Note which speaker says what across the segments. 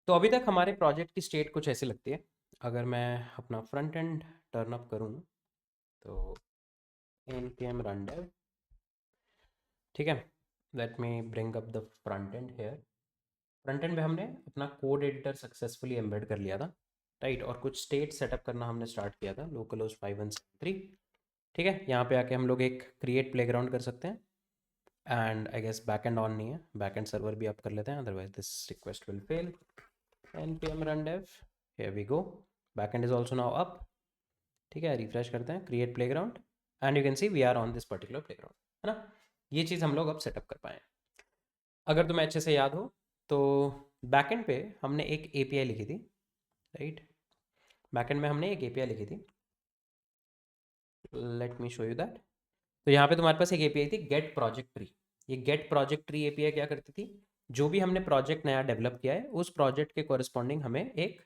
Speaker 1: तो अभी तक हमारे प्रोजेक्ट की स्टेट कुछ ऐसी लगती है। अगर मैं अपना फ्रंट एंड टर्न अप करूँ तो npm run dev, ठीक है। Let me bring up the front end here. Front end में हमने अपना कोड एडिटर सक्सेसफुली एम्बेड कर लिया था, राइट। और कुछ स्टेट सेटअप करना हमने स्टार्ट किया था, लोकलहोस्ट 5173, ठीक है। यहाँ पे आके हम लोग एक क्रिएट प्लेग्राउंड कर सकते हैं। And I guess back end on नहीं है, बैक एंड सर्वर भी आप कर लेते हैं, otherwise this request will fail. npm run dev, here we go, backend is also now up, ठीक है। रिफ्रेश करते हैं, create playground, and you can see we are on this particular playground, है ना। ये चीज़ हम लोग अब सेटअप कर पाए। अगर तुम्हें अच्छे से याद हो तो बैकएंड पे हमने एक एपीआई लिखी थी, राइट। बैकएंड में हमने एक एपीआई लिखी थी, let me show you that. तो यहाँ पे तुम्हारे पास एक एपीआई थी गेट प्रोजेक्ट ट्री। ये गेट प्रोजेक्ट ट्री एपीआई क्या करती थी, जो भी हमने प्रोजेक्ट नया डेवलप किया है उस प्रोजेक्ट के कॉरस्पॉन्डिंग हमें एक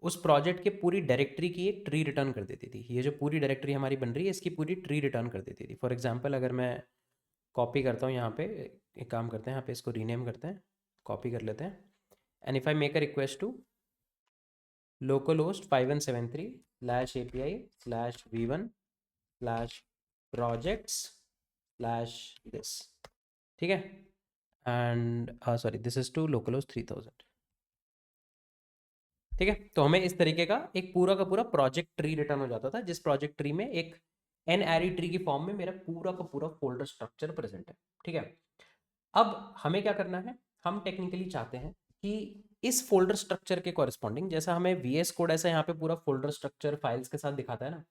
Speaker 1: उस प्रोजेक्ट के पूरी डायरेक्टरी की एक ट्री रिटर्न कर देती थी। ये जो पूरी डायरेक्टरी हमारी बन रही है इसकी पूरी ट्री रिटर्न कर देती थी। फॉर एग्जांपल अगर मैं कॉपी करता हूँ यहाँ पे, एक काम करते हैं यहाँ पे इसको रीनेम करते हैं, कॉपी कर लेते हैं, and if I make a request to localhost 5173 /API /v1 /projects /this, ठीक है। And sorry, this is to localhost 3000, ठीक है। तो हमें इस तरीके का एक पूरा का पूरा प्रोजेक्ट ट्री रिटर्न हो जाता था, जिस प्रोजेक्ट ट्री में एक एन एरी ट्री की फॉर्म में मेरा पूरा का पूरा फोल्डर स्ट्रक्चर प्रेजेंट है, ठीक है। अब हमें क्या करना है, हम टेक्निकली चाहते हैं कि इस फोल्डर स्ट्रक्चर के कॉरेस्पॉन्डिंग, जैसा हमें वीएस कोड ऐसा यहाँ पे पूरा फोल्डर स्ट्रक्चर फाइल्स के साथ दिखाता है ना,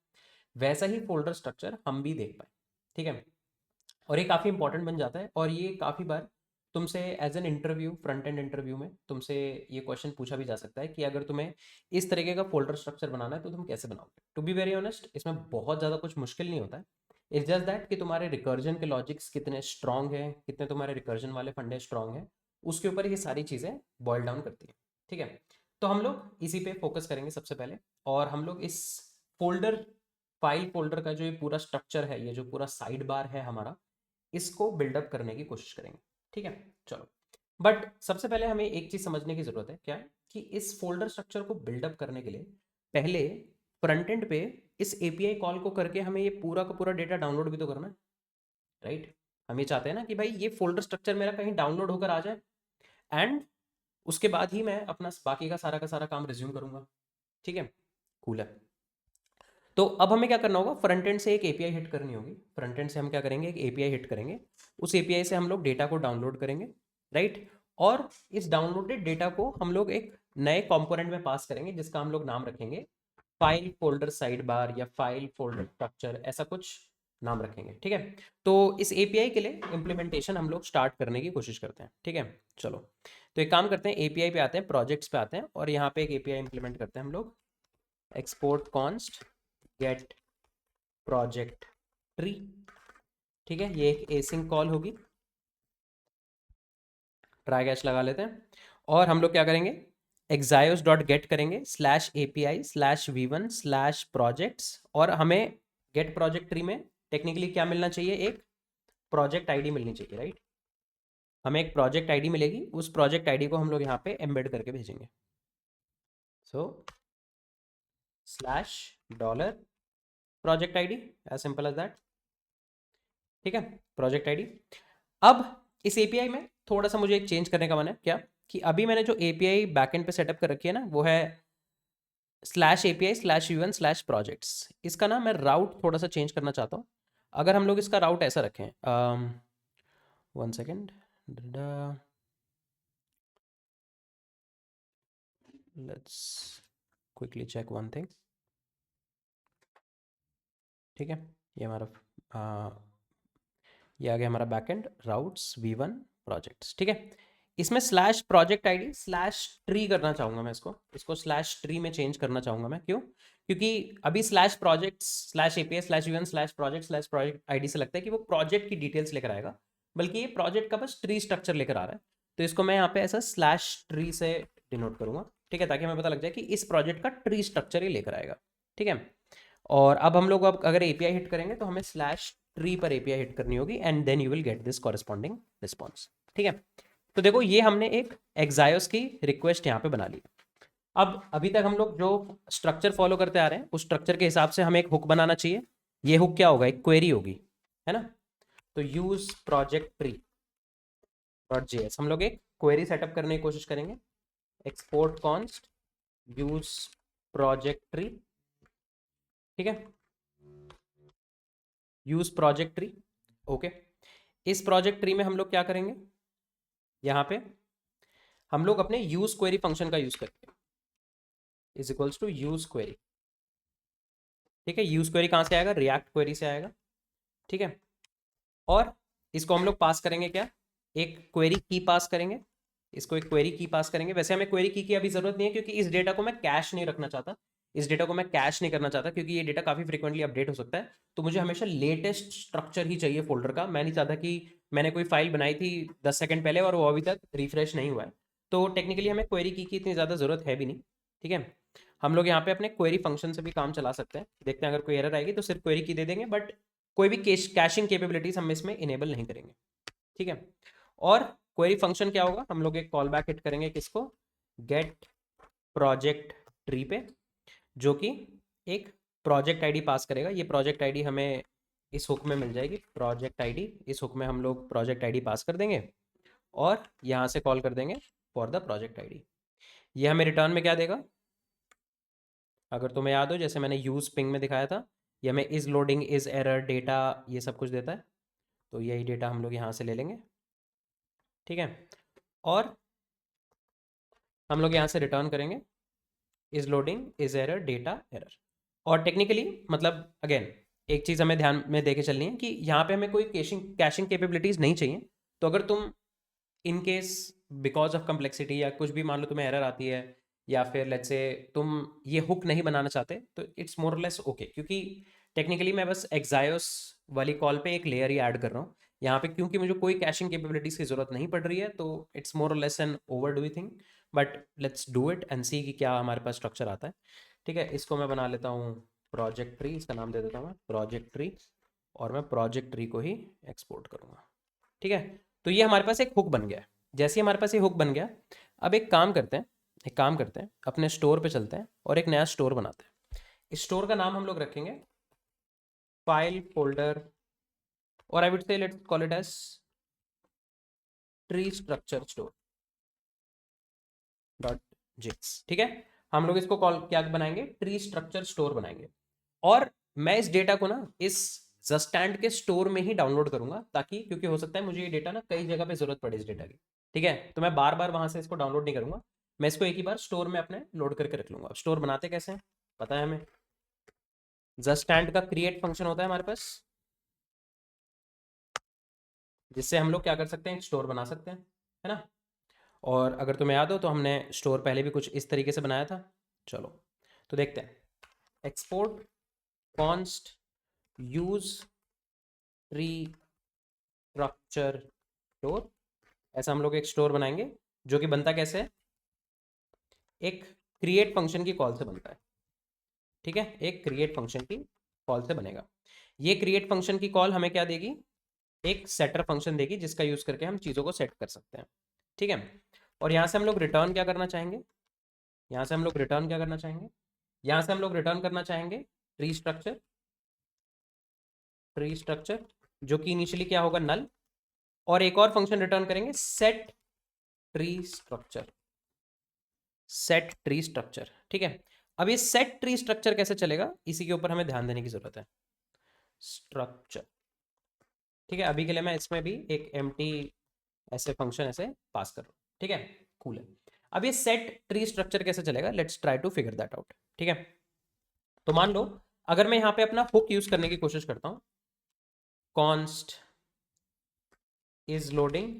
Speaker 1: वैसा ही फोल्डर स्ट्रक्चर हम भी देख पाए, ठीक है। और ये काफ़ी इंपॉर्टेंट बन जाता है, और ये काफ़ी बार तुमसे as an interview, front end interview में तुमसे ये क्वेश्चन पूछा भी जा सकता है कि अगर तुम्हें इस तरीके का फोल्डर स्ट्रक्चर बनाना है तो तुम कैसे बनाओगे। टू बी वेरी ऑनेस्ट, इसमें बहुत ज़्यादा कुछ मुश्किल नहीं होता है। इट्स जस्ट दैट कि तुम्हारे रिकर्जन के लॉजिक्स कितने स्ट्रांग हैं, कितने तुम्हारे रिकर्जन वाले फंडे स्ट्रांग हैं, उसके ऊपर ये सारी चीज़ें बॉयल डाउन करती हैं, ठीक है। तो हम लोग इसी पे फोकस करेंगे सबसे पहले, और हम लोग इस फोल्डर फाइल फोल्डर का जो ये पूरा स्ट्रक्चर है, ये जो पूरा साइड बार है हमारा, इसको बिल्डअप करने की कोशिश करेंगे, ठीक है। चलो, बट सबसे पहले हमें एक चीज समझने की जरूरत है, क्या, कि इस फोल्डर स्ट्रक्चर को बिल्डअप करने के लिए पहले फ्रंट एंड पे इस एपीआई कॉल को करके हमें ये पूरा का पूरा डेटा डाउनलोड भी तो करना है, राइट। हम ये चाहते हैं ना कि भाई ये फोल्डर स्ट्रक्चर मेरा कहीं डाउनलोड होकर आ जाए, एंड उसके बाद ही मैं अपना बाकी का सारा काम रिज्यूम करूंगा, ठीक है। कूल है। तो अब हमें क्या करना होगा, फ्रंट एंड से एक एपीआई हिट करनी होगी। फ्रंट एंड से हम क्या करेंगे, एक एपीआई हिट करेंगे, उस एपीआई से हम लोग डेटा को डाउनलोड करेंगे, राइट। और इस डाउनलोडेड डेटा को हम लोग एक नए कंपोनेंट में पास करेंगे, जिसका हम लोग नाम रखेंगे फाइल फोल्डर साइड बार या फाइल फोल्डर स्ट्रक्चर, ऐसा कुछ नाम रखेंगे, ठीक है। तो इस एपीआई के लिए इम्प्लीमेंटेशन हम लोग स्टार्ट करने की कोशिश करते हैं, ठीक है। चलो, तो एक काम करते हैं, एपीआई पे आते हैं, प्रोजेक्ट्स पे आते हैं, और यहाँ पे एक एपीआई इंप्लीमेंट करते हैं हम लोग, export const get project tree, ठीक है। ये एक एसिंक कॉल होगी, ट्राई कैच लगा लेते हैं, और हम लोग क्या करेंगे, एक्सायोस डॉट गेट करेंगे /API/v1/projects, और हमें गेट प्रोजेक्ट ट्री में टेक्निकली क्या मिलना चाहिए, एक प्रोजेक्ट आईडी मिलनी चाहिए, राइट। हमें एक प्रोजेक्ट आईडी मिलेगी, उस प्रोजेक्ट आईडी को हम लोग यहाँ पे एम्बेड करके भेजेंगे। So $$ project ID, as simple as that, ठीक है। Project ID. अब इस एपीआई में थोड़ा सा मुझे एक चेंज करने का मन है, क्या, कि अभी मैंने जो एपीआई बैकएंड पे सेटअप कर रखी है ना, वो है /API/v1/projects। इसका ना मैं राउट थोड़ा सा चेंज करना चाहता हूँ। अगर हम लोग इसका राउट ऐसा रखें, 1 second, let's quickly check one thing, ठीक है। ये हमारा ये आ गया हमारा बैकएंड राउट्स v1 प्रोजेक्ट्स, ठीक है। इसमें /project id/tree करना चाहूँगा मैं, इसको /tree में चेंज करना चाहूँगा मैं, क्यों, क्योंकि अभी /projects/API/v1/project/project id से लगता है कि वो प्रोजेक्ट की डिटेल्स लेकर आएगा, बल्कि ये प्रोजेक्ट का बस ट्री स्ट्रक्चर लेकर आ रहा है। तो इसको मैं यहाँ पे ऐसा /tree से डिनोट करूँगा, ठीक है, ताकि हमें पता लग जाए कि इस प्रोजेक्ट का ट्री स्ट्रक्चर ही लेकर आएगा, ठीक है। और अब हम लोग अब अगर एपीआई हिट करेंगे तो हमें /tree पर एपीआई हिट करनी होगी, and then you will get this corresponding response, ठीक है। तो देखो ये हमने एक एक्सायोस की रिक्वेस्ट यहाँ पे बना ली। अब अभी तक हम लोग जो स्ट्रक्चर फॉलो करते आ रहे हैं उस स्ट्रक्चर के हिसाब से हमें एक हुक बनाना चाहिए। ये हुक क्या होगा, एक क्वेरी होगी, है ना। तो use project tree dot JS हम लोग एक क्वेरी सेटअप करने की कोशिश करेंगे। Export const use project tree, ठीक है, यूज प्रोजेक्ट ट्री। ओके, इस प्रोजेक्ट ट्री में हम लोग क्या करेंगे, यहाँ पे हम लोग अपने यूज क्वेरी फंक्शन का यूज करेंगे, is equals to use query. ठीक है, यूज क्वेरी कहाँ से आएगा, रिएक्ट क्वेरी से आएगा, ठीक है। और इसको हम लोग पास करेंगे क्या, एक क्वेरी की पास करेंगे, इसको एक क्वेरी की पास करेंगे। वैसे हमें क्वेरी की अभी जरूरत नहीं है क्योंकि इस डेटा को मैं कैश नहीं रखना चाहता, इस डेटा को मैं कैश नहीं करना चाहता क्योंकि ये डेटा काफ़ी फ्रिक्वेंटली अपडेट हो सकता है। तो मुझे हमेशा लेटेस्ट स्ट्रक्चर ही चाहिए फोल्डर का। मैं नहीं चाहता कि मैंने कोई फाइल बनाई थी 10 सेकंड पहले और वो अभी तक रिफ्रेश नहीं हुआ है। तो टेक्निकली हमें क्वेरी की इतनी ज़्यादा ज़रूरत है भी नहीं, ठीक है। हम लोग यहाँ पे अपने क्वेरी फंक्शन से भी काम चला सकते हैं। देखते हैं अगर कोई एरर आएगी तो सिर्फ क्वेरी की दे देंगे, बट कोई भी कैशिंग कैपेबिलिटीज हम इसमें इनेबल नहीं करेंगे, ठीक है। और क्वेरी फंक्शन क्या होगा, हम लोग एक कॉल बैक हिट करेंगे किसको, गेट प्रोजेक्ट ट्री पे, जो कि एक प्रोजेक्ट आईडी पास करेगा। ये प्रोजेक्ट आईडी हमें इस हुक में मिल जाएगी, प्रोजेक्ट आईडी। इस हुक में हम लोग प्रोजेक्ट आईडी पास कर देंगे और यहाँ से कॉल कर देंगे फॉर द प्रोजेक्ट आईडी। ये हमें रिटर्न में क्या देगा, अगर तुम्हें याद हो जैसे मैंने यूज पिंग में दिखाया था, ये हमें is loading, is error, data, ये सब कुछ देता है। तो यही डेटा हम लोग यहाँ से ले लेंगे, ठीक है। और हम लोग यहाँ से रिटर्न करेंगे is loading, is error, data, error. और टेक्निकली मतलब अगेन एक चीज़ हमें ध्यान में देके चलनी है कि यहाँ पे हमें कोई कैशिंग कैपेबिलिटीज़ नहीं चाहिए। तो अगर तुम in case because of complexity या कुछ भी मान लो तुम्हें एरर आती है या फिर लेट्स से तुम ये हुक नहीं बनाना चाहते तो इट्स मोर लेस ओके, क्योंकि टेक्निकली मैं बस एक्सायोस वाली कॉल पे एक लेयर ही ऐड कर रहा हूँ यहाँ पे, क्योंकि मुझे कोई कैशिंग कैपेबिलिटीज़ की ज़रूरत नहीं पड़ रही है। तो it's more less an overdo thing, but let's do it and see कि क्या हमारे पास स्ट्रक्चर आता है, ठीक है। इसको मैं बना लेता हूँ प्रोजेक्ट ट्री, इसका नाम दे देता हूँ मैं प्रोजेक्ट ट्री, और मैं प्रोजेक्ट ट्री को ही एक्सपोर्ट करूँगा, ठीक है। तो ये हमारे पास एक हुक बन गया है। जैसे ही हमारे पास ये हुक बन गया, अब एक काम करते हैं, अपने स्टोर पे चलते हैं और एक नया स्टोर बनाते हैं। इस स्टोर का नाम हम लोग रखेंगे फाइल फोल्डर, और I would say let's call it as tree structure store dot जिक्स, ठीक है। हम लोग इसको कॉल क्या बनाएंगे, ट्री स्ट्रक्चर स्टोर बनाएंगे। और मैं इस डेटा को ना इस जस्टैंड के स्टोर में ही डाउनलोड करूंगा, ताकि क्योंकि हो सकता है मुझे ये डेटा ना कई जगह पे जरूरत पड़े इस डेटा की, ठीक है। तो मैं बार बार वहां से इसको डाउनलोड नहीं करूंगा, मैं इसको एक ही बार स्टोर में अपने लोड करके रख लूंगा। स्टोर बनाते कैसे हैं पता है हमें, जस्टैंड का क्रिएट फंक्शन होता है हमारे पास, जिससे हम लोग क्या कर सकते हैं, एक स्टोर बना सकते हैं, है ना। और अगर तुम्हें याद हो तो हमने स्टोर पहले भी कुछ इस तरीके से बनाया था। चलो तो देखते हैं, export const use tree structure store, ऐसा हम लोग एक स्टोर बनाएंगे जो कि बनता कैसे है, एक क्रिएट फंक्शन की कॉल से बनता है, ठीक है। एक क्रिएट फंक्शन की कॉल से बनेगा। ये क्रिएट फंक्शन की कॉल हमें क्या देगी, एक सेटर फंक्शन देगी जिसका यूज करके हम चीज़ों को सेट कर सकते हैं, ठीक है। और यहाँ से हम लोग रिटर्न क्या करना चाहेंगे, यहाँ से हम लोग रिटर्न क्या करना चाहेंगे, यहाँ से हम लोग रिटर्न करना चाहेंगे ट्री स्ट्रक्चर, ट्री स्ट्रक्चर जो कि इनिशियली क्या होगा, नल। और एक और फंक्शन रिटर्न करेंगे set tree structure, set tree structure, ठीक है। अब ये सेट ट्री स्ट्रक्चर कैसे चलेगा, इसी के ऊपर हमें ध्यान देने की जरूरत है। स्ट्रक्चर, ठीक है। अभी के लिए मैं इसमें भी एक एम्प्टी ऐसे फंक्शन ऐसे पास कर रहा हूँ, ठीक है, कूल है। अब ये सेट ट्री स्ट्रक्चर कैसे चलेगा, let's try to figure that out, ठीक है। तो मान लो अगर मैं यहाँ पे अपना हुक यूज करने की कोशिश करता हूँ, const is loading,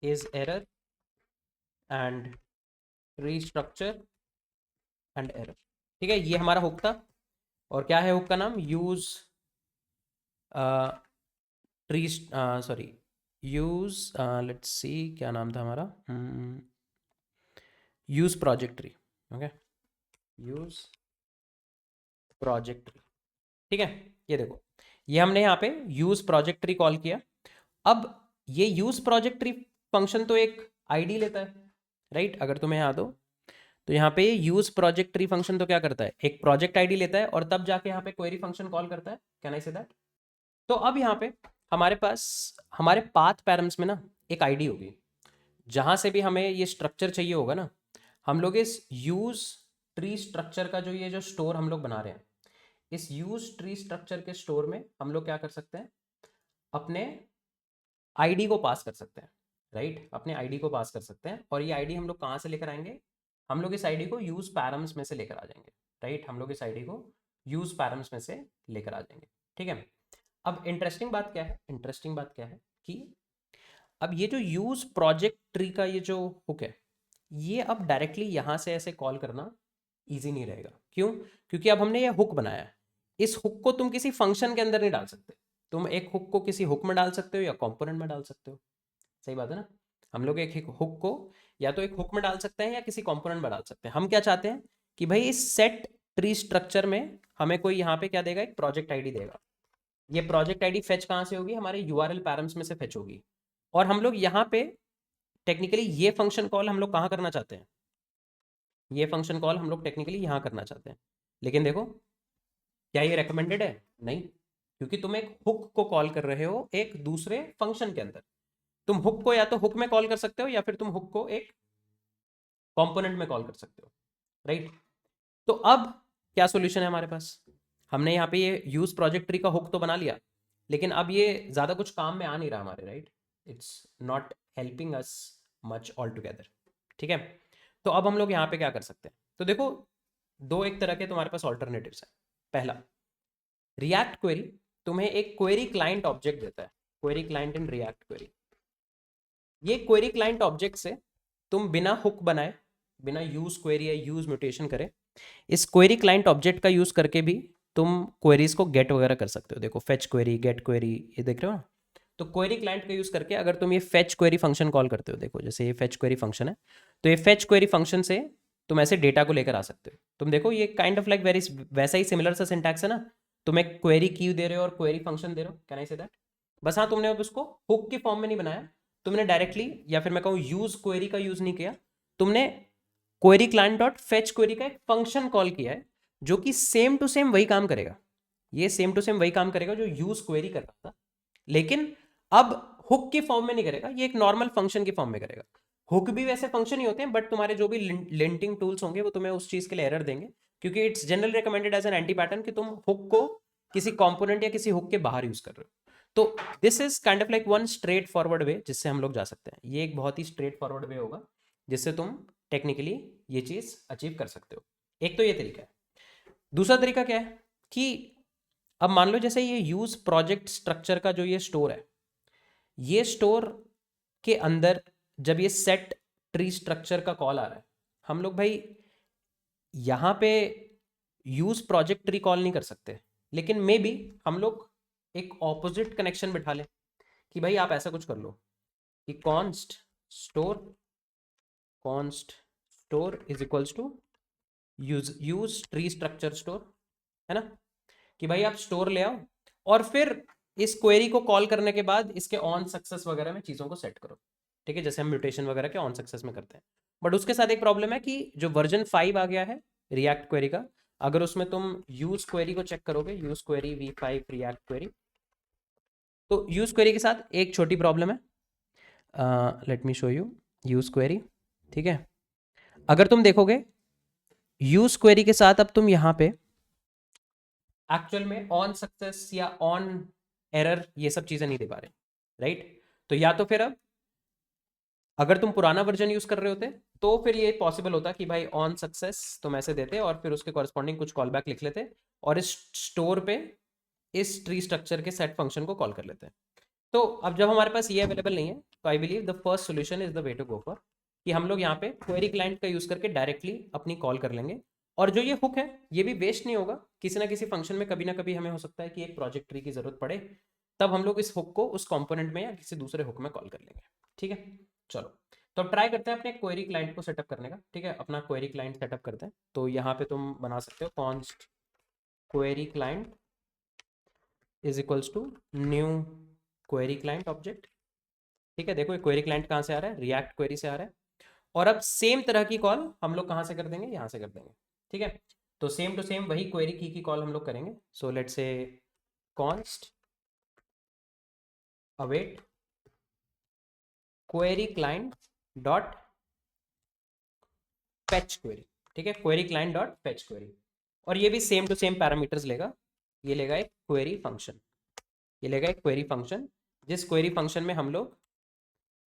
Speaker 1: is error and tree structure and error, ठीक है। ये हमारा हुक था। और क्या है हुक का नाम, use tree, sorry use, let's see क्या नाम था हमारा, use project tree, okay, use project tree, ठीक है। ये देखो ये हमने यहाँ पे यूज प्रोजेक्ट ट्री कॉल किया। अब ये यूज प्रोजेक्ट ट्री फंक्शन तो एक आईडी लेता है, राइट? अगर तुम्हें याद हो तो यहाँ पे यूज प्रोजेक्ट ट्री फंक्शन तो क्या करता है, एक प्रोजेक्ट आईडी लेता है और तब जाके यहाँ पे क्वेरी फंक्शन कॉल करता है। Can I say that? तो अब यहाँ पे हमारे पास हमारे पाथ पैरम्स में ना एक आईडी होगी, जहां से भी हमें ये स्ट्रक्चर चाहिए होगा ना, हम लोग इस यूज ट्री स्ट्रक्चर का जो ये जो स्टोर हम लोग बना रहे हैं, इस यूज ट्री स्ट्रक्चर के स्टोर में हम लोग क्या कर सकते हैं, अपने आईडी को पास कर सकते हैं, राइट? अपने आईडी को पास कर सकते हैं। और ये आईडी हम लोग कहाँ से लेकर आएंगे, हम लोग इस आईडी को यूज पैरम्स में से लेकर आ जाएंगे, राइट? हम लोग इस आईडी को यूज पैरम्स में से लेकर आ जाएंगे, ठीक है? अब इंटरेस्टिंग बात क्या है, इंटरेस्टिंग बात क्या है कि अब ये जो यूज प्रोजेक्ट ट्री का ये जो हुक है, ये अब डायरेक्टली यहां से ऐसे कॉल करना इजी नहीं रहेगा। क्यों? क्योंकि अब हमने ये हुक बनाया है, इस हुक को तुम किसी फंक्शन के अंदर नहीं डाल सकते। तुम एक हुक को किसी हुक में डाल सकते हो या कंपोनेंट में डाल सकते हो, सही बात है ना? हम लोग एक हुक को या तो एक हुक में डाल सकते हैं या किसी कंपोनेंट में डाल सकते हैं। हम क्या चाहते हैं कि भाई इस सेट ट्री स्ट्रक्चर में हमें कोई यहाँ पे क्या देगा, एक प्रोजेक्ट आईडी देगा। ये प्रोजेक्ट आईडी फेच कहाँ से होगी, हमारे यूआरएल पैरम्स में से फेच होगी। और हम लोग यहाँ पे टेक्निकली ये फंक्शन कॉल हम लोग कहाँ करना चाहते हैं, ये फंक्शन कॉल हम लोग टेक्निकली यहाँ करना चाहते हैं। लेकिन देखो, क्या ये रेकमेंडेड है? नहीं, क्योंकि तुम एक हुक को कॉल कर रहे हो एक दूसरे फंक्शन के अंदर। तुम हुक को या तो हुक में कॉल कर सकते हो या फिर तुम हुक को एक कंपोनेंट में कॉल कर सकते हो, राइट? तो अब क्या सॉल्यूशन है हमारे पास, हमने यहाँ पे ये यूज प्रोजेक्ट ट्री का हुक तो बना लिया, लेकिन अब ये ज्यादा कुछ काम में आ नहीं रहा हमारे, right? It's not helping us much all together, ठीक है? तो अब हम लोग यहाँ पे क्या कर सकते हैं, तो देखो, दो एक तरह के तुम्हारे पास ऑल्टरनेटिव्स हैं। पहला, रिएक्ट क्वेरी तुम्हें एक क्वेरी क्लाइंट ऑब्जेक्ट देता है, query client in React query. ये क्वेरी क्लाइंट ऑब्जेक्ट से तुम बिना हुक बनाए, बिना यूज क्वेरी या यूज म्यूटेशन करे, इस क्वेरी क्लाइंट ऑब्जेक्ट का यूज करके भी तुम क्वेरीज को गेट वगैरह कर सकते हो। देखो, फेच क्वेरी, गेट क्वेरी, ये देख रहे हो ना? तो क्वेरी क्लाइंट का यूज करके अगर तुम ये फेच क्वेरी फंक्शन कॉल करते हो, देखो जैसे ये फेच क्वेरी फंक्शन है, तो ये फेच क्वेरी फंक्शन से तुम ऐसे डेटा को लेकर आ सकते हो। तुम देखो, ये काइंड ऑफ लाइक वेरी वैसा ही सिमिलर सा सिंटैक्स है ना। तुम एक क्वेरी की दे रहे हो और क्वेरी फंक्शन दे रहे हो, कैन आई से दैट? बस हाँ, तुमने अब उसको हुक के फॉर्म में नहीं बनाया, तुमने डायरेक्टली, या फिर मैं कहूँ यूज क्वेरी का यूज नहीं किया, तुमने query client dot fetch query का एक फंक्शन कॉल किया है, जो कि सेम टू सेम वही काम करेगा। ये सेम टू सेम वही काम करेगा जो यूज क्वेरी कर रहा था, लेकिन अब हुक के फॉर्म में नहीं करेगा, ये एक नॉर्मल फंक्शन के फॉर्म में करेगा। हुक भी वैसे फंक्शन ही होते हैं, बट तुम्हारे जो भी लिंटिंग टूल्स होंगे वो तुम्हें उस चीज के लिए एरर देंगे, क्योंकि it's generally recommended as an anti pattern कि तुम हुक को किसी कंपोनेंट या किसी हुक के बाहर यूज कर रहे हो। तो this is kind of like one straightforward way जिससे हम लोग जा सकते हैं। ये एक बहुत ही स्ट्रेट फॉरवर्ड वे होगा जिससे तुम टेक्निकली ये चीज अचीव कर सकते हो। एक तो ये तरीका है। दूसरा तरीका क्या है कि अब मान लो जैसे ये यूज प्रोजेक्ट स्ट्रक्चर का जो ये स्टोर है, ये स्टोर के अंदर जब ये सेट ट्री स्ट्रक्चर का कॉल आ रहा है, हम लोग भाई यहाँ पे यूज प्रोजेक्ट ट्री कॉल नहीं कर सकते, लेकिन मे बी हम लोग एक ऑपोजिट कनेक्शन बिठा लें कि भाई आप ऐसा कुछ कर लो कि const store is equals to use tree structure store, है ना? कि भाई आप स्टोर ले आओ और फिर इस क्वेरी को कॉल करने के बाद इसके ऑन सक्सेस वगैरह में चीज़ों को सेट करो, ठीक है? जैसे हम म्यूटेशन वगैरह के ऑन सक्सेस में करते हैं। बट उसके साथ एक प्रॉब्लम है कि जो वर्जन 5 आ गया है रिएक्ट क्वेरी का, अगर उसमें तुम यूज क्वेरी को चेक करोगे, use query v5 react query, तो यूज क्वेरी के साथ एक छोटी प्रॉब्लम है। Let me show you use query, ठीक है? अगर तुम देखोगे यूज क्वेरी के साथ अब तुम यहाँ पे एक्चुअल में ऑन सक्सेस या ऑन एरर ये सब चीजें नहीं दे पा रहे, राइट? तो या तो फिर अब अगर तुम पुराना वर्जन यूज कर रहे होते तो फिर ये पॉसिबल होता कि भाई ऑन सक्सेस तुम ऐसे देते और फिर उसके कॉरेस्पॉन्डिंग कुछ कॉल बैक लिख लेते और इस स्टोर पे इस ट्री स्ट्रक्चर के सेट फंक्शन को कॉल कर लेते हैं। तो अब जब हमारे पास ये अवेलेबल नहीं है, तो I believe the first solution is the way to go for, कि हम लोग यहाँ पे क्वेरी क्लाइंट का यूज करके डायरेक्टली अपनी कॉल कर लेंगे। और जो ये हुक है ये भी वेस्ट नहीं होगा, किसी ना किसी फंक्शन में कभी ना कभी हमें हो सकता है कि एक प्रोजेक्ट ट्री की जरूरत पड़े, तब हम लोग इस हुक को उस कंपोनेंट में या किसी दूसरे हुक में कॉल कर लेंगे, ठीक है? चलो, तो अब ट्राई करते हैं अपने क्वेरी क्लाइंट को सेटअप करने का, ठीक है? अपना क्वेरी क्लाइंट सेटअप करते हैं। तो यहाँ पे तुम बना सकते हो const query client is equals to new query client object, ठीक है, देखो ये क्वेरी क्लाइंट कहाँ से आ रहा है, रिएक्ट क्वेरी से आ रहा है। और अब सेम तरह की कॉल हम लोग कहाँ से कर देंगे, यहाँ से कर देंगे। ठीक है, तो सेम टू सेम वही क्वेरी की कॉल हम लोग करेंगे। So let's say const await query client dot fetch query. ठीक है, query client dot fetch query. और ये भी सेम टू सेम पैरामीटर्स लेगा। ये लेगा एक क्वेरी फंक्शन, ये लेगा एक क्वेरी फंक्शन, जिस क्वेरी फंक्शन में हम लोग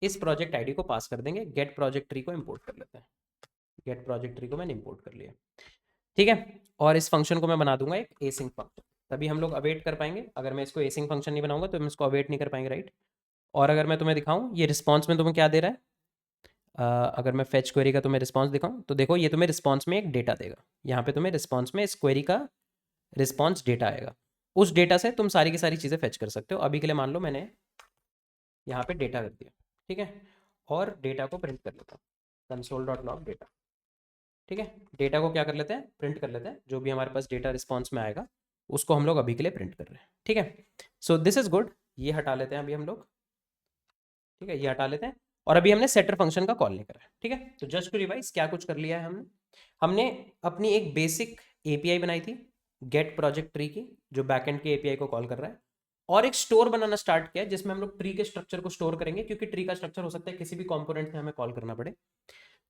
Speaker 1: इस प्रोजेक्ट आईडी को पास कर देंगे। गेट प्रोजेक्ट ट्री को इंपोर्ट कर लेते हैं। गेट प्रोजेक्ट ट्री को मैंने इंपोर्ट कर लिया। ठीक है, और इस फंक्शन को मैं बना दूंगा एक एसिंग फंक्शन, तभी हम लोग अवेट कर पाएंगे। अगर मैं इसको एसिंग फंक्शन नहीं बनाऊंगा तो हम इसको अवेट नहीं कर पाएंगे, राइट। और अगर मैं तुम्हें दिखाऊं ये रिस्पॉन्स में तुम्हें क्या दे रहा है, अगर मैं फेच क्वेरी का तुम्हें रिस्पॉन्स दिखाऊं तो देखो ये तुम्हें रिस्पॉन्स में एक डेटा देगा। यहाँ पे तुम्हें रिस्पॉन्स में इस क्वेरी का रिस्पॉन्स डेटा आएगा। उस डेटा से तुम सारी की सारी चीज़ें फेच कर सकते हो। अभी के लिए मान लो मैंने यहाँ पे डेटा कर दिया, ठीक है, और डेटा को प्रिंट कर लेता हूँ, कंसोल डॉट लॉग डेटा। ठीक है, डेटा को क्या कर लेते हैं, प्रिंट कर लेते हैं। जो भी हमारे पास डेटा रिस्पॉन्स में आएगा उसको हम लोग अभी के लिए प्रिंट कर रहे हैं। ठीक है, सो दिस इज गुड। ये हटा लेते हैं अभी हम लोग। ठीक है, ये हटा लेते हैं। और अभी हमने सेटर फंक्शन का कॉल नहीं करा है। ठीक है, तो जस्ट टू रिवाइज क्या कुछ कर लिया है हमने। हमने अपनी एक बेसिक एपीआई बनाई थी गेट प्रोजेक्ट ट्री की, जो बैकएंड की एपीआई को कॉल कर रहा है, और एक स्टोर बनाना स्टार्ट किया जिसमें हम लोग ट्री के स्ट्रक्चर को स्टोर करेंगे, क्योंकि ट्री का स्ट्रक्चर हो सकता है किसी भी कंपोनेंट से हमें कॉल करना पड़े।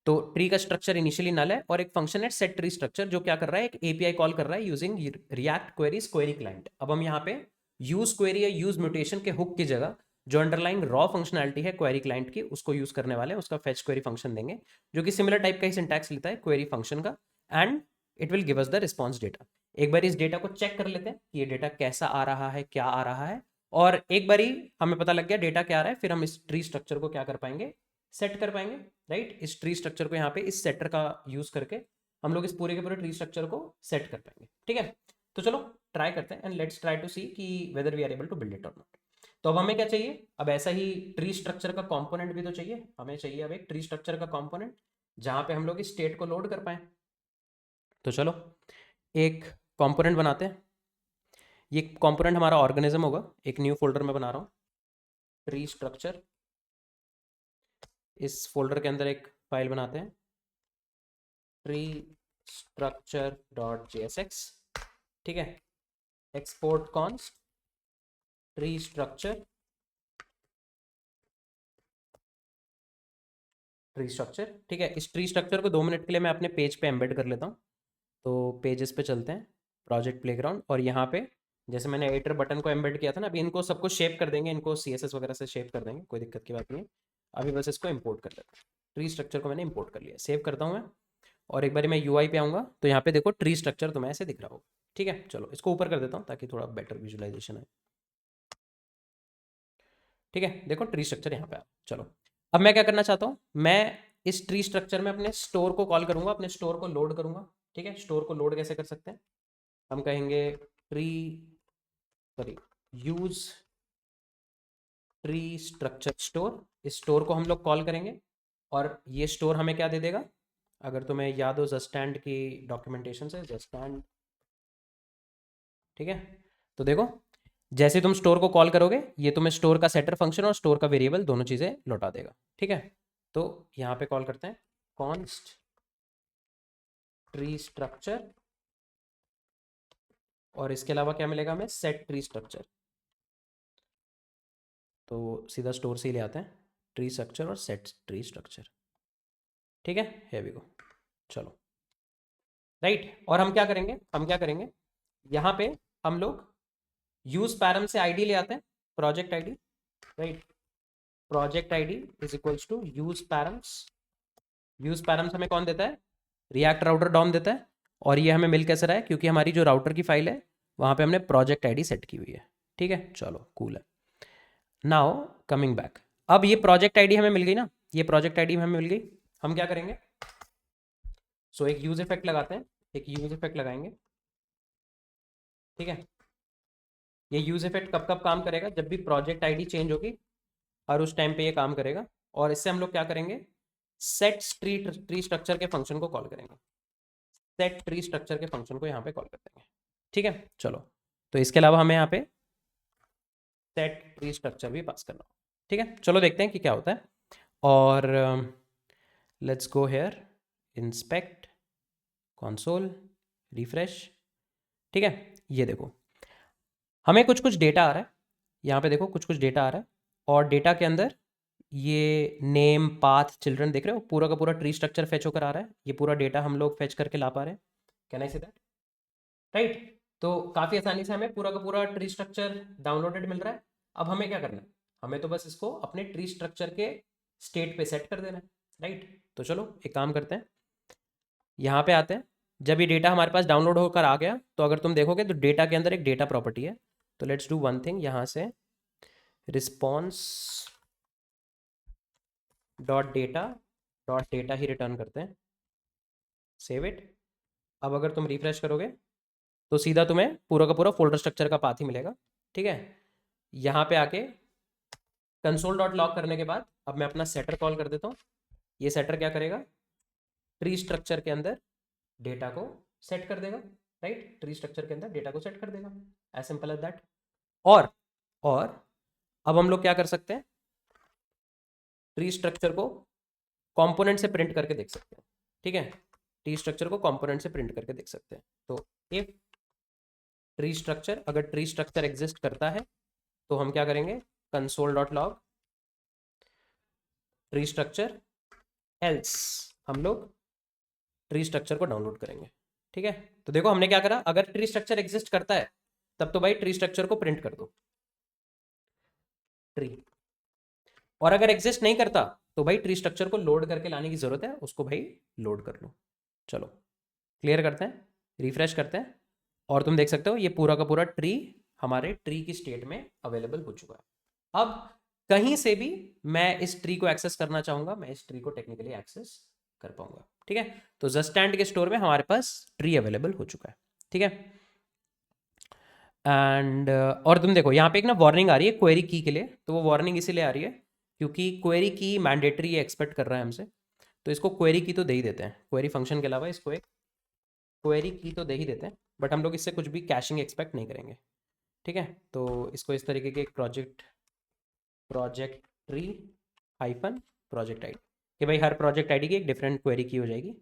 Speaker 1: तो ट्री का स्ट्रक्चर इनिशियली नल है, और एक फंक्शन है सेट ट्री स्ट्रक्चर जो क्या कर रहा है, एक एपीआई कॉल कर रहा है using react queries query client. अब हम यहाँ पे यूज क्वेरी या यूज म्यूटेशन के हुक की जगह जो अंडरलाइंग रॉ फंक्शनैलिटी है क्वेरी क्लाइंट की उसको यूज करने वाले हैं। उसका फेच क्वेरी फंक्शन देंगे जो कि सिमिलर टाइप का ही सिंटैक्स लेता है क्वेरी फंक्शन का, and it will give us the response data. एक बार इस डेटा को चेक कर लेते हैं कि ये डेटा कैसा आ रहा है, क्या आ रहा है। और एक बार हमें पता लग गया डेटा क्या आ रहा है, फिर हम इस ट्री स्ट्रक्चर को क्या कर पाएंगे, सेट कर पाएंगे, राइट। इस ट्री स्ट्रक्चर को यहाँ पे इस सेटर का यूज करके हम लोग इस पूरे के पूरे ट्री स्ट्रक्चर को सेट कर पाएंगे। ठीक है, तो चलो ट्राई करते हैं and let's try to see कि whether we are able to build it और नॉट। तो अब हमें क्या चाहिए, अब ऐसा ही ट्री स्ट्रक्चर का कंपोनेंट भी तो चाहिए। हमें चाहिए अब एक ट्री स्ट्रक्चर का कंपोनेंट जहाँ पे हम लोग इस स्टेट को लोड कर पाए। तो चलो एक कंपोनेंट बनाते हैं। ये कंपोनेंट हमारा ऑर्गेनिज्म होगा। एक न्यू फोल्डर में बना रहा हूँ, ट्री स्ट्रक्चर। इस फोल्डर के अंदर एक फाइल बनाते हैं, ट्री स्ट्रक्चर डॉट JSX। ठीक है, export const tree structure, tree structure. ठीक है, इस ट्री स्ट्रक्चर को 2 मिनट के लिए मैं अपने पेज पे एम्बेड कर लेता हूँ। तो पेजेस पे चलते हैं, प्रोजेक्ट प्लेग्राउंड, और यहाँ पे जैसे मैंने एडिटर बटन को एम्बेड किया था ना, अभी इनको सबको शेप कर देंगे, इनको CSS वगैरह से शेप कर देंगे, कोई दिक्कत की बात नहीं है। अभी बस इसको इंपोर्ट कर लेते हैं। ट्री स्ट्रक्चर को मैंने इंपोर्ट कर लिया, सेव करता हूँ मैं। और एक बार मैं UI पे आऊँगा तो यहाँ पे देखो ट्री स्ट्रक्चर तुम्हें ऐसे दिख रहा होगा। ठीक है, चलो इसको ऊपर कर देता हूँ ताकि थोड़ा बेटर विजुअलाइजेशन आए। ठीक है, देखो ट्री स्ट्रक्चर यहाँ पे आ। चलो अब मैं क्या करना चाहता हूँ, मैं इस ट्री स्ट्रक्चर में अपने स्टोर को कॉल करूँगा, अपने स्टोर को लोड करूँगा। ठीक है, स्टोर को लोड कैसे कर सकते हैं, हम कहेंगे tree, sorry, use tree structure store. इस स्टोर को हम लोग कॉल करेंगे और ये स्टोर हमें क्या दे देगा, अगर तुम्हें याद हो जस्टैंड की डॉक्यूमेंटेशन से, जस्टैंड। ठीक है, तो देखो जैसे तुम स्टोर को कॉल करोगे ये तुम्हें स्टोर का सेटर फंक्शन और स्टोर का वेरिएबल दोनों चीज़ें लौटा देगा। ठीक है, तो यहाँ पे कॉल करते हैं कॉन्स्ट ट्री स्ट्रक्चर, और इसके अलावा क्या मिलेगा हमें, सेट ट्री स्ट्रक्चर। तो सीधा स्टोर से ही ले आते हैं ट्री स्ट्रक्चर और सेट ट्री स्ट्रक्चर। ठीक है, here we go। चलो राइट, और हम क्या करेंगे, हम क्या करेंगे, यहाँ पे हम लोग यूज पैरम से आईडी ले आते हैं, project ID, right. Project ID is equals to use params. Use params हमें कौन देता है, रिएक्ट राउटर डॉम देता है। और ये हमें मिल कैसे रहा है, क्योंकि हमारी जो राउटर की फाइल है वहाँ पे हमने प्रोजेक्ट आईडी सेट की हुई है। ठीक है, चलो कूल है। नाउ कमिंग बैक, अब ये प्रोजेक्ट आईडी हमें मिल गई ना, ये प्रोजेक्ट आईडी हमें मिल गई। हम क्या करेंगे, सो एक यूज इफेक्ट लगाते हैं, एक यूज इफेक्ट लगाएंगे। ठीक है, ये यूज इफेक्ट कब कब काम करेगा, जब भी प्रोजेक्ट आईडी चेंज होगी और उस टाइम पे ये काम करेगा। और इससे हम लोग क्या करेंगे, सेट ट्री स्ट्रक्चर के फंक्शन को कॉल करेंगे, सेट ट्री स्ट्रक्चर के फंक्शन को यहाँ पे कॉल कर देंगे। ठीक है, चलो तो इसके अलावा हमें यहाँ पे सेट ट्री स्ट्रक्चर भी पास करना हो। ठीक है, चलो देखते हैं कि क्या होता है। और let's go here, inspect console, refresh. ठीक है, ये देखो हमें कुछ कुछ डेटा आ रहा है, यहाँ पे देखो कुछ कुछ डेटा आ रहा है, और डेटा के अंदर ये नेम, पाथ, चिल्ड्रन देख रहे हो, पूरा का पूरा ट्री स्ट्रक्चर फेच होकर आ रहा है। ये पूरा डेटा हम लोग फेच करके ला पा रहे हैं। Can I say that? Right. तो काफ़ी आसानी से हमें पूरा का पूरा ट्री स्ट्रक्चर डाउनलोडेड मिल रहा है। अब हमें क्या करना है, हमें तो बस इसको अपने ट्री स्ट्रक्चर के स्टेट पे सेट कर देना है। राइट, तो चलो एक काम करते हैं, यहाँ पे आते हैं। जब ये डेटा हमारे पास डाउनलोड होकर आ गया, तो अगर तुम देखोगे तो डेटा के अंदर एक डेटा प्रॉपर्टी है। तो लेट्स डू वन थिंग, यहाँ से रिस्पॉन्स डॉट डेटा ही रिटर्न करते हैं, सेव इट। अब अगर तुम रिफ्रेश करोगे तो सीधा तुम्हें पूरा का पूरा फोल्डर स्ट्रक्चर का पाथ ही मिलेगा। ठीक है, यहाँ पे आके कंसोल डॉट लॉग करने के बाद अब मैं अपना सेटर कॉल कर देता हूँ। ये सेटर क्या करेगा, ट्री स्ट्रक्चर के अंदर डेटा को सेट कर देगा। राइट, ट्री स्ट्रक्चर के अंदर डेटा को सेट कर देगा, एज सिंपल एज दैट। और अब हम लोग क्या कर सकते हैं, ट्री स्ट्रक्चर को कंपोनेंट से प्रिंट करके देख सकते हैं। ठीक है, ट्री स्ट्रक्चर को कंपोनेंट से प्रिंट करके देख सकते हैं। तो इफ ट्री स्ट्रक्चर, अगर ट्री स्ट्रक्चर एग्जिस्ट करता है तो हम क्या करेंगे, console dot log tree structure, else हम लोग ट्री स्ट्रक्चर को डाउनलोड करेंगे। ठीक है, तो देखो हमने क्या करा, अगर ट्री स्ट्रक्चर एग्जिस्ट करता है तब तो भाई ट्री स्ट्रक्चर को प्रिंट कर दो, ट्री। और अगर एग्जिस्ट नहीं करता तो भाई ट्री स्ट्रक्चर को लोड करके लाने की जरूरत है, उसको भाई लोड कर लो। चलो क्लियर करते हैं, रिफ्रेश करते हैं, और तुम देख सकते हो ये पूरा का पूरा ट्री हमारे ट्री की स्टेट में अवेलेबल हो चुका है। अब कहीं से भी मैं इस ट्री को एक्सेस करना चाहूंगा, मैं इस ट्री को टेक्निकली एक्सेस कर पाऊंगा। ठीक है, तो जस्टैंड के स्टोर में हमारे पास ट्री अवेलेबल हो चुका है। ठीक है, एंड और तुम देखो यहाँ पे एक ना वार्निंग आ रही है क्वेरी की के लिए। तो वो वार्निंग इसीलिए आ रही है क्योंकि क्वेरी की मैंडेटरी एक्सपेक्ट कर रहा है हमसे, तो इसको क्वेरी की तो दे ही देते हैं, क्वेरी फंक्शन के अलावा इसको एक क्वेरी की तो दे ही देते हैं, बट हम लोग इससे कुछ भी कैशिंग एक्सपेक्ट नहीं करेंगे। ठीक है, तो इसको इस तरीके के एक project tree hyphen project ID, कि भाई हर प्रोजेक्ट आईडी की एक डिफरेंट क्वेरी की हो जाएगी।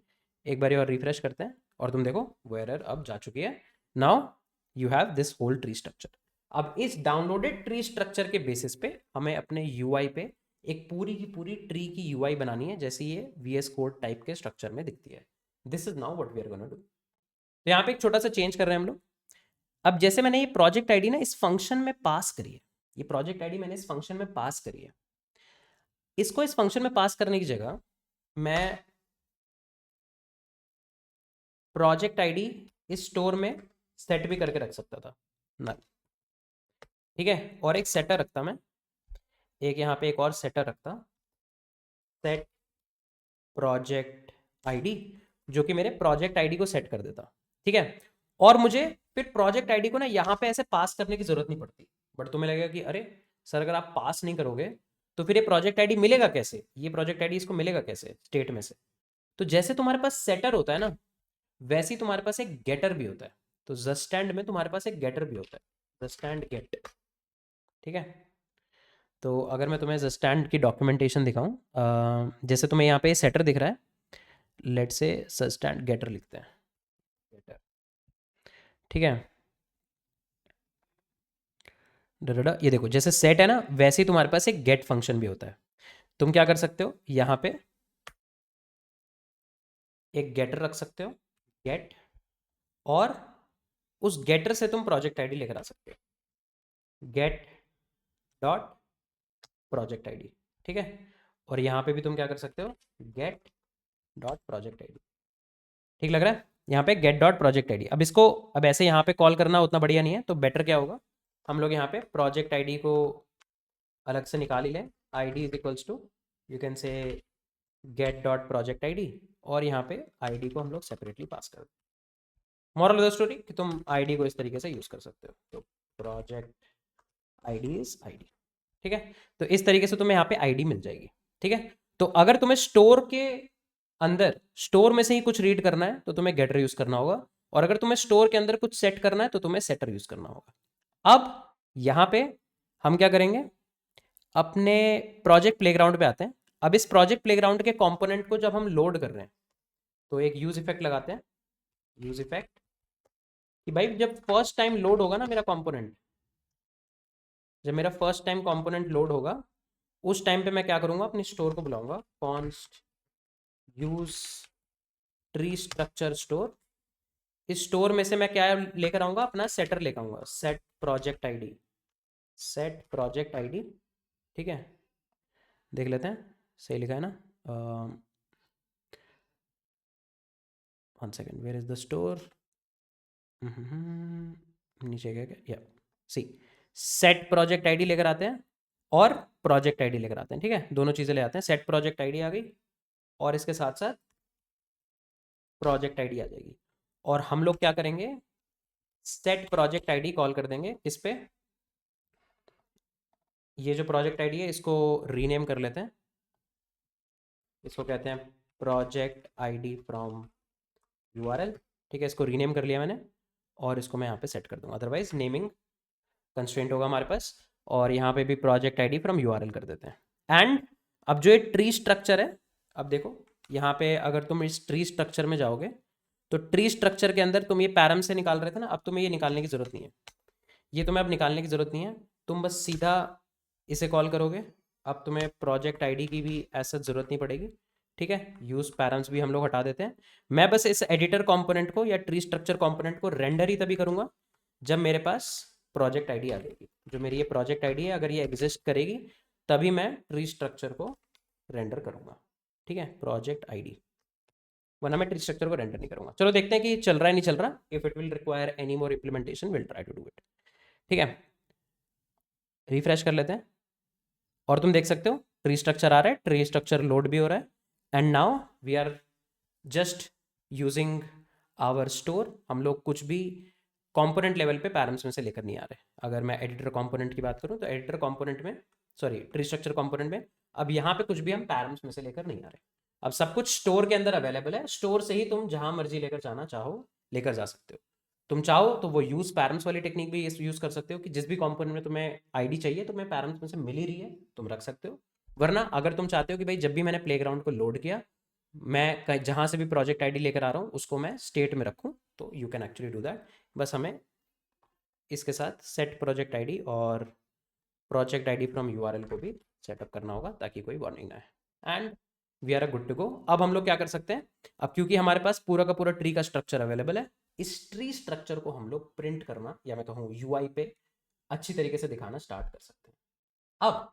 Speaker 1: एक बार और रिफ्रेश करते हैं और तुम देखो वो एरर अब जा चुकी है। Now you have this whole tree structure. अब इस डाउनलोडेड ट्री स्ट्रक्चर के बेसिस पे हमें अपने यूआई पे एक पूरी की पूरी ट्री की यूआई बनानी है, जैसे ये वीएस कोड टाइप के स्ट्रक्चर में दिखती है। This is now what we are gonna do. तो यहाँ पे एक छोटा सा चेंज कर रहे हैं हम लोग। अब जैसे मैंने ये प्रोजेक्ट आईडी ना इस फंक्शन में पास करी है, ये प्रोजेक्ट आईडी मैंने इस फंक्शन में पास करी है, इसको इस फंक्शन में पास करने की जगह मैं प्रोजेक्ट आईडी इस स्टोर में सेट भी करके रख सकता था ना। ठीक है, और एक सेटर रखता मैं, एक यहाँ पे एक और सेटर रखता, सेट प्रोजेक्ट आईडी, जो कि मेरे प्रोजेक्ट आईडी को सेट कर देता। ठीक है, और मुझे फिर प्रोजेक्ट आईडी को ना यहाँ पे ऐसे पास करने की जरूरत नहीं पड़ती। बट तुम्हें लगेगा कि अरे सर अगर आप पास नहीं करोगे तो फिर ये प्रोजेक्ट आईडी मिलेगा कैसे, ये प्रोजेक्ट आईडी इसको मिलेगा कैसे स्टेट में से। तो जैसे तुम्हारे पास सेटर होता है ना, वैसे ही तुम्हारे पास एक गेटर भी होता है। तो जस्टैंड में तुम्हारे पास एक गेटर भी होता है, जस्टैंड गेट। ठीक है, तो अगर मैं तुम्हें जस्टैंड की डॉक्यूमेंटेशन दिखाऊं, जैसे तुम्हें यहाँ पे सेटर दिख रहा है, लेट से जस्टैंड गेटर लिखते हैं, गेटर। ठीक है, ये देखो जैसे सेट है ना, वैसे ही तुम्हारे पास एक गेट फंक्शन भी होता है। तुम क्या कर सकते हो, यहाँ पे एक गेटर रख सकते हो, गेट, और उस गेटर से तुम प्रोजेक्ट आईडी लेकर आ सकते हो, गेट डॉट प्रोजेक्ट आईडी। ठीक है, और यहाँ पे भी तुम क्या कर सकते हो, गेट डॉट प्रोजेक्ट आईडी। ठीक लग रहा है, यहाँ पे गेट डॉट प्रोजेक्ट आईडी। अब इसको अब ऐसे यहाँ पे कॉल करना उतना बढ़िया नहीं है, तो बेटर क्या होगा, हम लोग यहाँ पे प्रोजेक्ट आईडी को अलग से निकाल ही लें। ID is equals to, you can say get dot project ID, और यहाँ पे आईडी को हम लोग सेपरेटली पास कर दें। मॉरल ऑफ द स्टोरी कि तुम आईडी को इस तरीके से यूज़ कर सकते हो। तो प्रोजेक्ट आईडी इज आईडी। ठीक है, तो इस तरीके से तुम्हें यहाँ पे आईडी मिल जाएगी। ठीक है, तो अगर तुम्हें स्टोर के अंदर स्टोर में से ही कुछ रीड करना है तो तुम्हें गेटर यूज करना होगा, और अगर तुम्हें स्टोर के अंदर कुछ सेट करना है तो तुम्हें सेटर यूज करना होगा। अब यहाँ पे हम क्या करेंगे, अपने प्रोजेक्ट प्लेग्राउंड पे आते हैं। अब इस प्रोजेक्ट प्लेग्राउंड के कंपोनेंट को जब हम लोड कर रहे हैं तो एक यूज इफेक्ट लगाते हैं, यूज इफेक्ट, कि भाई जब फर्स्ट टाइम लोड होगा ना मेरा कंपोनेंट, जब मेरा फर्स्ट टाइम कंपोनेंट लोड होगा उस टाइम पे मैं क्या करूंगा, अपने स्टोर को बुलाऊंगा, const use tree structure store. इस स्टोर में से मैं क्या लेकर आऊंगा, अपना सेटर लेकर आऊंगा, set project ID, set project ID. ठीक है, देख लेते हैं सही लिखा है ना। One second, where is the store, नीचे गया क्या, या सी, सेट प्रोजेक्ट आईडी लेकर आते हैं और प्रोजेक्ट आईडी लेकर आते हैं। ठीक है, दोनों चीज़ें ले आते हैं, सेट प्रोजेक्ट आईडी आ गई और इसके साथ साथ प्रोजेक्ट आईडी आ जाएगी। और हम लोग क्या करेंगे, सेट प्रोजेक्ट आईडी कॉल कर देंगे इस पे, ये जो प्रोजेक्ट आईडी है इसको रीनेम कर लेते हैं, इसको कहते हैं प्रोजेक्ट आईडी फ्रॉम यूआरएल। ठीक है, इसको रीनेम कर लिया मैंने और इसको मैं यहाँ पे सेट कर दूंगा, अदरवाइज नेमिंग कंस्ट्रेंट होगा हमारे पास। और यहाँ पे भी प्रोजेक्ट आईडी फ्रॉम यूआरएल कर देते हैं। एंड अब जो ये ट्री स्ट्रक्चर है, अब देखो यहाँ पे अगर तुम इस ट्री स्ट्रक्चर में जाओगे तो ट्री स्ट्रक्चर के अंदर तुम ये पैरम से निकाल रहे थे ना, अब तुम्हें ये निकालने की ज़रूरत नहीं है, ये तुम्हें अब निकालने की ज़रूरत नहीं है, तुम बस सीधा इसे कॉल करोगे। अब तुम्हें प्रोजेक्ट आईडी की भी ऐसा ज़रूरत नहीं पड़ेगी। ठीक है, यूज़ पैरम्स भी हम लोग हटा देते हैं। मैं बस इस एडिटर कंपोनेंट को या ट्री स्ट्रक्चर कंपोनेंट को रेंडर ही तभी करूँगा जब मेरे पास प्रोजेक्ट आईडी आ जाएगी। जो मेरी ये प्रोजेक्ट आईडी है अगर ये एग्जिस्ट करेगी तभी मैं ट्री स्ट्रक्चर को रेंडर करूँगा। ठीक है, प्रोजेक्ट आईडी, वरना मैं ट्री स्ट्रक्चर को रेंडर नहीं करूँगा। चलो देखते हैं कि चल रहा है नहीं चल रहा। If it will require any more implementation will try to do it. ठीक है, रिफ्रेश कर लेते हैं और तुम देख सकते हो ट्री स्ट्रक्चर आ रहा है, ट्री स्ट्रक्चर लोड भी हो रहा है। And now we are just using our store. हम लोग कुछ भी कंपोनेंट लेवल पे पैरम्स में से लेकर नहीं आ रहे। अगर मैं एडिटर कंपोनेंट की बात करूं तो एडिटर कंपोनेंट में, सॉरी ट्री स्ट्रक्चर कंपोनेंट में, अब यहाँ पे कुछ भी हम पैरम्स में से लेकर नहीं आ रहे। अब सब कुछ स्टोर के अंदर अवेलेबल है, स्टोर से ही तुम जहां मर्जी लेकर जाना चाहो लेकर जा सकते हो। तुम चाहो तो वो यूज पैरम्स वाली टेक्निक भी यूज कर सकते हो कि जिस भी कंपोनेंट में तुम्हें आईडी चाहिए तुम्हें पैरम्स में से मिल ही रही है तुम रख सकते हो। वरना अगर तुम चाहते हो कि भाई जब भी मैंने प्लेग्राउंड को लोड किया मैं जहाँ से भी प्रोजेक्ट आईडी लेकर आ रहा हूँ उसको मैं स्टेट में रखूँ, तो you can actually do that. बस हमें इसके साथ सेट प्रोजेक्ट आईडी और प्रोजेक्ट आईडी फ्रॉम यूआरएल को भी सेटअप करना होगा ताकि कोई वार्निंग ना आए। And we are a good to go. अब हम लोग क्या कर सकते हैं, अब क्योंकि हमारे पास पूरा का पूरा ट्री का स्ट्रक्चर अवेलेबल है, इस ट्री स्ट्रक्चर को हम लोग प्रिंट करना या मैं कहूँ यूआई पे अच्छी तरीके से दिखाना स्टार्ट कर सकते हैं। अब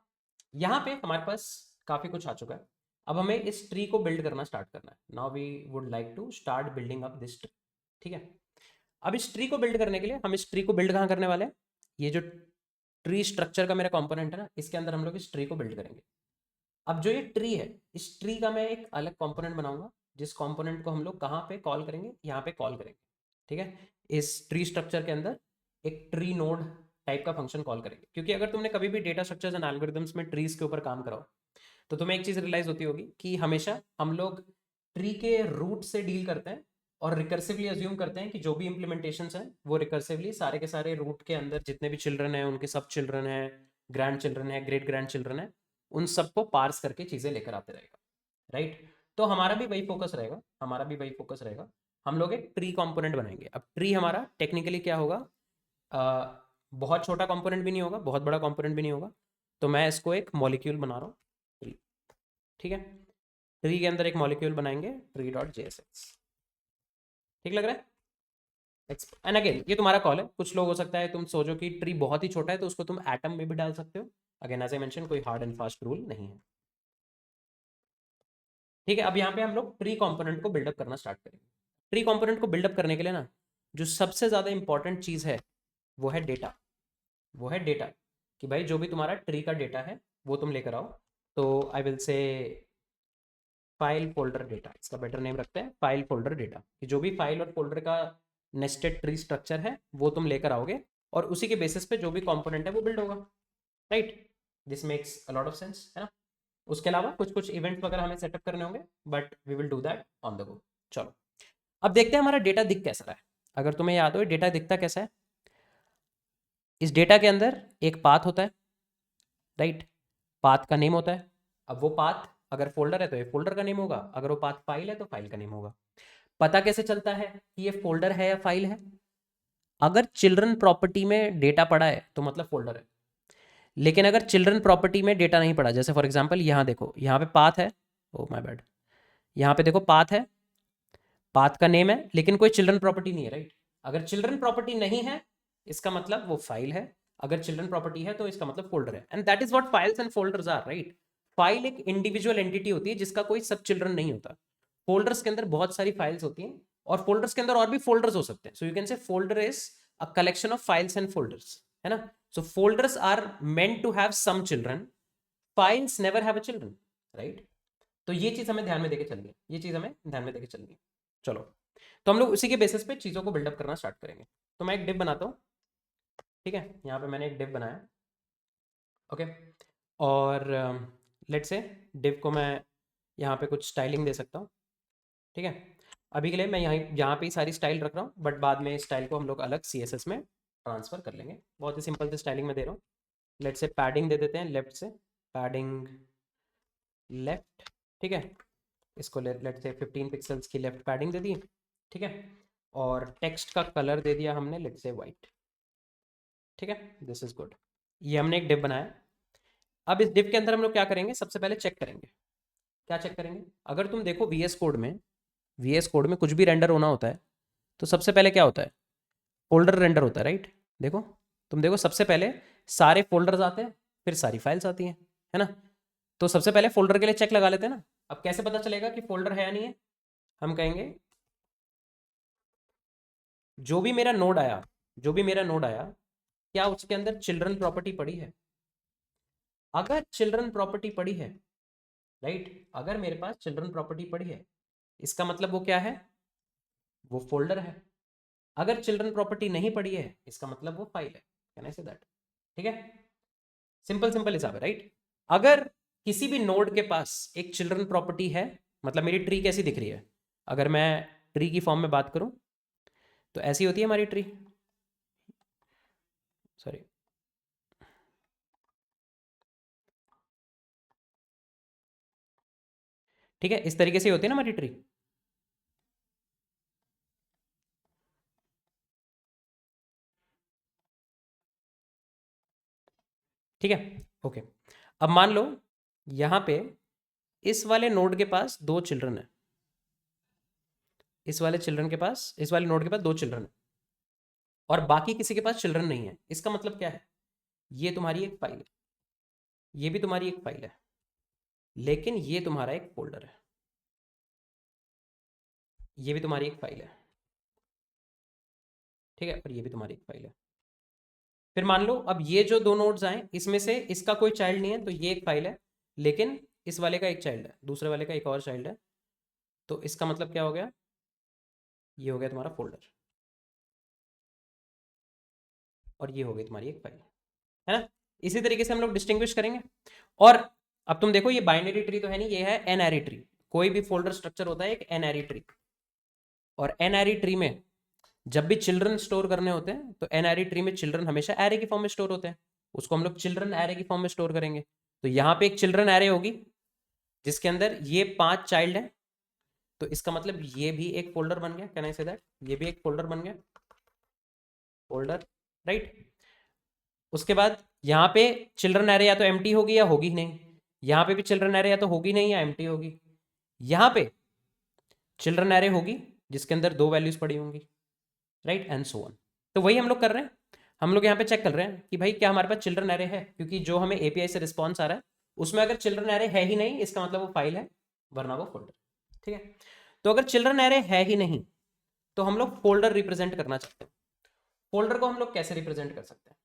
Speaker 1: यहाँ पे हमारे पास काफ़ी कुछ आ चुका है, अब हमें इस ट्री को बिल्ड करना स्टार्ट करना है। Now we would like to start building up this tree. ठीक है, अब इस ट्री को बिल्ड करने के लिए हम इस ट्री को बिल्ड कहाँ करने वाले हैं, ये जो ट्री स्ट्रक्चर का मेरा कंपोनेंट है ना इसके अंदर हम लोग इस ट्री को बिल्ड करेंगे। अब जो ये ट्री है इस ट्री का मैं एक अलग कंपोनेंट बनाऊंगा जिस कंपोनेंट को हम लोग कहाँ पे कॉल करेंगे, यहाँ पे कॉल करेंगे। ठीक है, इस ट्री स्ट्रक्चर के अंदर एक ट्री नोड टाइप का फंक्शन कॉल करेंगे, क्योंकि अगर तुमने कभी भी डेटा स्ट्रक्चर्स एंड एल्गोरिथम्स में ट्रीज के ऊपर काम कराओ तो तुम्हें एक चीज रियलाइज होती होगी कि हमेशा हम लोग ट्री के रूट से डील करते हैं और रिकर्सिवली अज्यूम करते हैं कि जो भी इंप्लीमेंटेशंस हैं वो रिकर्सिवली सारे के सारे रूट के अंदर जितने भी चिल्ड्रन हैं उनके सब चिल्ड्रन हैं, ग्रैंड चिल्ड्रन है, ग्रेट ग्रैंड चिल्ड्रन है, उन सबको पार्स करके चीज़ें लेकर आते रहेगा। राइट, तो हमारा भी वही फोकस रहेगा, हमारा भी वही फोकस रहेगा। हम लोग एक ट्री कंपोनेंट बनाएंगे। अब ट्री हमारा टेक्निकली क्या होगा, बहुत छोटा कंपोनेंट भी नहीं होगा, बहुत बड़ा कंपोनेंट भी नहीं होगा, तो मैं इसको एक मॉलिक्यूल बना रहा हूँ ट्री। ठीक है, ट्री के अंदर एक मॉलिक्यूल बनाएंगे ट्री डॉट जेएसएक्स। ठीक लग रहा है? एंड अगेन ये तुम्हारा कॉल है, कुछ लोग हो सकता है तुम सोचो कि ट्री बहुत ही छोटा है तो उसको तुम एटम में भी डाल सकते हो। अगेन एज आई मेंशन कोई हार्ड एंड फास्ट रूल नहीं है। ठीक है, अब यहाँ पे हम लोग ट्री कंपोनेंट को बिल्डअप करना स्टार्ट करेंगे। ट्री कंपोनेंट को बिल्डअप करने के लिए ना जो सबसे ज़्यादा इंपॉर्टेंट चीज़ है वो है डेटा, वो है डेटा, कि भाई जो भी तुम्हारा ट्री का डेटा है वो तुम लेकर आओ। तो I will say file folder data, इसका बेटर नेम रखते हैं फाइल फोल्डर डेटा, कि जो भी फाइल और फोल्डर का नेस्टेड ट्री स्ट्रक्चर है वो तुम लेकर आओगे और उसी के बेसिस पे जो भी कंपोनेंट है वो बिल्ड होगा। Right, this makes a lot of sense, है ना? उसके अलावा कुछ कुछ इवेंट्स वगैरह हमें सेटअप करने होंगे but we will do that on the go. चलो अब देखते हैं हमारा डेटा दिख कैसा रहा है। अगर तुम्हें याद हो डेटा दिखता कैसा है, इस डेटा के अंदर एक पाथ होता है, राइट? पाथ का नेम होता है। अब वो पाथ अगर फोल्डर है तो ये फोल्डर का नेम होगा, अगर वो पाथ फाइल है तो फाइल का नेम होगा। पता कैसे चलता है कि ये फोल्डर है या फाइल है? अगर चिल्ड्रन प्रॉपर्टी में डेटा पड़ा है तो मतलब फोल्डर है, लेकिन अगर चिल्ड्रन प्रॉपर्टी में डेटा नहीं पड़ा, जैसे फॉर एग्जांपल यहाँ देखो, यहाँ पे पाथ है, ओ माय बैड, यहाँ पे देखो पाथ है, पाथ का नेम है, लेकिन कोई चिल्ड्रन प्रॉपर्टी नहीं है, राइट? अगर चिल्ड्रन प्रॉपर्टी नहीं है इसका मतलब वो फाइल है, अगर चिल्ड्रन प्रॉपर्टी है तो इसका मतलब फोल्डर है। And that is what files and folders are, right? File एक इंडिविजुअल एंटिटी होती है जिसका कोई सब चिल्ड्रन नहीं होता। फोल्डर्स के अंदर बहुत सारी फाइल्स होती हैं, और फोल्डर्स के अंदर और भी फोल्डर्स हो सकते हैं। So you can say folder is a collection of files and folders, है ना? So folders are meant to have some children, files never have a children, right? तो ये चीज हमें ध्यान में देके चलनी है, ये चीज हमें ध्यान में देके चलनी है। चलो, तो हम लोग उसी के बेसिस पे चीज़ों को बिल्डअप करना स्टार्ट करेंगे। तो मैं एक डिव बनाता हूँ, ठीक है? यहाँ पे मैंने एक डिव बनाया, ओके। और लेट्स से डिव को मैं यहाँ पे कुछ स्टाइलिंग दे सकता हूँ, ठीक है? अभी के लिए मैं यहाँ पे ही सारी स्टाइल रख रहा हूँ, बट बाद में स्टाइल को हम लोग अलग CSS में ट्रांसफ़र कर लेंगे। बहुत ही सिंपल से स्टाइलिंग में दे रहा हूँ। लेट्स से पैडिंग दे देते हैं लेफ्ट से, पैडिंग लेफ्ट, ठीक है? इसको लेट्स से 15 पिक्सल्स की लेफ्ट पैडिंग दे दी, ठीक है? और टेक्स्ट का कलर दे दिया हमने लेट्स से वाइट, ठीक है? This is good. ये हमने एक डिव बनाया। अब इस डिव के अंदर हम लोग क्या करेंगे, सबसे पहले चेक करेंगे। क्या चेक करेंगे? अगर तुम देखो VS कोड में कुछ भी रेंडर होना होता है तो सबसे पहले क्या होता है? फोल्डर रेंडर होता है, राइट? देखो, तुम देखो, सबसे पहले सारे फोल्डर्स आते हैं, फिर सारी फाइल्स आती हैं, है ना? तो सबसे पहले फोल्डर के लिए चेक लगा लेते हैं ना। अब कैसे पता चलेगा कि फोल्डर है या नहीं है? हम कहेंगे जो भी मेरा नोड आया, जो भी मेरा नोड आया, क्या उसके अंदर चिल्ड्रन प्रॉपर्टी पड़ी है? अगर चिल्ड्रन प्रॉपर्टी पड़ी है, राइट, अगर मेरे पास चिल्ड्रन प्रॉपर्टी पड़ी है, इसका मतलब वो क्या है? वो फोल्डर है। अगर चिल्ड्रन प्रॉपर्टी नहीं पड़ी है इसका मतलब वो फाइल है। कैन आई से दैट? ठीक है, सिंपल सिंपल हिसाब है, राइट? अगर किसी भी नोड के पास एक चिल्ड्रन प्रॉपर्टी है, मतलब मेरी ट्री कैसी दिख रही है? अगर मैं ट्री की फॉर्म में बात करूं तो ऐसी होती है हमारी ट्री, सॉरी, ठीक है, इस तरीके से होती है ना हमारी ट्री। ठीक है, ओके। अब मान लो यहाँ पे इस वाले नोड के पास दो चिल्ड्रन है, इस वाले चिल्ड्रन के पास, इस वाले नोड के पास दो चिल्ड्रन है, और बाकी किसी के पास चिल्ड्रन नहीं है। इसका मतलब क्या है? ये तुम्हारी एक फाइल है, ये भी तुम्हारी एक फाइल है, लेकिन ये तुम्हारा एक फोल्डर है, ये भी तुम्हारी एक फाइल है, ठीक है, और ये भी तुम्हारी एक फाइल है। फिर मान लो अब ये जो दो नोड्स आए इसमें से इसका कोई चाइल्ड नहीं है, तो ये एक फाइल है, लेकिन इस वाले का एक चाइल्ड है, दूसरे वाले का एक और चाइल्ड है, तो इसका मतलब क्या हो गया? ये हो गया तुम्हारा फोल्डर, और ये हो गई तुम्हारी एक फाइल, है ना? इसी तरीके से हम लोग डिस्टिंग्विश करेंगे। और अब तुम देखो, ये बाइनरी ट्री तो है नहीं, ये है एनआरई ट्री। कोई भी फोल्डर स्ट्रक्चर होता है एक एनआरई ट्री, और एनआरई ट्री में जब भी चिल्ड्रन स्टोर करने होते हैं तो एनआरई ट्री में चिल्ड्रन हमेशा एरे की फॉर्म में स्टोर होते हैं, उसको हम लोग चिल्ड्रन एरे की फॉर्म में स्टोर करेंगे। तो यहाँ पे एक चिल्ड्रन एरे होगी जिसके अंदर ये 5 चाइल्ड हैं, तो इसका मतलब ये भी एक फोल्डर बन गया। Can I say that? ये भी एक फोल्डर बन गया, फोल्डर, राइट? उसके बाद यहाँ पे चिल्ड्रन एरे या तो एम्प्टी होगी या होगी ही नहीं, यहाँ पे भी चिल्ड्रन एरे या तो होगी नहीं या एम्प्टी होगी, यहाँ पे चिल्ड्रन एरे होगी जिसके अंदर दो वैल्यूज पड़ी होंगी, राइट, एंड सो ऑन। तो वही हम लोग कर रहे हैं, हम लोग यहाँ पे चेक कर रहे हैं कि भाई क्या हमारे पास चिल्ड्रन एरे है, क्योंकि जो हमें एपीआई से रिस्पॉन्स आ रहा है उसमें अगर चिल्ड्रन एरे है ही नहीं इसका मतलब वो फाइल है, वरना वो फोल्डर, ठीक है? तो अगर चिल्ड्रन एरे है ही नहीं तो हम लोग फोल्डर रिप्रेजेंट करना चाहते हैं। फोल्डर को हम लोग कैसे रिप्रेजेंट कर सकते हैं?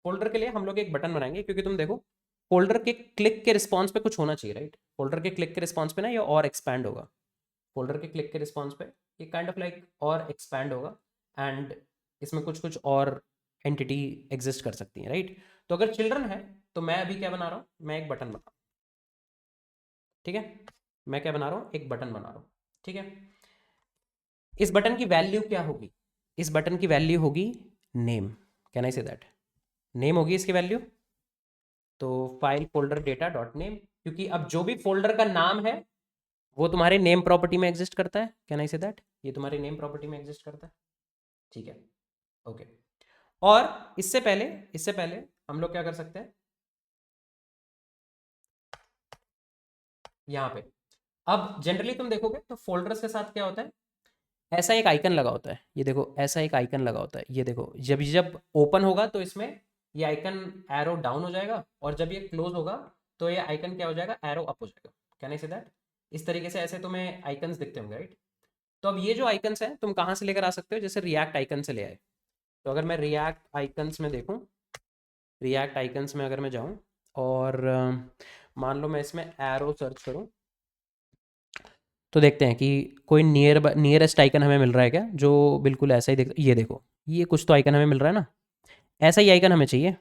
Speaker 1: फोल्डर के लिए हम लोग एक बटन बनाएंगे, क्योंकि तुम देखो फोल्डर के क्लिक के रिस्पॉन्स पे कुछ होना चाहिए, राइट? फोल्डर के क्लिक के रिस्पॉन्स पे ना ये और एक्सपैंड होगा, फोल्डर के क्लिक के रिस्पॉन्स पे ये काइंड ऑफ लाइक और एक्सपैंड होगा, एंड इसमें कुछ कुछ और एंटिटी एग्जिस्ट कर सकती है, राइट? तो अगर चिल्ड्रन है तो मैं अभी क्या बना रहा हूँ, मैं एक बटन बना रहा हूँ, ठीक है? मैं क्या बना रहा हूँ? एक बटन बना रहा हूँ, ठीक है? इस बटन की वैल्यू क्या होगी? इस बटन की वैल्यू होगी name. Can I say that? Name होगी इसकी वैल्यू, तो file folder data dot name, क्योंकि अब जो भी फोल्डर का नाम है वो तुम्हारे नेम प्रॉपर्टी में एग्जिस्ट करता है। Can I say that? ये तुम्हारे नेम प्रॉपर्टी में एग्जिस्ट करता है। ठीक है, ओके। और इससे पहले हम लोग क्या कर सकते हैं, यहाँ पे अब जनरली तुम देखोगे तो फोल्डर्स के साथ क्या होता है, ऐसा एक आइकन लगा होता है। ये देखो, ऐसा एक आइकन लगा होता है। ये देखो, जब जब ओपन होगा तो इसमें ये आइकन एरो डाउन हो जाएगा, और जब ये क्लोज होगा तो ये आइकन क्या हो जाएगा, एरो अप हो जाएगा। Can I say that? इस तरीके से ऐसे तुम्हें आइकन्स दिखते होंगे, राइट? तो अब ये जो आइकन्स हैं तुम कहाँ से लेकर आ सकते हो, जैसे रिएक्ट आइकन से ले आए। तो अगर मैं रिएक्ट आइकन्स में देखूँ, रिएक्ट आइकन्स में अगर मैं जाऊँ और मान लो मैं इसमें एरो सर्च करूँ, तो देखते हैं कि कोई नियरेस्ट आइकन हमें मिल रहा है क्या, जो बिल्कुल ऐसा ही ये देखो, ये कुछ तो आइकन हमें मिल रहा है ना, ऐसा ही आइकन हमें चाहिए।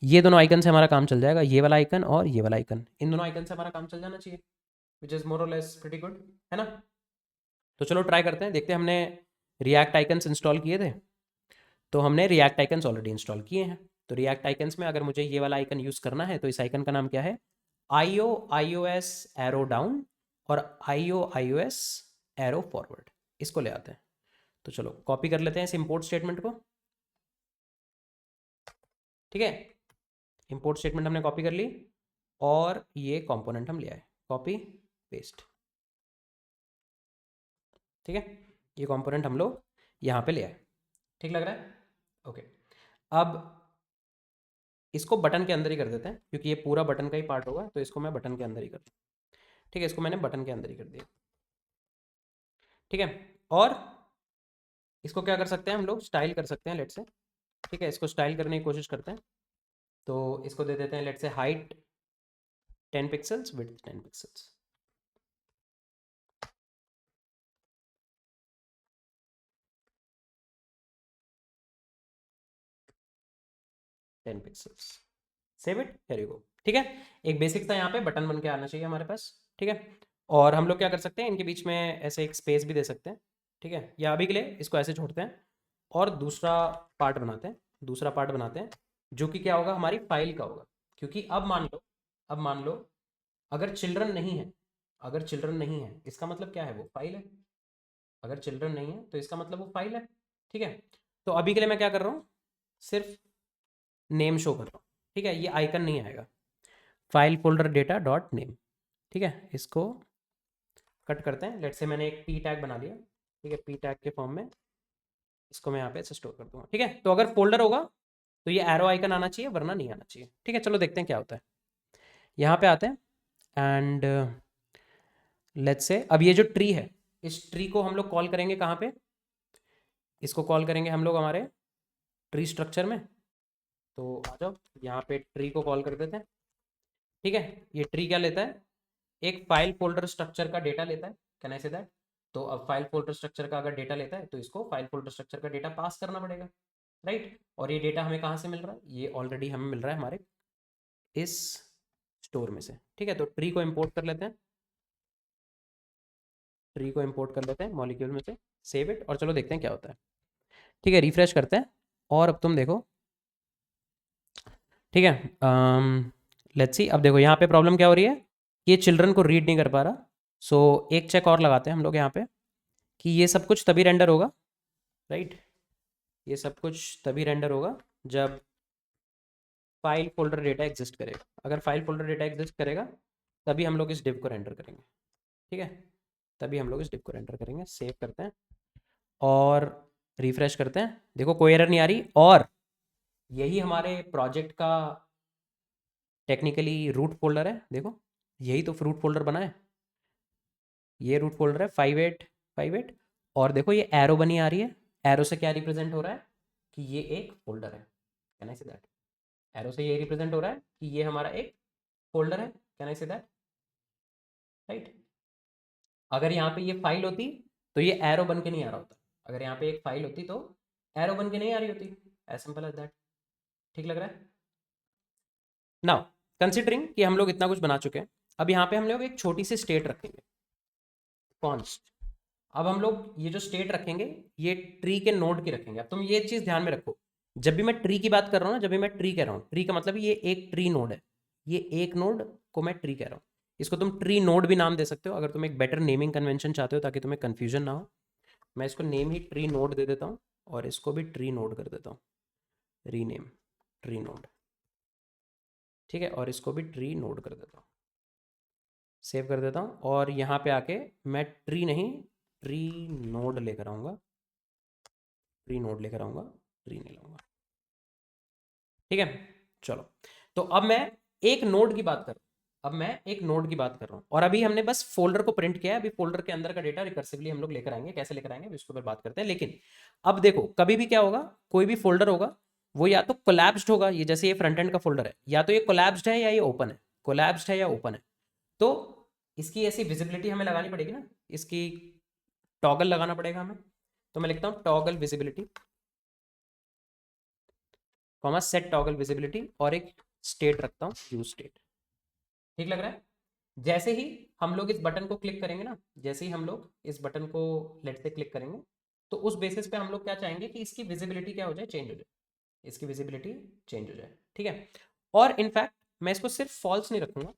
Speaker 1: ये दोनों आइकन से हमारा काम चल जाएगा, ये वाला आइकन और ये वाला आइकन, इन दोनों आइकन से हमारा काम चल जाना चाहिए, विच इज़ मोर और लेस प्रीटी गुड, है ना? तो चलो ट्राई करते हैं, देखते हैं। हमने रिएक्ट आइकन्स इंस्टॉल किए थे, तो हमने रिएक्ट आइकन्स ऑलरेडी इंस्टॉल किए हैं। तो रिएक्ट आइकन्स में अगर मुझे ये वाला आइकन यूज़ करना है तो इस आइकन का नाम क्या है, iOS एरो डाउन और iOS एरो फॉरवर्ड, इसको ले आते हैं। तो चलो कॉपी कर लेते हैं इस इंपोर्ट स्टेटमेंट को। ठीक है, इंपोर्ट स्टेटमेंट हमने कॉपी कर ली और ये कंपोनेंट हम ले आए, कॉपी पेस्ट। ठीक है, ये कंपोनेंट हम लोग यहाँ पे ले आए। ठीक लग रहा है? ओके। अब इसको बटन के अंदर ही कर देते हैं, क्योंकि ये पूरा बटन का ही पार्ट होगा, तो इसको मैं बटन के अंदर ही कर दूँ। ठीक है, इसको मैंने बटन के अंदर ही कर दिया। ठीक है, और इसको क्या कर सकते हैं हम लोग, स्टाइल कर सकते हैं लेट से। ठीक है, इसको स्टाइल करने की कोशिश करते हैं। तो इसको दे देते हैं लेट से height 10 pixels, width 10 pixels. Ten pixels, save it, here you go. ठीक है, एक बेसिक सा यहाँ पे बटन बन के आना चाहिए हमारे पास। ठीक है, और हम लोग क्या कर सकते हैं, इनके बीच में ऐसे एक स्पेस भी दे सकते हैं। ठीक है, या अभी के लिए इसको ऐसे छोड़ते हैं और दूसरा पार्ट बनाते हैं, दूसरा पार्ट बनाते हैं जो कि क्या होगा, हमारी फाइल का होगा। क्योंकि अब मान लो अगर चिल्ड्रन नहीं है, अगर चिल्ड्रन नहीं है इसका मतलब क्या है, वो फाइल है। अगर चिल्ड्रन नहीं है तो इसका मतलब वो फाइल है। ठीक है, तो अभी के लिए मैं क्या कर रहा हूँ, सिर्फ नेम शो कर रहा हूँ। ठीक है, ये आइकन नहीं आएगा, file folder data dot name. ठीक है, इसको कट करते हैं। लेट से मैंने एक पी टैग बना लिया। ठीक है, पी टैग के फॉर्म में इसको मैं यहाँ पे ऐसे स्टोर कर दूंगा। ठीक है, तो अगर फोल्डर होगा तो ये एरो आइकन आना चाहिए, वरना नहीं आना चाहिए। ठीक है, चलो देखते हैं क्या होता है। यहाँ पे आते हैं एंड लेट्स से अब ये जो ट्री है, इस ट्री को हम लोग कॉल करेंगे कहाँ पे, इसको कॉल करेंगे हम लोग हमारे ट्री स्ट्रक्चर में। तो आ जाओ, यहाँ पे ट्री को कॉल कर देते हैं। ठीक है, ये ट्री क्या लेता है, एक फाइल फोल्डर स्ट्रक्चर का डेटा लेता है। Can I say that? तो अब फाइल फोल्डर स्ट्रक्चर का अगर डेटा लेता है तो इसको फाइल फोल्डर स्ट्रक्चर का डेटा पास करना पड़ेगा, राइट? और ये डेटा हमें कहाँ से मिल रहा है, ये ऑलरेडी हमें मिल रहा है हमारे इस स्टोर में से। ठीक है, तो ट्री को इंपोर्ट कर लेते हैं, ट्री को इंपोर्ट कर लेते हैं मॉलिक्यूल में से, सेव इट, और चलो देखते हैं क्या होता है। ठीक है, रिफ्रेश करते हैं और अब तुम देखो। ठीक है, लेट्स सी, अब देखो यहाँ पे प्रॉब्लम क्या हो रही है, ये चिल्ड्रन को रीड नहीं कर पा रहा। सो एक चेक और लगाते हैं हम लोग यहाँ पे कि ये सब कुछ तभी रेंडर होगा, राइट? ये सब कुछ तभी रेंडर होगा जब फाइल फोल्डर डेटा एग्जिस्ट करेगा। अगर फाइल फोल्डर डेटा एग्जिस्ट करेगा तभी हम लोग इस डिव को रेंडर करेंगे। ठीक है, तभी हम लोग इस डिव को रेंडर करेंगे। सेव करते हैं और रिफ्रेश करते हैं। देखो कोई एरर नहीं आ रही, और यही हमारे प्रोजेक्ट का टेक्निकली रूट फोल्डर है। देखो, यही तो रूट फोल्डर बना है, ये रूट फोल्डर है 5858। और देखो ये एरो बनी आ रही है, एरो से क्या रिप्रेजेंट हो रहा है कि ये एक फोल्डर है। Can I say that? Arrow से ये रिप्रेजेंट हो रहा है कि ये हमारा एक फोल्डर है। Can I say that? Right? अगर यहाँ पे ये फाइल होती तो ये एरो बन के नहीं आ रहा होता। अगर यहाँ पे एक फाइल होती तो एरो बन के नहीं आ रही होती, एज सिंपल एज दैट। ठीक लग रहा है? नाउ कंसिडरिंग कि हम लोग इतना कुछ बना चुके हैं, अब यहाँ पे हम लोग एक छोटी सी स्टेट रखेंगे, कॉन्स्ट। अब हम लोग ये जो स्टेट रखेंगे ये ट्री के नोड की रखेंगे। अब तुम ये चीज ध्यान में रखो, जब भी मैं ट्री की बात कर रहा हूँ ना, जब भी मैं ट्री कह रहा हूँ, ट्री का मतलब ये एक ट्री नोड है। ये एक नोड को मैं ट्री कह रहा हूँ। इसको तुम ट्री नोड भी नाम दे सकते हो अगर तुम एक बेटर नेमिंग कन्वेंशन चाहते हो ताकि तुम्हें कन्फ्यूजन ना हो। मैं इसको नेम ही ट्री नोड दे देता हूँ और इसको भी ट्री नोड कर देता हूँ, रीनेम ट्री नोड। ठीक है, और इसको भी ट्री नोड कर देता हूँ, सेव कर देता हूँ। और यहाँ पे आके मैं ट्री नहीं ट्री नोड लेकर आऊँगा, ट्री नोड लेकर आऊँगा, ट्री नहीं लाऊंगा। ठीक है, चलो। तो अब मैं एक नोड की बात कर रहा हूँ, अब मैं एक नोड की बात कर रहा हूँ और अभी हमने बस फोल्डर को प्रिंट किया है। अभी फोल्डर के अंदर का डेटा रिकर्सिवली हम लोग लेकर आएंगे, कैसे लेकर आएंगे उसके ऊपर बात करते हैं। लेकिन अब देखो, कभी भी क्या होगा, कोई भी फोल्डर होगा वो या तो कोलैप्स्ड होगा, ये जैसे ये फ्रंट एंड का फोल्डर है, या तो ये कोलैप्स्ड है या ये ओपन है, कोलैप्स्ड है या ओपन है। तो इसकी ऐसी विजिबिलिटी हमें लगानी पड़ेगी ना, इसकी टॉगल लगाना पड़ेगा हमें। तो मैं लिखता हूँ toggle visibility, comma set toggle visibility, और एक स्टेट रखता हूँ यूज स्टेट। ठीक लग रहा है? जैसे ही हम लोग इस बटन को क्लिक करेंगे ना, जैसे ही हम लोग इस बटन को लेट से क्लिक करेंगे, तो उस बेसिस पे हम लोग क्या चाहेंगे कि इसकी विजिबिलिटी क्या हो जाए, चेंज हो जाए, इसकी विजिबिलिटी चेंज हो जाए। ठीक है, और इनफैक्ट मैं इसको सिर्फ फॉल्स नहीं रखूंगा,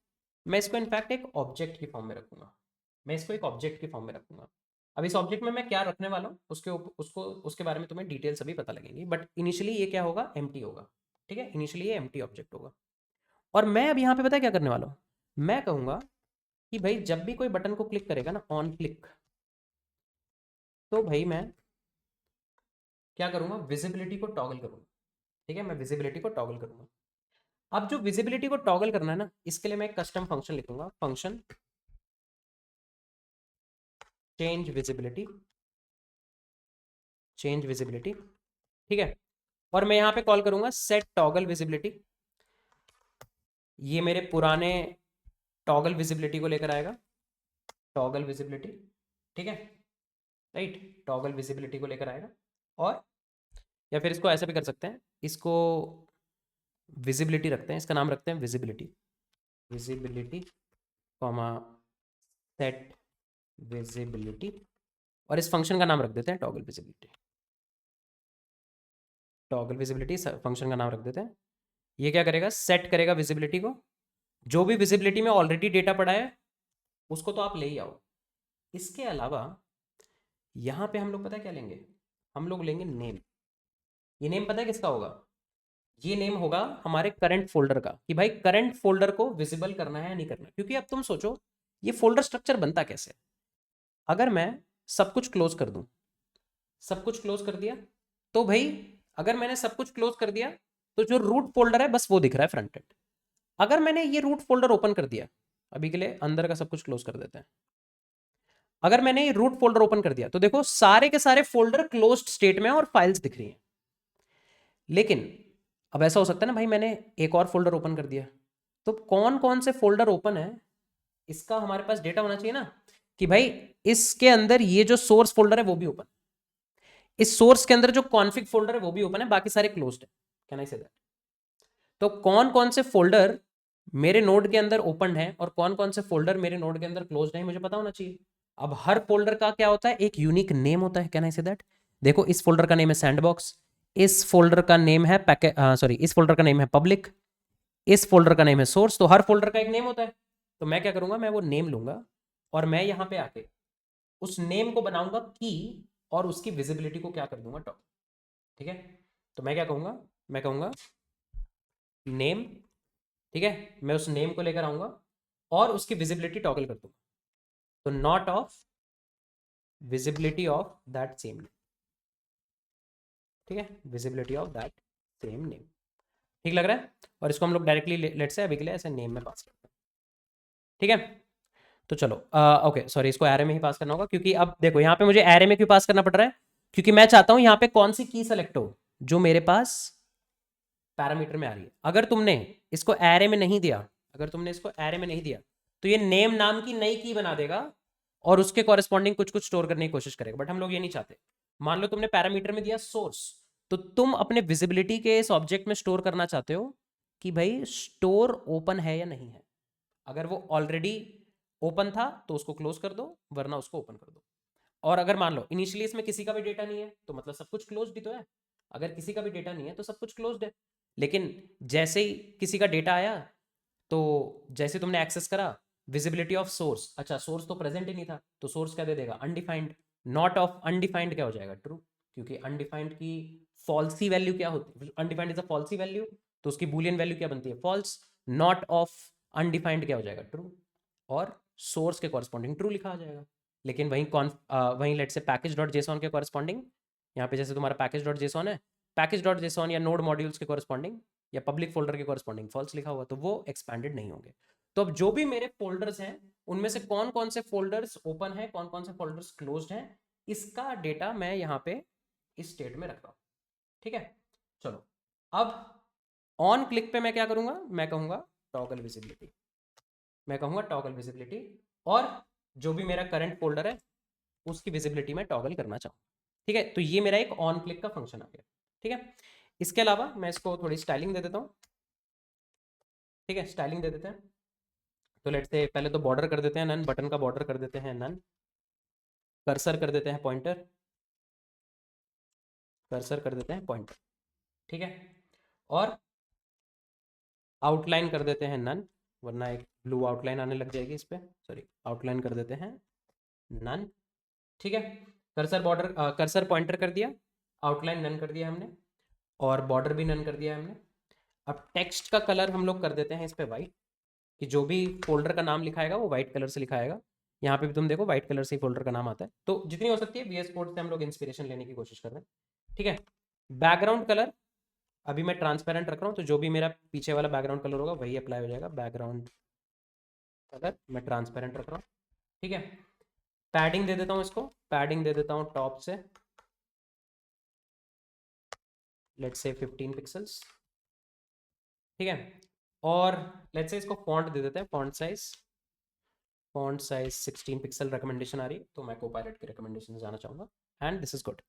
Speaker 1: मैं इसको इनफैक्ट एक ऑब्जेक्ट की फॉर्म में रखूंगा, मैं इसको एक ऑब्जेक्ट की फॉर्म में रखूंगा। अब इस ऑब्जेक्ट में मैं क्या रखने वाला हूँ उसको उसके बारे में तुम्हें डिटेल्स अभी पता लगेंगी, बट इनिशियली ये क्या होगा, एम्प्टी होगा। ठीक है, इनिशियली ये एम्प्टी ऑब्जेक्ट होगा। और मैं अब यहाँ पे पता है क्या करने वाला हूँ, मैं कहूँगा कि भाई जब भी कोई बटन को क्लिक करेगा ना, ऑन क्लिक, तो भाई मैं क्या करूँगा, विजिबिलिटी को टॉगल करूँगा। ठीक है, मैं विजिबिलिटी को टॉगल करूँगा। अब जो विजिबिलिटी को टॉगल करना है ना, इसके लिए मैं एक कस्टम फंक्शन लिखूंगा, function change visibility, change visibility. ठीक है, और मैं यहाँ पे कॉल करूंगा सेट टॉगल विजिबिलिटी। ये मेरे पुराने टॉगल विजिबिलिटी को लेकर आएगा, टॉगल विजिबिलिटी। ठीक है, राइट, टॉगल विजिबिलिटी को लेकर आएगा। और या फिर इसको ऐसे भी कर सकते हैं, इसको विजिबिलिटी रखते हैं, इसका नाम रखते हैं visibility, visibility comma set visibility, और इस फंक्शन का नाम रख देते हैं toggle visibility, toggle visibility function का नाम रख देते हैं। ये क्या करेगा, सेट करेगा विजिबिलिटी को, जो भी विजिबिलिटी में ऑलरेडी डेटा पड़ा है उसको तो आप ले ही आओ। इसके अलावा यहाँ पे हम लोग पता है क्या लेंगे, हम लोग लेंगे नेम। ये नेम पता है किसका होगा, ये नेम होगा हमारे करंट फोल्डर का, कि भाई करंट फोल्डर को विजिबल करना है या नहीं करना। क्योंकि अब तुम सोचो ये फोल्डर स्ट्रक्चर बनता कैसे, अगर मैं सब कुछ क्लोज कर दूं, सब कुछ क्लोज कर दिया, तो भाई अगर मैंने सब कुछ क्लोज कर दिया तो जो रूट फोल्डर है बस वो दिख रहा है फ्रंट एंड। अगर मैंने ये रूट फोल्डर ओपन कर दिया, अभी के लिए अंदर का सब कुछ क्लोज कर देते हैं, अगर मैंने ये रूट फोल्डर ओपन कर दिया तो देखो सारे के सारे फोल्डर क्लोज्ड स्टेट में और फाइल्स दिख रही हैं। लेकिन अब ऐसा हो सकता है ना भाई, मैंने एक और फोल्डर ओपन कर दिया, तो कौन कौन से फोल्डर ओपन है इसका हमारे पास डेटा होना चाहिए ना, कि भाई इसके अंदर ये जो सोर्स फोल्डर है वो भी ओपन, इस सोर्स के अंदर जो कॉन्फिग फोल्डर है वो भी ओपन है, बाकी सारे क्लोज्ड है। Can I say that? तो कौन कौन से फोल्डर मेरे नोड के अंदर ओपन है और कौन कौन से फोल्डर मेरे नोड के अंदर क्लोज्ड है, मुझे पता होना चाहिए। अब हर फोल्डर का क्या होता है, एक यूनिक नेम होता है। Can I say that? देखो इस फोल्डर का नेम है सैंडबॉक्स, इस फोल्डर का नेम है सॉरी, इस फोल्डर का नेम है पब्लिक, इस फोल्डर का नेम है सोर्स। तो हर फोल्डर का एक नेम होता है। तो मैं क्या करूंगा, मैं वो नेम लूंगा और मैं यहां पे आके उस नेम को बनाऊंगा की, और उसकी विजिबिलिटी को क्या कर दूंगा, टॉप। ठीक है, तो मैं क्या कहूंगा, मैं कहूंगा नेम। ठीक है, मैं उस नेम को लेकर आऊंगा और उसकी विजिबिलिटी टॉगल कर दूंगा, तो not of visibility of that same name. ठीक है, visibility of that same name. ठीक लग रहा है? और इसको हम लोग डायरेक्टली लेट से अभी के लिए ऐसे नेम में पास करते हैं। ठीक है, तो चलो ओके सॉरी, इसको एरे में ही पास करना होगा, क्योंकि अब देखो यहाँ पे मुझे एरे में क्यों पास करना पड़ रहा है, क्योंकि मैं चाहता हूं यहाँ पे कौन सी की सेलेक्ट हो जो मेरे पास पैरामीटर में आ रही है। अगर तुमने इसको एरे में नहीं दिया, अगर तुमने इसको एरे में नहीं दिया, तो ये नेम नाम की नई की बना देगा और उसके कॉरेस्पॉन्डिंग कुछ कुछ स्टोर करने की कोशिश करेगा, बट हम लोग ये नहीं चाहते। मान लो तुमने पैरामीटर में दिया सोर्स, तो तुम अपने विजिबिलिटी के इस ऑब्जेक्ट में स्टोर करना चाहते हो कि भाई स्टोर ओपन है या नहीं है। अगर वो ऑलरेडी ओपन था तो उसको क्लोज कर दो, वरना उसको ओपन कर दो। और अगर मान लो इनिशियली इसमें किसी का भी डेटा नहीं है, तो मतलब सब कुछ क्लोज ही तो है। अगर किसी का भी डेटा नहीं है तो सब कुछ क्लोज्ड है। लेकिन जैसे ही किसी का डेटा आया तो जैसे तुमने एक्सेस करा, विजिबिलिटी ऑफ सोर्स, अच्छा सोर्स तो प्रेजेंट ही नहीं था, तो सोर्स क्या दे देगा, अनडिफाइंड। नॉट ऑफ अनडिफाइंड क्या हो जाएगा, ट्रू, क्योंकि अनडिफाइंड की फॉल्सी वैल्यू क्या होती है, undefined is a falsies value, तो उसकी बूलियन वैल्यू क्या बनती है, फॉल्स। नॉट ऑफ अनडिफाइंड क्या हो जाएगा, ट्रू, और सोर्स के कॉरस्पॉन्डिंग ट्रू लिखा आ जाएगा। लेकिन वहीं लेट से पैकेज डॉट जेसॉन के कॉरस्पॉन्डिंग, यहाँ पे जैसे तुम्हारा पैकेज डॉट जेसॉन है, पैकेज डॉट जेसॉन या नोड मॉड्यूल्स के कॉरस्पॉन्डिंग या पब्लिक फोल्डर के कॉरस्पॉन्डिंग फॉल्स लिखा हुआ, तो वो एक्सपैंडेड नहीं होंगे। तो अब जो भी मेरे फोल्डर्स हैं उनमें से कौन कौन से फोल्डर्स ओपन है, कौन कौन से फोल्डर्स क्लोज्ड हैं, इसका डेटा मैं यहाँ पे इस स्टेट में रख रहा हूँ। ठीक है, चलो अब ऑन क्लिक पे मैं क्या करूंगा, मैं कहूंगा टॉगल विजिबिलिटी, मैं कहूंगा टॉगल विजिबिलिटी, और जो भी मेरा करंट फोल्डर है उसकी विजिबिलिटी में टॉगल करना चाहूँ। ठीक है, तो ये मेरा एक ऑन क्लिक का फंक्शन आ गया। ठीक है, इसके अलावा मैं इसको थोड़ी स्टाइलिंग दे देता हूँ। ठीक है, स्टाइलिंग दे देते हैं, तो लेट्स से पहले तो बॉर्डर कर देते हैं नन, बटन का बॉर्डर कर देते हैं नन, कर्सर कर देते हैं पॉइंटर, कर्सर कर देते हैं पॉइंटर। ठीक है, और आउटलाइन कर देते हैं नन, वरना एक ब्लू आउटलाइन आने लग जाएगी इस पर, सॉरी आउटलाइन कर देते हैं नन। ठीक है, कर्सर बॉर्डर कर्सर पॉइंटर कर दिया, आउटलाइन नन कर दिया हमने, और बॉर्डर भी नन कर दिया हमने। अब टेक्स्ट का कलर हम लोग कर देते हैं इस पर वाइट, कि जो भी फोल्डर का नाम लिखाएगा वो वाइट कलर से लिखाएगा। यहाँ पे भी तुम देखो वाइट कलर से ही फोल्डर का नाम आता है, तो जितनी हो सकती है VS कोड से हम लोग इंस्पिरेशन लेने की कोशिश कर रहे हैं। ठीक है, बैकग्राउंड कलर अभी मैं ट्रांसपेरेंट रख रहा हूँ, तो जो भी मेरा पीछे वाला बैकग्राउंड कलर होगा वही अप्लाई हो जाएगा, बैकग्राउंड कलर मैं ट्रांसपेरेंट रख रहा हूँ। ठीक है, पैडिंग दे देता हूँ इसको, पैडिंग दे देता हूँ टॉप से लेट्स से 15 पिक्सल्स। ठीक है, और लेट्स से इसको फॉन्ट दे देते हैं, फॉन्ट साइज 16 पिक्सल रिकमेंडेशन आ रही है, तो मैं कोपायलट की रिकमेंडेशन से जाना चाहूँगा, एंड दिस इज गुड।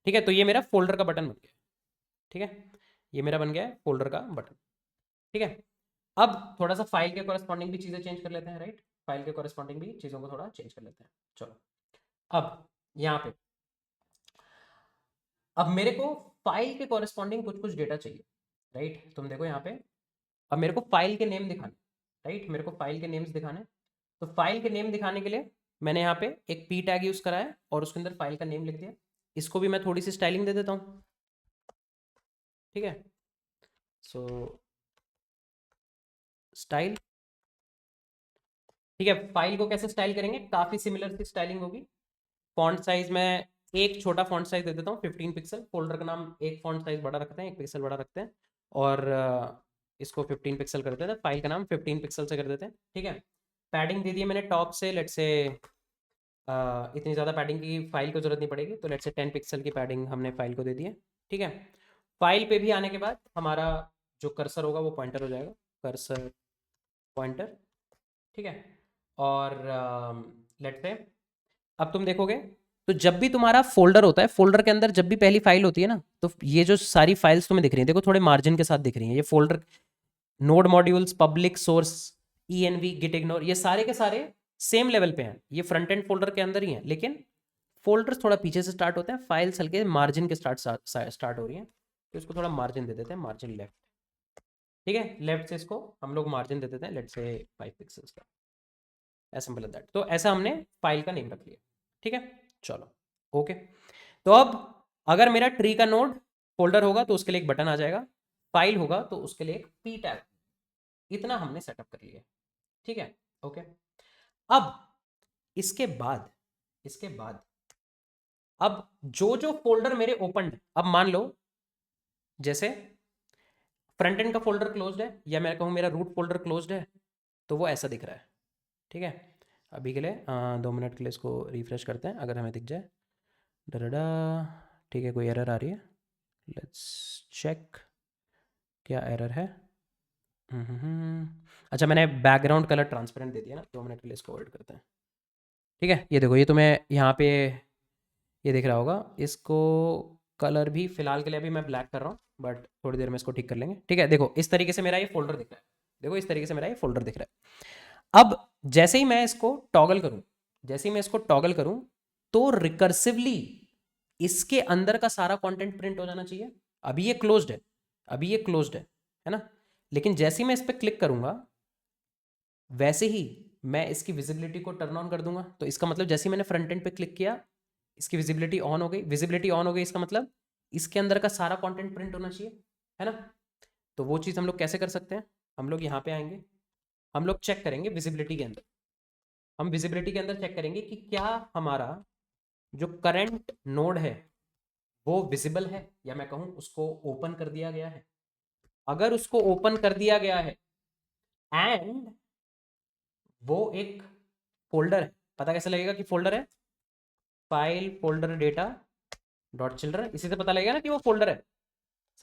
Speaker 1: ठीक है, तो ये मेरा फोल्डर का बटन बन गया। ठीक है, ये मेरा बन गया है फोल्डर का बटन। ठीक है, अब थोड़ा सा फाइल के कॉरेस्पॉन्डिंग भी चीज़ें चेंज कर लेते हैं, राइट, फाइल के कॉरेस्पॉन्डिंग भी चीज़ों को थोड़ा चेंज कर लेते हैं। चलो अब यहाँ पे, अब मेरे को फाइल के कॉरेस्पॉन्डिंग कुछ कुछ डेटा चाहिए, राइट, तुम देखो यहाँ पे, अब मेरे को फाइल के नेम दिखाने, राइट, मेरे को फाइल के नेम्स दिखाने, तो फाइल के नेम दिखाने के लिए मैंने यहाँ पे एक पी टैग यूज करा है और उसके अंदर फाइल का नेम लिख दिया। इसको भी मैं थोड़ी सी स्टाइलिंग दे देता हूँ। ठीक है, सो स्टाइल। ठीक है, फाइल को कैसे स्टाइल करेंगे, काफी सिमिलर सी स्टाइलिंग होगी। फॉन्ट साइज में एक छोटा फॉन्ट साइज दे देता हूँ 15 पिक्सल, फोल्डर का नाम एक फॉन्ट साइज बड़ा रखते हैं, 1 पिक्सल बड़ा रखते हैं, और इसको 15 पिक्सल कर देते हैं, फाइल का नाम 15 पिक्सल से कर देते हैं। ठीक है, पैडिंग दे दी है मैंने टॉप से, लेट से इतनी ज़्यादा पैडिंग की फाइल को जरूरत नहीं पड़ेगी, तो लेट से 10 पिक्सल की पैडिंग हमने फाइल को दे दी है। ठीक है, फाइल पे भी आने के बाद हमारा जो कर्सर होगा वो पॉइंटर हो जाएगा, कर्सर पॉइंटर। ठीक है, और लेट से अब तुम देखोगे, तो जब भी तुम्हारा फोल्डर होता है, फोल्डर के अंदर जब भी पहली फाइल होती है ना, तो ये जो सारी फाइल्स तुम्हें दिख रही हैं, देखो थोड़े मार्जिन के साथ दिख रही हैं, ये folder, node modules, public, source, env, git ignore, ये सारे के सारे सेम लेवल पे हैं, ये फ्रंट एंड फोल्डर के अंदर ही हैं, लेकिन फोल्डर्स थोड़ा पीछे से स्टार्ट होते हैं, फाइल्स हल्के मार्जिन के स्टार्ट हो रही हैं, तो इसको थोड़ा मार्जिन दे देते हैं, मार्जिन लेफ्ट। ठीक है, लेफ्ट से इसको हम लोग मार्जिन दे देते हैं, लेट से 5 पिक्सल्स का, एज सिंपल एज दैट। तो ऐसा हमने फाइल का नेम रख लिया। ठीक है, चलो ओके, तो अब अगर मेरा ट्री का नोड फोल्डर होगा तो उसके लिए एक बटन आ जाएगा, फाइल होगा तो उसके लिए एक पी टैग, इतना हमने सेटअप कर लिया। ठीक है, ओके, अब इसके बाद अब जो जो फोल्डर मेरे ओपन, अब मान लो जैसे फ्रंट एंड का फोल्डर क्लोज्ड है, या मैं कहूँ मेरा रूट फोल्डर क्लोज्ड है, तो वो ऐसा दिख रहा है। ठीक है, अभी के लिए 2 मिनट के लिए इसको रिफ्रेश करते हैं, अगर हमें दिख जाए डरडा। ठीक है, कोई एरर आ रही है, लेट्स चेक क्या एरर है। अच्छा, मैंने बैकग्राउंड कलर ट्रांसपेरेंट दे दिया ना, 2 मिनट के लिए इसको होल्ड करते हैं। ठीक है, ये देखो, ये तुम्हें यहाँ पे ये दिख रहा होगा, इसको कलर भी फिलहाल के लिए अभी मैं ब्लैक कर रहा हूँ, बट थोड़ी देर में इसको ठीक कर लेंगे। ठीक है, देखो इस तरीके से मेरा ये फोल्डर दिख रहा है, देखो इस तरीके से मेरा ये फोल्डर दिख रहा है। अब जैसे ही मैं इसको टॉगल करूँ, जैसे ही मैं इसको टॉगल करूँ, तो रिकर्सिवली इसके अंदर का सारा कंटेंट प्रिंट हो जाना चाहिए। अभी ये क्लोज्ड है, अभी ये क्लोज्ड है ना, लेकिन जैसे ही मैं इस पर क्लिक करूंगा वैसे ही मैं इसकी विजिबिलिटी को टर्न ऑन कर दूंगा, तो इसका मतलब जैसे ही मैंने फ्रंट एंड पे क्लिक किया इसकी विजिबिलिटी ऑन हो गई। विजिबिलिटी ऑन हो गई इसका मतलब इसके अंदर का सारा कंटेंट प्रिंट होना चाहिए, है ना। तो वो चीज़ हम लोग कैसे कर सकते हैं, हम लोग यहाँ पे आएंगे, हम लोग चेक करेंगे विजिबिलिटी के अंदर, हम विजिबिलिटी के अंदर चेक करेंगे कि क्या हमारा जो करंट नोड है वो विजिबल है, या मैं कहूँ उसको ओपन कर दिया गया है। अगर उसको ओपन कर दिया गया है एंड वो एक फोल्डर है, पता कैसे लगेगा कि फोल्डर है, file folder data dot children, इसी से पता लगेगा ना कि वो फोल्डर है।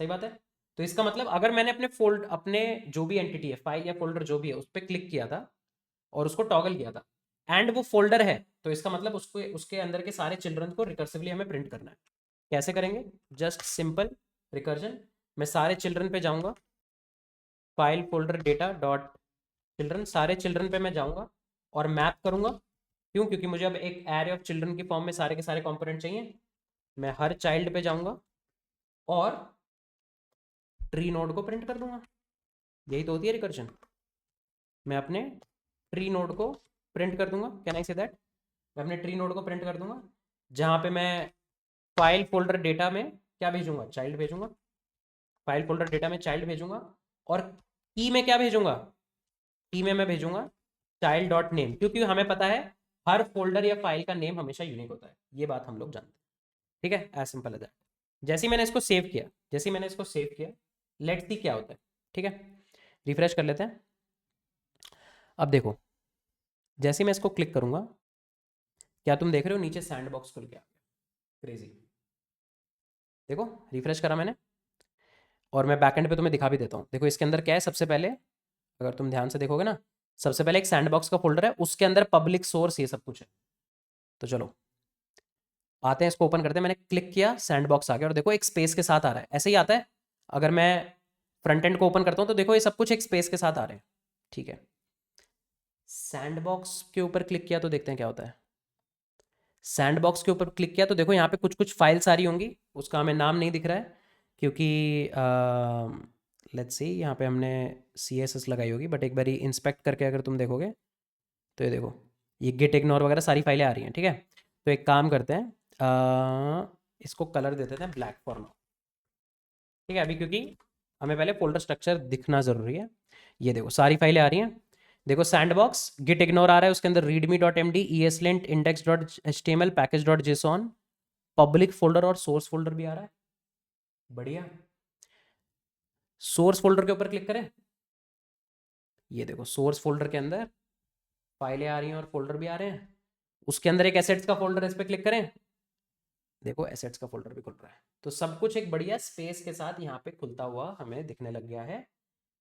Speaker 1: सही बात है। तो इसका मतलब अगर मैंने अपने जो भी एंटिटी है, फाइल या फोल्डर जो भी है, उस पर क्लिक किया था और उसको टॉगल किया था एंड वो फोल्डर है, तो इसका मतलब उसको उसके अंदर के सारे चिल्ड्रन को रिकर्सिवली हमें प्रिंट करना है। कैसे करेंगे, जस्ट सिंपल रिकर्जन, मैं सारे चिल्ड्रन पे जाऊंगा, file folder data dot children, सारे चिल्ड्रन पे मैं जाऊंगा और मैप करूंगा। क्यों, क्योंकि मुझे अब एक एरे ऑफ चिल्ड्रन की फॉर्म में सारे के सारे कंपोनेंट चाहिए। मैं हर चाइल्ड पे जाऊंगा और ट्री नोड को प्रिंट कर दूंगा। यही तो होती है रिकर्जन। मैं अपने ट्री नोड को प्रिंट कर दूंगा, कैन आई से दैट, मैं अपने ट्री नोड को प्रिंट कर दूंगा, जहां पे मैं फाइल फोल्डर डेटा में क्या भेजूंगा, चाइल्ड भेजूंगा, फाइल फोल्डर डेटा में चाइल्ड भेजूंगा, और की में क्या भेजूंगा, की में मैं भेजूंगा चाइल्ड डॉट नेम, क्योंकि हमें पता है हर फोल्डर या फाइल का नेम हमेशा यूनिक होता है, ये बात हम लोग जानते हैं। ठीक है, एज सिंपल एज दैट। जैसे ही मैंने इसको सेव किया, जैसे ही मैंने इसको सेव किया, लेट्स सी क्या होता है। ठीक है, रिफ्रेश कर लेते हैं। अब देखो, जैसे ही मैं इसको क्लिक करूंगा, क्या तुम देख रहे हो नीचे सैंड बॉक्स खुल गया, क्रेजी। देखो, रिफ्रेश करा मैंने और मैं बैकएंड पे तुम्हें दिखा भी देता हूँ। देखो इसके अंदर क्या है, सबसे पहले अगर तुम ध्यान से देखोगे ना, सबसे पहले एक सैंडबॉक्स का फोल्डर है, उसके अंदर पब्लिक सोर्स ये सब कुछ है। तो चलो आते हैं, इसको ओपन करते हैं। मैंने क्लिक किया, सैंडबॉक्स आ गया, और देखो एक स्पेस के साथ आ रहा है, ऐसे ही आता है। अगर मैं फ्रंट एंड को ओपन करता हूँ तो देखो ये सब कुछ एक स्पेस के साथ आ रहे हैं। ठीक है, सैंडबॉक्स के ऊपर क्लिक किया तो देखते हैं क्या होता है। सैंडबॉक्स के ऊपर क्लिक किया तो देखो यहाँ पे कुछ कुछ फाइल्स आ रही होंगी, उसका हमें नाम नहीं दिख रहा है क्योंकि लेट्स सी यहाँ पे हमने CSS लगाई होगी, बट एक बारी इंस्पेक्ट करके अगर तुम देखोगे तो ये देखो, ये गिट इग्नोर वगैरह सारी फाइलें आ रही हैं। ठीक है, तो एक काम करते हैं, इसको कलर दे देते हैं ब्लैक फॉर नाउ। ठीक है, अभी क्योंकि हमें पहले फोल्डर स्ट्रक्चर दिखना ज़रूरी है। ये देखो सारी फाइलें आ रही हैं। देखो सैंडबॉक्स, गिट इग्नोर आ रहा है, उसके अंदर readme dot M D, ESLint, index dot HTML, package dot JSON, public folder और सोर्स फोल्डर भी आ रहा है। बढ़िया। सोर्स फोल्डर के ऊपर क्लिक करें, ये देखो सोर्स फोल्डर के अंदर फाइलें आ रही हैं और फोल्डर भी आ रहे हैं। उसके अंदर एक एसेट्स का फोल्डर है, इस पर क्लिक करें, देखो एसेट्स का फोल्डर भी खुल रहा है। तो सब कुछ एक बढ़िया स्पेस के साथ यहाँ पे खुलता हुआ हमें दिखने लग गया है,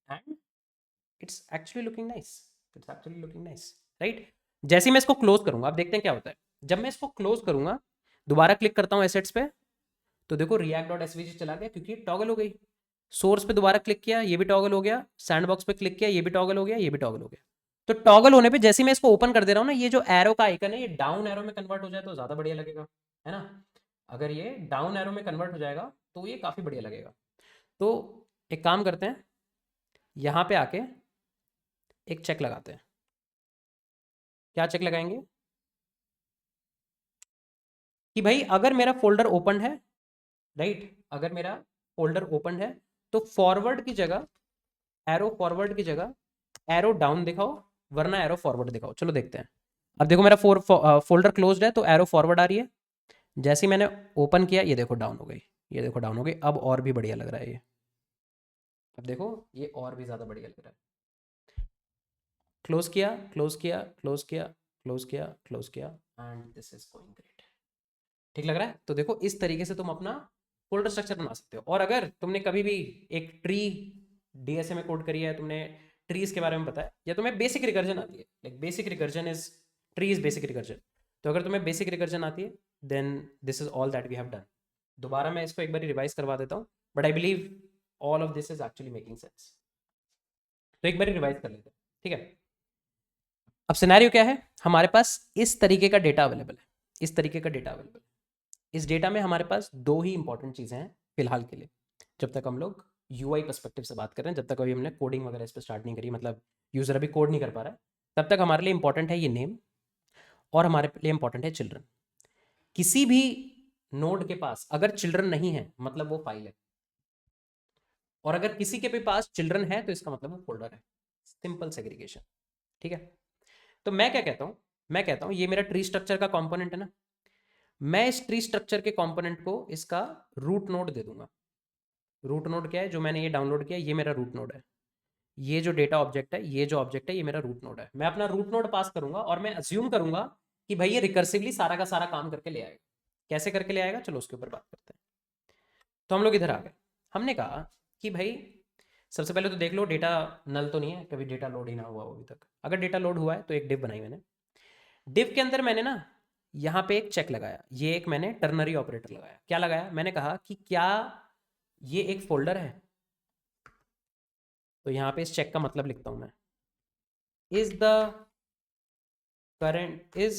Speaker 1: and it's actually looking nice, it's actually looking nice, right. जैसे ही मैं इसको क्लोज करूंगा, अब देखते हैं क्या होता है। जब मैं इसको क्लोज करूंगा, दोबारा क्लिक करता हूँ एसेट्स पे, तो देखो रिएक्ट डॉट एसवीजी चला गया क्योंकि टॉगल हो गई। सोर्स पे दोबारा क्लिक किया, ये भी टॉगल हो गया। सैंडबॉक्स पे क्लिक किया, ये भी टॉगल हो गया, ये भी टॉगल हो गया। तो टॉगल होने पे जैसे ही मैं इसको ओपन कर दे रहा हूँ ना, ये जो एरो का आइकन है ये डाउन एरो में कन्वर्ट हो जाए तो ज्यादा बढ़िया लगेगा, है ना। अगर ये डाउन एरो में कन्वर्ट हो जाएगा तो ये काफी बढ़िया लगेगा। तो एक काम करते हैं, यहाँ पे आके एक चेक लगाते हैं। क्या चेक लगाएंगे कि भाई अगर मेरा फोल्डर ओपन है, राइट, अगर मेरा फोल्डर ओपन है तो फॉरवर्ड की जगह, एरो फॉरवर्ड की जगह एरो डाउन दिखाओ, वरना एरो फॉरवर्ड दिखाओ। चलो देखते हैं। अब देखो मेरा फोल्डर क्लोज्ड है तो एरो फॉरवर्ड आ रही है। जैसे ही मैंने ओपन किया, ये देखो डाउन हो गई, ये देखो डाउन हो गई। अब और भी बढ़िया लग रहा है ये, अब देखो ये और भी ज़्यादा बढ़िया लग रहा है। क्लोज किया, क्लोज किया, क्लोज किया, क्लोज किया, क्लोज किया, and this is going great. ठीक लग रहा है। तो देखो इस तरीके से तुम अपना फोल्डर स्ट्रक्चर बना सकते हो। और अगर तुमने कभी भी एक ट्री DSA में कोड करी है, तुमने ट्रीज के बारे में पता है, या तुम्हें बेसिक रिकर्जन आती है, like basic recursion is tree is basic recursion, तो अगर तुम्हें बेसिक रिकर्जन आती है then this is all that we have done. दोबारा मैं इसको एक बार रिवाइज करवा देता हूँ, but I believe all of this is actually making sense. तो एक बार रिवाइज कर लेते हैं, ठीक है। अब सिनेरियो क्या है, हमारे पास इस तरीके का डेटा अवेलेबल है, इस तरीके का डेटा अवेलेबल है। इस डेटा में हमारे पास दो ही इंपॉर्टेंट चीज़ें हैं फिलहाल के लिए, जब तक हम लोग UI पर्सपेक्टिव से बात कर रहे हैं, जब तक अभी हमने कोडिंग वगैरह इस पर स्टार्ट नहीं करी, मतलब यूज़र अभी कोड नहीं कर पा रहा है, तब तक हमारे लिए इंपॉर्टेंट है ये नेम, और हमारे लिए इंपॉर्टेंट है चिल्ड्रन। किसी भी नोड के पास अगर चिल्ड्रन नहीं है मतलब वो फाइल है, और अगर किसी के भी पास चिल्ड्रन है तो इसका मतलब वो फोल्डर है। Simple segregation. ठीक है, तो मैं क्या कहता हूं, मैं कहता हूं ये मेरा ट्री स्ट्रक्चर का कंपोनेंट है ना, मैं इस ट्री स्ट्रक्चर के कंपोनेंट को इसका रूट नोड दे दूंगा। रूट नोड क्या है, जो मैंने ये डाउनलोड किया ये मेरा रूट नोड है। ये जो डेटा ऑब्जेक्ट है, ये जो ऑब्जेक्ट है, ये मेरा रूट नोड है। मैं अपना रूट नोड पास करूंगा और मैं अज्यूम करूंगा कि भाई ये रिकर्सिवली सारा का सारा काम करके ले आएगा। कैसे करके ले आएगा, चलो उसके ऊपर बात करते हैं। तो हम लोग इधर आ गए, हमने कहा कि भाई सबसे पहले तो देख लो डेटा नल तो नहीं है, कभी डेटा लोड ही ना हुआ हो अभी तक। अगर डेटा लोड हुआ है तो एक डिव बनाई मैंने, डिव के अंदर मैंने ना यहाँ पे एक चेक लगाया, ये एक मैंने टर्नरी ऑपरेटर लगाया। क्या लगाया, मैंने कहा कि क्या ये एक फोल्डर है। तो यहाँ पे इस चेक का मतलब लिखता हूँ मैं, is the current is,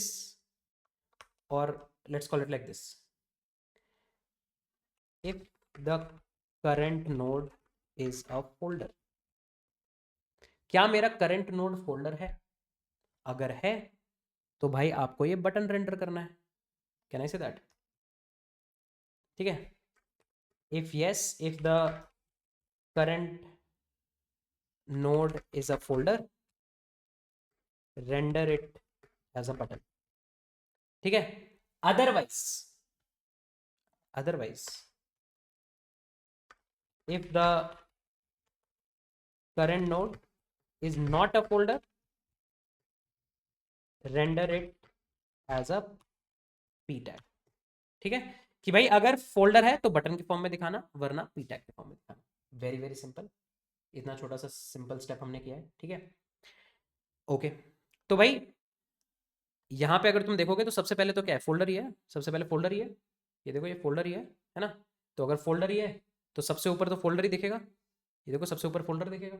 Speaker 1: or let's call it like this, if the current node is a folder, क्या मेरा करंट नोड फोल्डर है? अगर है तो भाई आपको ये बटन रेंडर करना है। कैन आई से दैट? ठीक है, if yes, if the current node is a folder, render it as a button. ठीक है, otherwise, otherwise if the current node is not a folder, render it as a p tag। ठीक है, कि भाई अगर folder है तो button के फॉर्म में दिखाना, वरना पी टैग के फॉर्म में दिखाना। वेरी वेरी सिंपल, इतना छोटा सा सिंपल स्टेप हमने किया है। ठीक है, ओके। तो भाई यहाँ पे अगर तुम देखोगे तो सबसे पहले तो क्या है, फोल्डर ही है, सबसे पहले फोल्डर ही है। ये देखो, ये फोल्डर ही है ना। तो अगर फोल्डर ही है तो सबसे ऊपर तो फोल्डर ही दिखेगा। ये देखो सबसे ऊपर फोल्डर दिखेगा।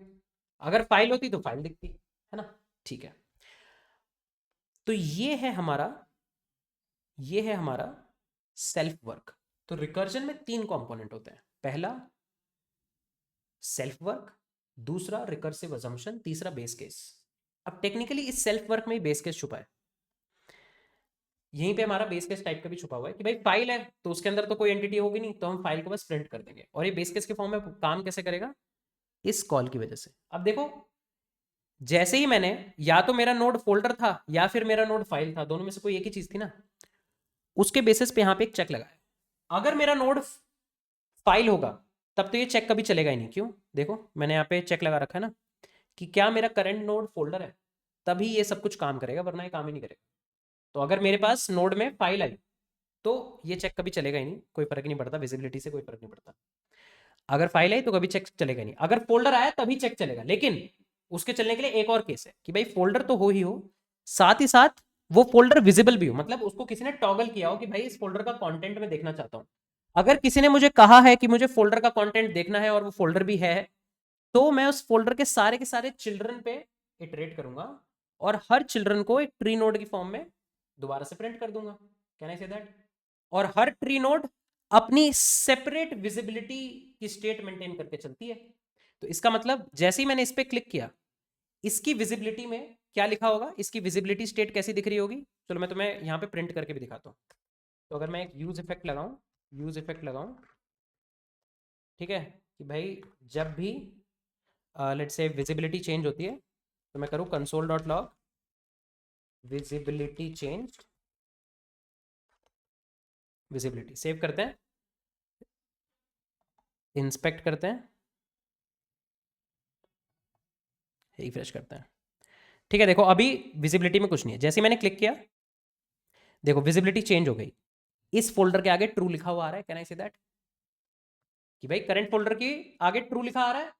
Speaker 1: अगर फाइल होती तो फाइल दिखती है ना। ठीक है, तो ये है हमारा, ये है हमारा सेल्फ वर्क। तो रिकर्जन में 3 कंपोनेंट होते हैं, पहला सेल्फ वर्क, दूसरा रिकर्सिव अजम्पशन, तीसरा बेस केस। अब टेक्निकली इस सेल्फ वर्क में ही बेस केस छुपा है। यहीं पे हमारा बेस केस टाइप का भी छुपा हुआ है कि भाई फाइल है तो उसके अंदर तो कोई एंटिटी होगी नहीं, तो हम फाइल को बस प्रिंट कर देंगे। और ये बेस केस के फॉर्म में काम कैसे करेगा, इस कॉल की वजह से। अब देखो, जैसे ही मैंने, या तो मेरा नोड फोल्डर था या फिर मेरा नोड फाइल था, दोनों में से कोई एक ही चीज थी ना, उसके बेसिस पे यहां पे एक चेक लगाया। अगर मेरा नोड फाइल होगा तब तो ये चेक कभी चलेगा ही नहीं। क्यों, देखो मैंने यहाँ पे चेक लगा रखा है ना, कि क्या मेरा करंट नोड फोल्डर है, तभी ये सब कुछ काम करेगा, वरना ये काम ही नहीं करेगा। तो अगर मेरे पास नोड में फाइल आई तो ये चेक कभी चलेगा ही नहीं, कोई फर्क नहीं पड़ता, विजिबिलिटी से कोई फर्क नहीं पड़ता। अगर फाइल आई तो कभी चेक चलेगा नहीं, अगर फोल्डर आया तभी चेक चलेगा। लेकिन उसके चलने के लिए एक और केस है कि भाई फोल्डर तो हो ही हो, साथ ही साथ वो फोल्डर विजिबल भी हो, मतलब उसको किसी ने टॉगल किया हो कि भाई इस फोल्डर का कंटेंट मैं देखना चाहता हूं। अगर किसी ने मुझे कहा है कि मुझे फोल्डर का कंटेंट देखना है और वो फोल्डर भी है, तो मैं उस फोल्डर के सारे चिल्ड्रन पे इटरेट करूंगा और हर चिल्ड्रन को एक ट्री नोड की फॉर्म में दोबारा से प्रिंट कर दूंगा। Can I say that? और हर ट्री नोड अपनी सेपरेट विजिबिलिटी की स्टेट मेंटेन करके चलती है। तो इसका मतलब जैसे ही मैंने इस पे क्लिक किया, इसकी विजिबिलिटी में क्या लिखा होगा, इसकी विजिबिलिटी स्टेट कैसी दिख रही होगी। चलो मैं तुम्हें यहाँ पे प्रिंट करके भी दिखाता हूँ। तो अगर मैं एक यूज इफेक्ट लगाऊं, यूज इफेक्ट लगाऊं, ठीक है, कि भाई जब भी लेट्स से विजिबिलिटी चेंज होती है, तो मैं करूँ console dot log visibility change, visibility save करते हैं, इंस्पेक्ट करते हैं, रिफ्रेश करते हैं। ठीक है, देखो अभी विजिबिलिटी में कुछ नहीं है। जैसे मैंने क्लिक किया, देखो विजिबिलिटी चेंज हो गई, इस फोल्डर के आगे ट्रू लिखा हुआ आ रहा है। Can I say that? कि भाई करंट फोल्डर के आगे ट्रू लिखा आ रहा है,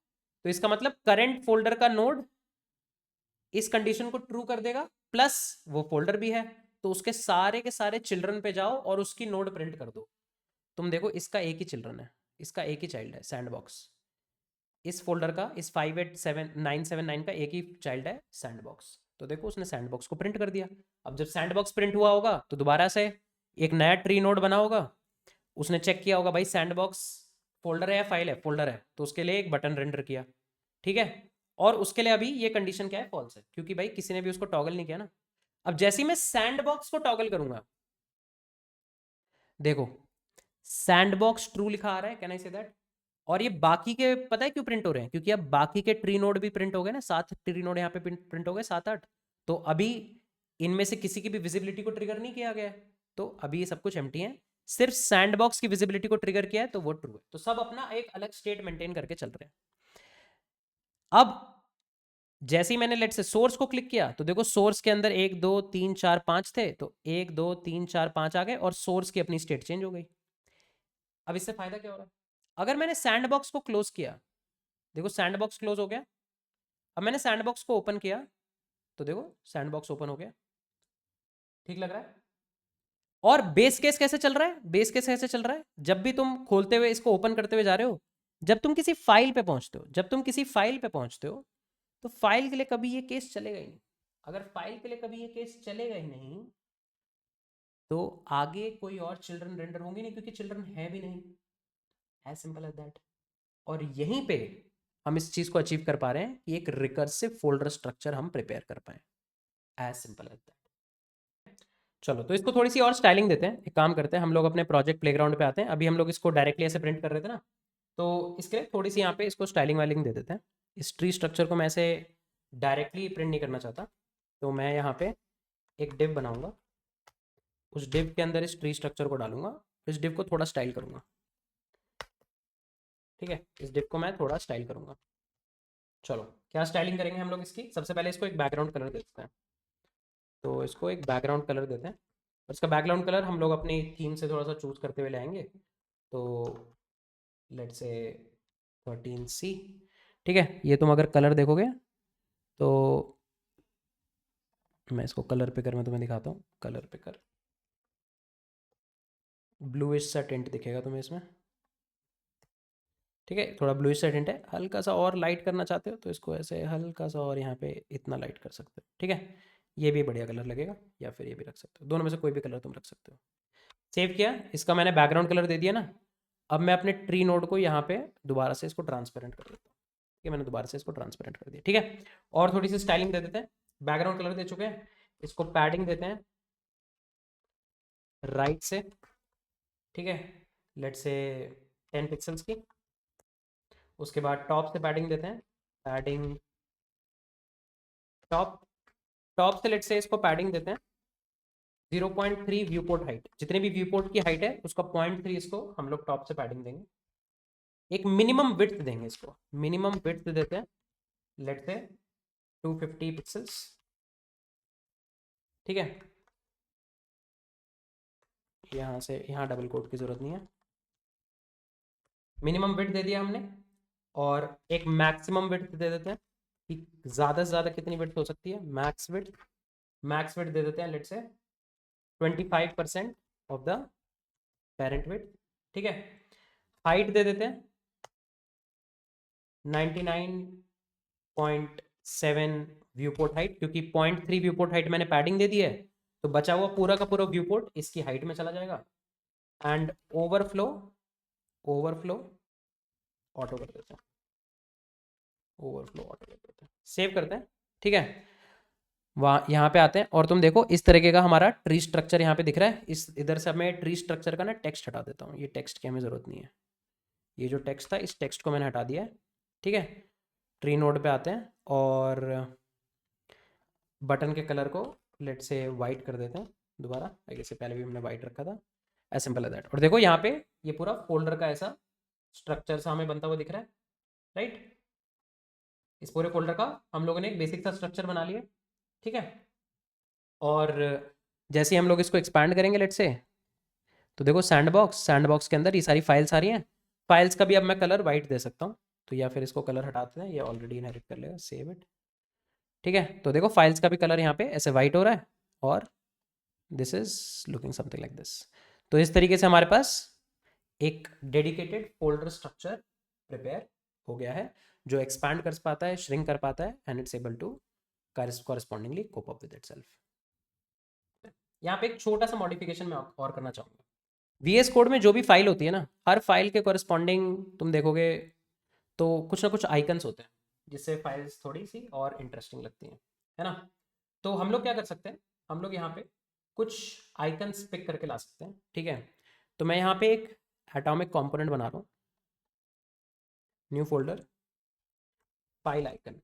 Speaker 1: तो इसका मतलब करंट फोल्डर का नोड इस कंडीशन को ट्रू कर देगा, प्लस वो फोल्डर भी है, तो उसके सारे के सारे चिल्ड्रन पे जाओ और उसकी नोड प्रिंट कर दो। तुम देखो इसका एक ही चिल्ड्रन है, इसका एक ही चाइल्ड है, सैंडबॉक्स। इस फोल्डर का, इस 587979 का एक ही चाइल्ड है, सैंडबॉक्स। तो देखो उसने सैंडबॉक्स को प्रिंट कर दिया। अब जब सैंडबॉक्स प्रिंट हुआ होगा तो दोबारा से एक नया ट्री नोड बना होगा, उसने चेक किया होगा भाई सैंडबॉक्स फोल्डर है या फाइल है, फोल्डर है, तो उसके लिए एक बटन रेंडर किया। ठीक है, और उसके लिए अभी ये कंडीशन क्या है, फॉल्स है, क्योंकि भाई किसी ने भी उसको टॉगल नहीं किया ना। अब जैसे ही मैं सैंडबॉक्स को टॉगल करूंगा, देखो सैंडबॉक्स ट्रू लिखा आ रहा है, कैन आई से दैट? और ये बाकी के पता है क्यों प्रिंट हो रहे हैं? क्योंकि अब बाकी के ट्री नोड भी प्रिंट हो गए ना, 7 ट्री नोड यहाँ पे प्रिंट हो गए, 7-8। तो अभी इनमें से किसी की भी विजिबिलिटी को ट्रिगर नहीं किया गया है, तो अभी ये सब कुछ एम्प्टी है। सिर्फ सैंडबॉक्स की विजिबिलिटी को ट्रिगर किया है, तो वो ट्रू है। तो सब अपना एक अलग स्टेट मेंटेन करके चल रहे हैं। अब जैसे ही मैंने लेट से सोर्स को क्लिक किया, तो देखो सोर्स के अंदर 1 2 3 4 5 थे, तो 1 2 3 4 5 आ गए और सोर्स की अपनी स्टेट चेंज हो गई। अब इससे फायदा क्या हो रहा है? अगर मैंने सैंडबॉक्स को क्लोज किया, देखो सैंडबॉक्स क्लोज हो गया। अब मैंने सैंडबॉक्स को ओपन किया, तो देखो सैंडबॉक्स ओपन हो गया। ठीक लग रहा है? और बेस केस कैसे चल रहा है? बेस केस कैसे चल रहा है? जब भी तुम खोलते हुए इसको ओपन करते हुए जा रहे हो, जब तुम किसी फाइल पे पहुंचते हो, जब तुम किसी फाइल पे पहुंचते हो, तो फाइल के लिए कभी ये केस चलेगा ही नहीं। अगर फाइल के लिए कभी ये केस चलेगा ही नहीं, तो आगे कोई और चिल्ड्रन रेंडर होंगे नहीं, क्योंकि चिल्ड्रन है भी नहीं। As simple as that. और यहीं पे हम इस चीज को अचीव कर पा रहे हैं कि एक रिकर्सिव फोल्डर स्ट्रक्चर हम प्रिपेयर कर पाए। As simple as that. चलो, तो इसको थोड़ी सी और स्टाइलिंग देते हैं। एक काम करते हैं, हम लोग अपने प्रोजेक्ट प्लेग्राउंड पे आते हैं। अभी हम लोग इसको डायरेक्टली ऐसे प्रिंट कर रहे थे ना, तो इसके लिए थोड़ी सी यहाँ पे इसको स्टाइलिंग वाइलिंग दे देते हैं। इस ट्री स्ट्रक्चर को मैं ऐसे डायरेक्टली प्रिंट नहीं करना चाहता, तो मैं यहाँ पे एक डिव बनाऊंगा। उस डिव के अंदर इस ट्री स्ट्रक्चर को डालूंगा, इस डिव को थोड़ा स्टाइल करूंगा। ठीक है, इस डिव को मैं थोड़ा स्टाइल करूंगा। चलो, क्या स्टाइलिंग करेंगे हम लोग इसकी? सबसे पहले इसको एक बैकग्राउंड कलर दे देते हैं। तो इसको एक बैकग्राउंड कलर देते हैं, और इसका बैकग्राउंड कलर हम लोग अपनी थीम से थोड़ा सा चूज करते हुए लाएंगे। तो लेट्स से 13C। ठीक है, ये तुम अगर कलर देखोगे, तो मैं इसको कलर पिकर में तुम्हें दिखाता हूँ। कलर पिकर, ब्लूइश सा टिंट दिखेगा तुम्हें इसमें। ठीक है, थोड़ा ब्लूइश सा टिंट है। हल्का सा और लाइट करना चाहते हो तो इसको ऐसे हल्का सा और यहाँ पे इतना लाइट कर सकते हो। ठीक है, ये भी बढ़िया कलर लगेगा, या फिर ये भी रख सकते हो। दोनों में से कोई भी कलर तुम रख सकते हो। सेव किया, इसका मैंने बैकग्राउंड कलर दे दिया ना। अब मैं अपने ट्री नोड को यहाँ पे दोबारा से इसको ट्रांसपेरेंट कर देता हूँ। ठीक है, मैंने दोबारा से इसको ट्रांसपेरेंट कर दिया। ठीक है, और थोड़ी सी स्टाइलिंग दे देते हैं। बैकग्राउंड कलर दे चुके हैं, इसको पैडिंग देते हैं राइट से। ठीक है, लेट्स से 10 पिक्सल्स की। उसके बाद टॉप से पैडिंग देते हैं, पैडिंग टॉप। टॉप से लेट्स से इसको पैडिंग देते हैं 0.3 व्यू पोर्ट हाइट। जितने भी व्यू पोर्ट की हाइट है उसका 0.3 इसको हम लोग टॉप से पैडिंग देंगे। एक मिनिमम विड्थ देंगे इसको, मिनिमम विड्थ देते हैं लेट्स से 250 पिक्सल्स। ठीक है, यहाँ से यहाँ डबल कोट की जरूरत नहीं है। मिनिमम विड्थ दे दिया हमने, और एक मैक्सिमम विड्थ दे देते हैं कि ज़्यादा से ज़्यादा कितनी विड्थ हो सकती है। मैक्स विड्थ, मैक्स विड्थ दे देते हैं लेट्स से 25% ऑफ द पेरेंट विड्थ। ठीक है, हाइट दे देते हैं 99.7 व्यू पोर्ट हाइट, क्योंकि 0.3 व्यू पोर्ट हाइट मैंने पैडिंग दे दी है, तो बचा हुआ पूरा का पूरा व्यू पोर्ट इसकी हाइट में चला जाएगा। एंड ओवरफ्लो, ओवरफ्लो ऑटो कर देते हैं, ओवरफ्लो ऑटो कर देते हैं। सेव करते हैं। ठीक है, वहाँ यहाँ पे आते हैं, और तुम देखो इस तरीके का हमारा ट्री स्ट्रक्चर यहाँ पे दिख रहा है। इस इधर से मैं ट्री स्ट्रक्चर का ना टेक्स्ट हटा देता हूँ। ये टेक्स्ट की हमें ज़रूरत नहीं है। ये जो टेक्स्ट था, इस टेक्स्ट को मैंने हटा दिया है। ठीक है, ट्री नोड पे आते हैं, और बटन के कलर को लेट से वाइट कर देते हैं दोबारा। आगे से पहले भी हमने वाइट रखा था। As simple as that. और देखो यहाँ पे ये पूरा फोल्डर का ऐसा स्ट्रक्चर सा हमें बनता हुआ दिख रहा है, राइट? इस पूरे फोल्डर का हम लोगों ने एक बेसिक सा स्ट्रक्चर बना लिया। ठीक है, और जैसे ही हम लोग इसको एक्सपैंड करेंगे लेट से, तो देखो सैंडबॉक्स, सैंडबॉक्स के अंदर ये सारी फाइल्स आ रही हैं। फाइल्स का भी अब मैं कलर वाइट दे सकता हूँ। तो या फिर इसको कलर हटाते हैं, ये ऑलरेडी इनहेरिट कर लेगा। Save it. ठीक है, तो देखो फाइल्स का भी कलर यहाँ पे ऐसे वाइट हो रहा है, और this is looking something like this. तो इस तरीके से हमारे पास एक डेडिकेटेड फोल्डर स्ट्रक्चर प्रिपेयर हो गया है, जो एक्सपैंड कर पाता है, श्रिंक कर पाता है, and it's able to correspondingly cope up with itself. यहाँ पे एक छोटा सा मॉडिफिकेशन मैं और करना चाहूँगा। VS कोड में जो भी फाइल होती है ना, हर फाइल के कॉरेस्पॉन्डिंग तुम देखोगे तो कुछ ना कुछ आइकन्स होते हैं। जिससे फाइल्स थोड़ी सी और इंटरेस्टिंग लगती हैं, है ना। तो हम लोग क्या कर सकते हैं, हम लोग यहाँ पे कुछ आइकन्स पिक करके ला सकते हैं, ठीक है। तो मैं यहाँ पे एक एटॉमिक कंपोनेंट बना रहा हूँ, न्यू फोल्डर, फाइल आइकन,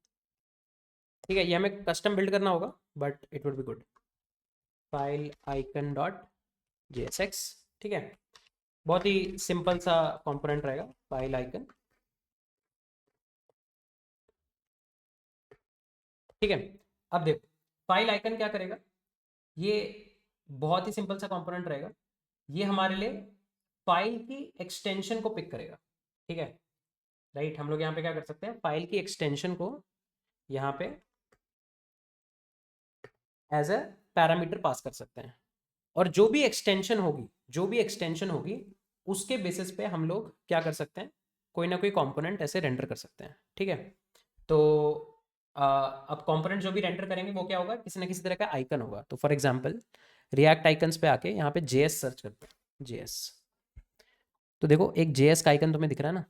Speaker 1: ठीक है। ये हमें कस्टम बिल्ड करना होगा but it would be good, file icon dot JSX, ठीक है। बहुत ही सिंपल सा कंपोनेंट रहेगा, फाइल आइकन, ठीक है। अब देखो फाइल आइकन क्या करेगा, ये बहुत ही सिंपल सा कंपोनेंट रहेगा, ये हमारे लिए फाइल की एक्सटेंशन को पिक करेगा, ठीक है। राइट, हम लोग यहाँ पे क्या कर सकते हैं, फाइल की एक्सटेंशन को यहाँ पे एज अ पैरामीटर पास कर सकते हैं, और जो भी एक्सटेंशन होगी, जो भी एक्सटेंशन होगी उसके बेसिस पे हम लोग क्या कर सकते हैं, कोई ना कोई कंपोनेंट ऐसे रेंडर कर सकते हैं, ठीक है। तो अब कंपोनेंट जो भी रेंडर करेंगे वो क्या होगा, किसी ना किसी तरह का आइकन होगा। तो फॉर एग्जांपल रिएक्ट आइकन्स पे आके यहाँ पे JS सर्च करते हैं, JS। तो देखो एक JS का आइकन तुम्हें दिख रहा है ना,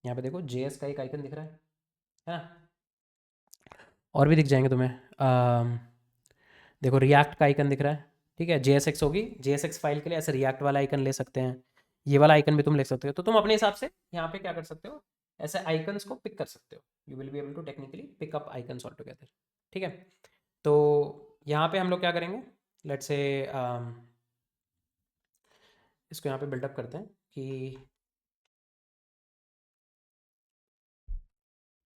Speaker 1: यहाँ पे देखो JS का एक आइकन दिख रहा है ना, और भी दिख जाएंगे तुम्हें। देखो रिएक्ट का आइकन दिख रहा है, ठीक है। JSX होगी, JSX फाइल के लिए ऐसे रिएक्ट वाला आइकन ले सकते हैं, ये वाला आइकन भी तुम ले सकते हो। तो तुम अपने हिसाब से यहाँ पे क्या कर सकते हो, ऐसे आइकन्स को पिक कर सकते हो, you will be able to technically pick up icons all together, ठीक है। तो यहाँ पे हम लोग क्या करेंगे, लेट्स से इसको यहाँ पे बिल्डअप करते हैं कि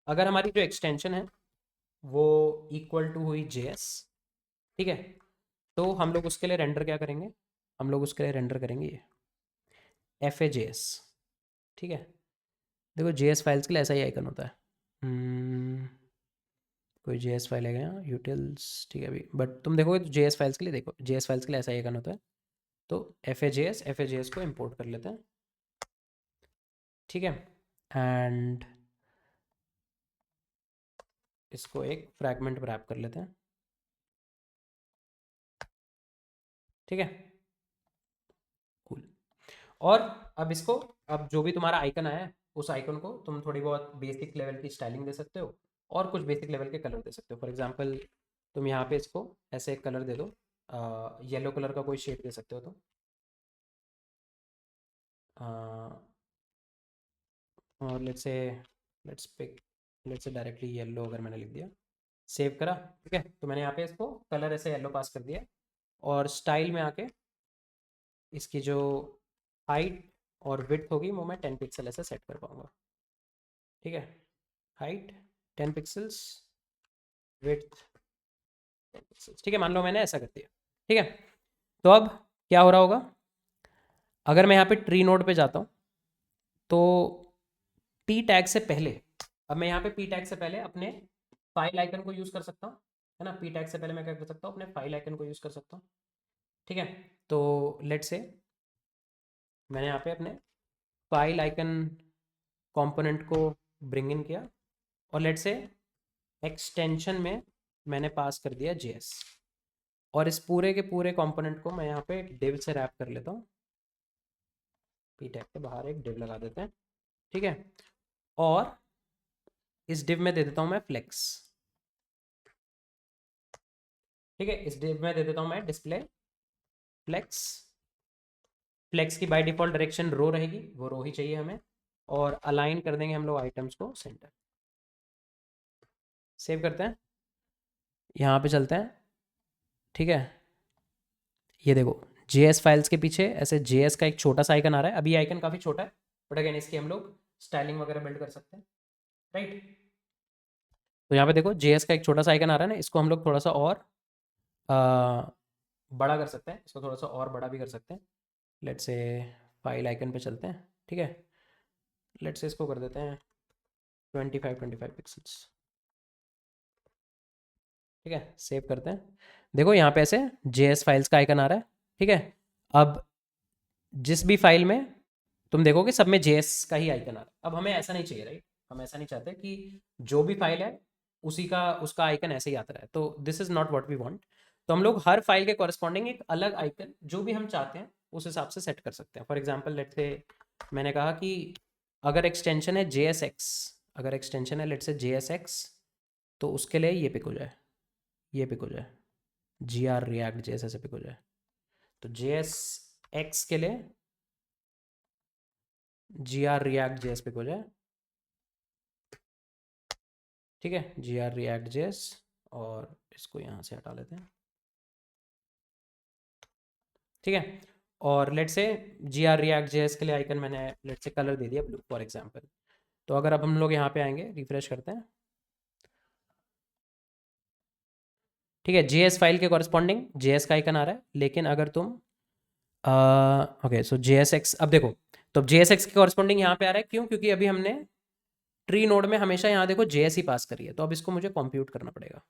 Speaker 1: अगर हमारी जो एक्सटेंशन है वो इक्वल टू हुई JS, ठीक है, तो हम लोग उसके लिए रेंडर क्या करेंगे, हम लोग उसके लिए रेंडर करेंगे ये FAJS, ठीक है। देखो JS फाइल्स के लिए ऐसा ही आइकन होता है। कोई JS फाइल है यहाँ यूटिल्स, ठीक है अभी, बट तुम देखोगे तो JS फाइल्स के लिए, देखो JS फाइल्स के लिए ऐसा ही आइकन होता है। तो FAJS को इंपोर्ट कर लेते हैं, ठीक है। एंड इसको एक फ्रैगमेंट रैप कर लेते हैं, ठीक है, कूल। और अब इसको, अब जो भी तुम्हारा आइकन आया है उस आइकन को तुम थोड़ी बहुत बेसिक लेवल की स्टाइलिंग दे सकते हो, और कुछ बेसिक लेवल के कलर दे सकते हो। फॉर एग्जांपल तुम यहाँ पे इसको ऐसे एक कलर दे दो, येलो कलर का कोई शेड दे सकते हो तुम, और लेट्स से डायरेक्टली येलो अगर मैंने लिख दिया, सेव करा, ठीक है। तो मैंने यहाँ पे इसको कलर ऐसे येलो पास कर दिया, और स्टाइल में आके इसकी जो हाइट और विड्थ होगी वो मैं 10 पिक्सल ऐसे सेट कर पाऊंगा, ठीक है। हाइट 10 पिक्सल्स, विड्थ 10 पिक्सल्स, ठीक है, मान लो मैंने ऐसा कर दिया, ठीक है। तो अब क्या हो रहा होगा, अगर मैं यहाँ पे ट्री नोड पे जाता हूँ तो P टैग से पहले, अब मैं यहाँ पे P टैग से पहले अपने फाइल आइकन को यूज़ कर सकता हूँ, है ना। P टैग से पहले मैं क्या कर सकता हूँ, अपने फाइल आइकन को यूज़ कर सकता हूँ, ठीक है। तो लेट्स से मैंने यहाँ पे अपने फाइल आइकन कंपोनेंट को ब्रिंग इन किया, और लेट्स से एक्सटेंशन में मैंने पास कर दिया JS, और इस पूरे के पूरे कंपोनेंट को मैं यहाँ पे एक डिव से रैप कर लेता हूँ, P टैग के बाहर एक डिव लगा देते हैं, ठीक है। और इस डिव में दे देता हूँ मैं फ्लेक्स, ठीक है। इस डिव में दे देता हूँ मैं डिस्प्ले फ्लेक्स, फ्लेक्स की बाय डिफॉल्ट डायरेक्शन रो रहेगी, वो रो ही चाहिए हमें, और अलाइन कर देंगे हम लोग आइटम्स को सेंटर। सेव करते हैं, यहाँ पे चलते हैं, ठीक है। ये देखो JS फाइल्स के पीछे ऐसे JS का एक छोटा सा आइकन आ रहा है, अभी आइकन काफ़ी छोटा है बट अगेन इसकी हम लोग स्टाइलिंग वगैरह बिल्ड कर सकते हैं, राइट। तो यहाँ पे देखो JS का एक छोटा सा आइकन आ रहा है ना, इसको हम लोग थोड़ा सा और बड़ा कर सकते हैं, इसको थोड़ा सा और बड़ा भी कर सकते हैं। लेट्स से फाइल आइकन पे चलते हैं, ठीक है। लेट्स से इसको कर देते हैं 25 पिक्सल्स, ठीक है। सेव करते हैं, देखो यहाँ पे ऐसे JS फाइल्स का आइकन आ रहा है, ठीक है। अब जिस भी फाइल में तुम देखोगे सब में JS का ही आइकन आ रहा है। अब हमें ऐसा नहीं चाहिए, राइट, हम ऐसा नहीं चाहते कि जो भी फाइल है उसी का उसका आइकन ऐसे ही आता रहे, तो this is not what we want. तो हम लोग हर फाइल के कॉरस्पॉन्डिंग एक अलग आइकन जो भी हम चाहते हैं उस हिसाब से सेट कर सकते हैं। फॉर एग्जाम्पल लेट्स से मैंने कहा कि अगर एक्सटेंशन है JSX, अगर एक्सटेंशन है लेट से JSX, तो उसके लिए ये पिक हो जाए, ये पिक हो जाए, GR React JS ऐसे पिक हो जाए। तो JSX के लिए GR React JS पिक हो जाए, ठीक है, GR React JS, और इसको यहाँ से हटा लेते हैं, ठीक है। और लेट से GR React JS के लिए आइकन मैंने लेट से कलर दे दिया ब्लू फॉर एग्जांपल। तो अगर अब हम लोग यहाँ पे आएंगे, रिफ्रेश करते हैं, ठीक है, JS फाइल के कॉरस्पॉन्डिंग JS का आइकन आ रहा है। लेकिन अगर तुम ओके, सो JSX, अब देखो, तो JSX के कॉरस्पॉन्डिंग यहाँ पे आ रहा है, क्यों? क्योंकि अभी हमने ट्री नोड में हमेशा यहाँ देखो JS ही पास करी है, तो अब इसको मुझे कंप्यूट करना पड़ेगा।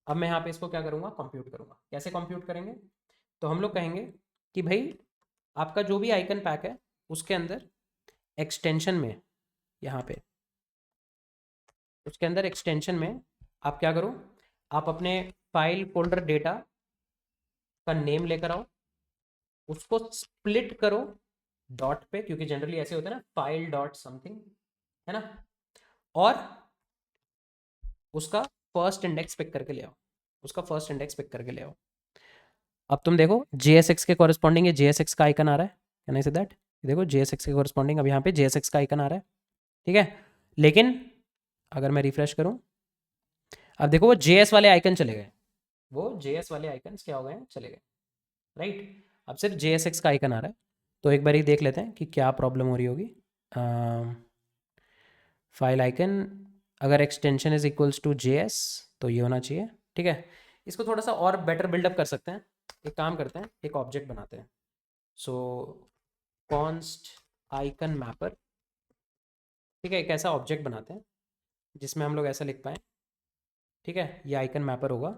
Speaker 1: अब मैं यहाँ पे इसको क्या करूँगा, कंप्यूट करूँगा। कैसे कंप्यूट करेंगे? तो हम लोग कहेंगे कि भाई आपका जो भी आइकन पैक है उसके अंदर एक्सटेंशन में, यहाँ पे उसके अंदर एक्सटेंशन में आप क्या करो, आप अपने फाइल फोल्डर डेटा का नेम लेकर आओ, उसको स्प्लिट करो डॉट पे, क्योंकि जनरली ऐसे होता है ना, फाइल डॉट समथिंग, है ना, और उसका फर्स्ट इंडेक्स पिक करके ले आओ, उसका फर्स्ट इंडेक्स पिक करके ले आओ। अब तुम देखो JSX के कॉरस्पॉन्डिंग ये JSX का आइकन आ रहा है, कैन आई से दैट? देखो JSX के कॉरस्पॉन्डिंग अब यहाँ पे JSX का आइकन आ रहा है, ठीक है। लेकिन अगर मैं रिफ्रेश करूँ, अब देखो वो JS वाले आइकन चले गए, वो JS वाले आइकन क्या हो गए हैं, चले गए, राइट। अब सिर्फ JSX का आइकन आ रहा है। तो एक बार ही देख लेते हैं कि क्या प्रॉब्लम हो रही होगी। फाइल आइकन, अगर extension is equals to JS तो ये होना चाहिए, ठीक है। इसको थोड़ा सा और बेटर बिल्डअप कर सकते हैं। एक काम करते हैं, एक ऑब्जेक्ट बनाते हैं। सो कॉन्स्ट आइकन मैपर, ठीक है, एक ऐसा ऑब्जेक्ट बनाते हैं जिसमें हम लोग ऐसा लिख पाएँ, ठीक है, ये आइकन मैपर होगा।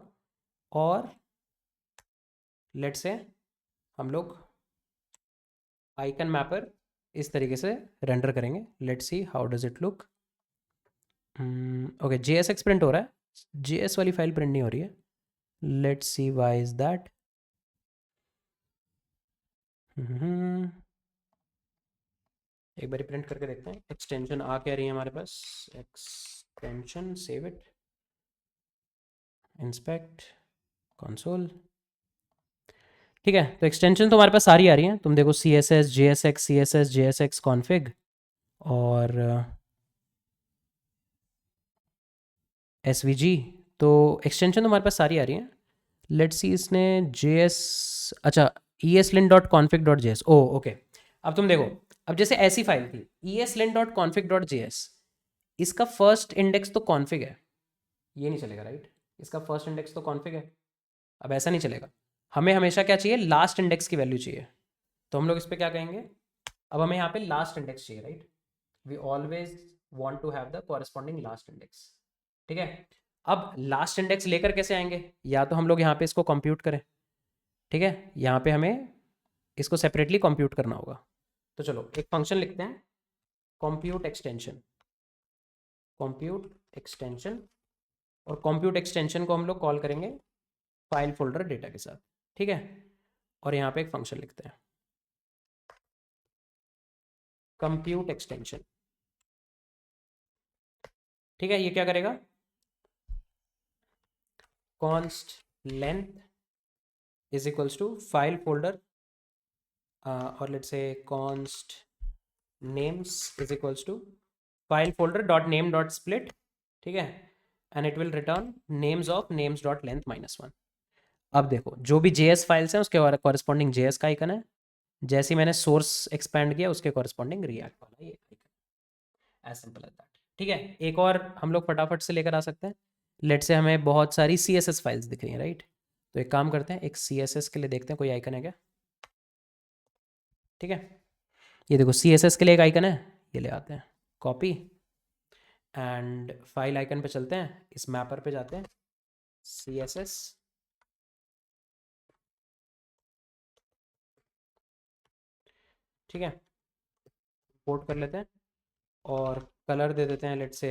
Speaker 1: और लेट से हम लोग आइकन मैपर इस तरीके से रेंडर करेंगे। Let's see how does it look. Okay, JSX print हो रहा है, JS वाली फाइल प्रिंट नहीं हो रही है। Let's see why is that. एक बार प्रिंट करके देखते हैं। एक्सटेंशन आ क्या रही है हमारे पास, extension, save it, inspect, console, ठीक है। तो एक्सटेंशन तो हमारे पास सारी आ रही हैं, तुम देखो CSS JSX CSS JSX config और SVG, तो एक्सटेंशन तो हमारे पास सारी आ रही हैं। लेट्स सी इसने JS, अच्छा, eslint.config.js, ओ ओके। अब तुम देखो, अब जैसे ऐसी फाइल थी eslint.config.js, इसका फर्स्ट इंडेक्स तो कॉन्फिग है, ये नहीं चलेगा, राइट। इसका फर्स्ट इंडेक्स तो कॉन्फिग है, अब ऐसा नहीं चलेगा। हमें हमेशा क्या चाहिए, लास्ट इंडेक्स की वैल्यू चाहिए। तो हम लोग इस पर क्या कहेंगे, अब हमें यहाँ पे लास्ट इंडेक्स चाहिए, right. We always want to have the corresponding last index, ठीक है। अब लास्ट इंडेक्स लेकर कैसे आएंगे, या तो हम लोग यहाँ पे इसको कंप्यूट करें, ठीक है, यहाँ पे हमें इसको सेपरेटली कंप्यूट करना होगा। तो चलो एक फंक्शन लिखते हैं, कंप्यूट एक्सटेंशन, कंप्यूट एक्सटेंशन, और कंप्यूट एक्सटेंशन को हम लोग कॉल करेंगे फाइल फोल्डर डेटा के साथ, ठीक है। और यहाँ पे एक फंक्शन लिखते हैं, कंप्यूट एक्सटेंशन, ठीक है। ये क्या करेगा, const length is equals to file folder, और let's say const names is equals to file folder dot name dot split, ठीक है, and it will return names of names dot length -1। अब देखो जो भी JS फाइल्स हैं उसके corresponding JS का आइकन है, जैसे ही मैंने सोर्स एक्सपैंड किया उसके कॉरस्पॉन्डिंग रिएक्ट वाला ये icon, as simple as that, ठीक है। एक और हम लोग फटाफट से लेकर आ सकते हैं। लेट से हमें बहुत सारी CSS फाइल्स दिख रही हैं, राइट। तो एक काम करते हैं, एक CSS के लिए देखते हैं कोई आइकन है क्या, ठीक है। ये देखो CSS के लिए एक आइकन है, ये ले आते हैं, कॉपी, एंड फाइल आइकन पे चलते हैं, इस मैपर पे जाते हैं, CSS, ठीक है, पोर्ट कर लेते हैं और कलर दे देते हैं लेट से।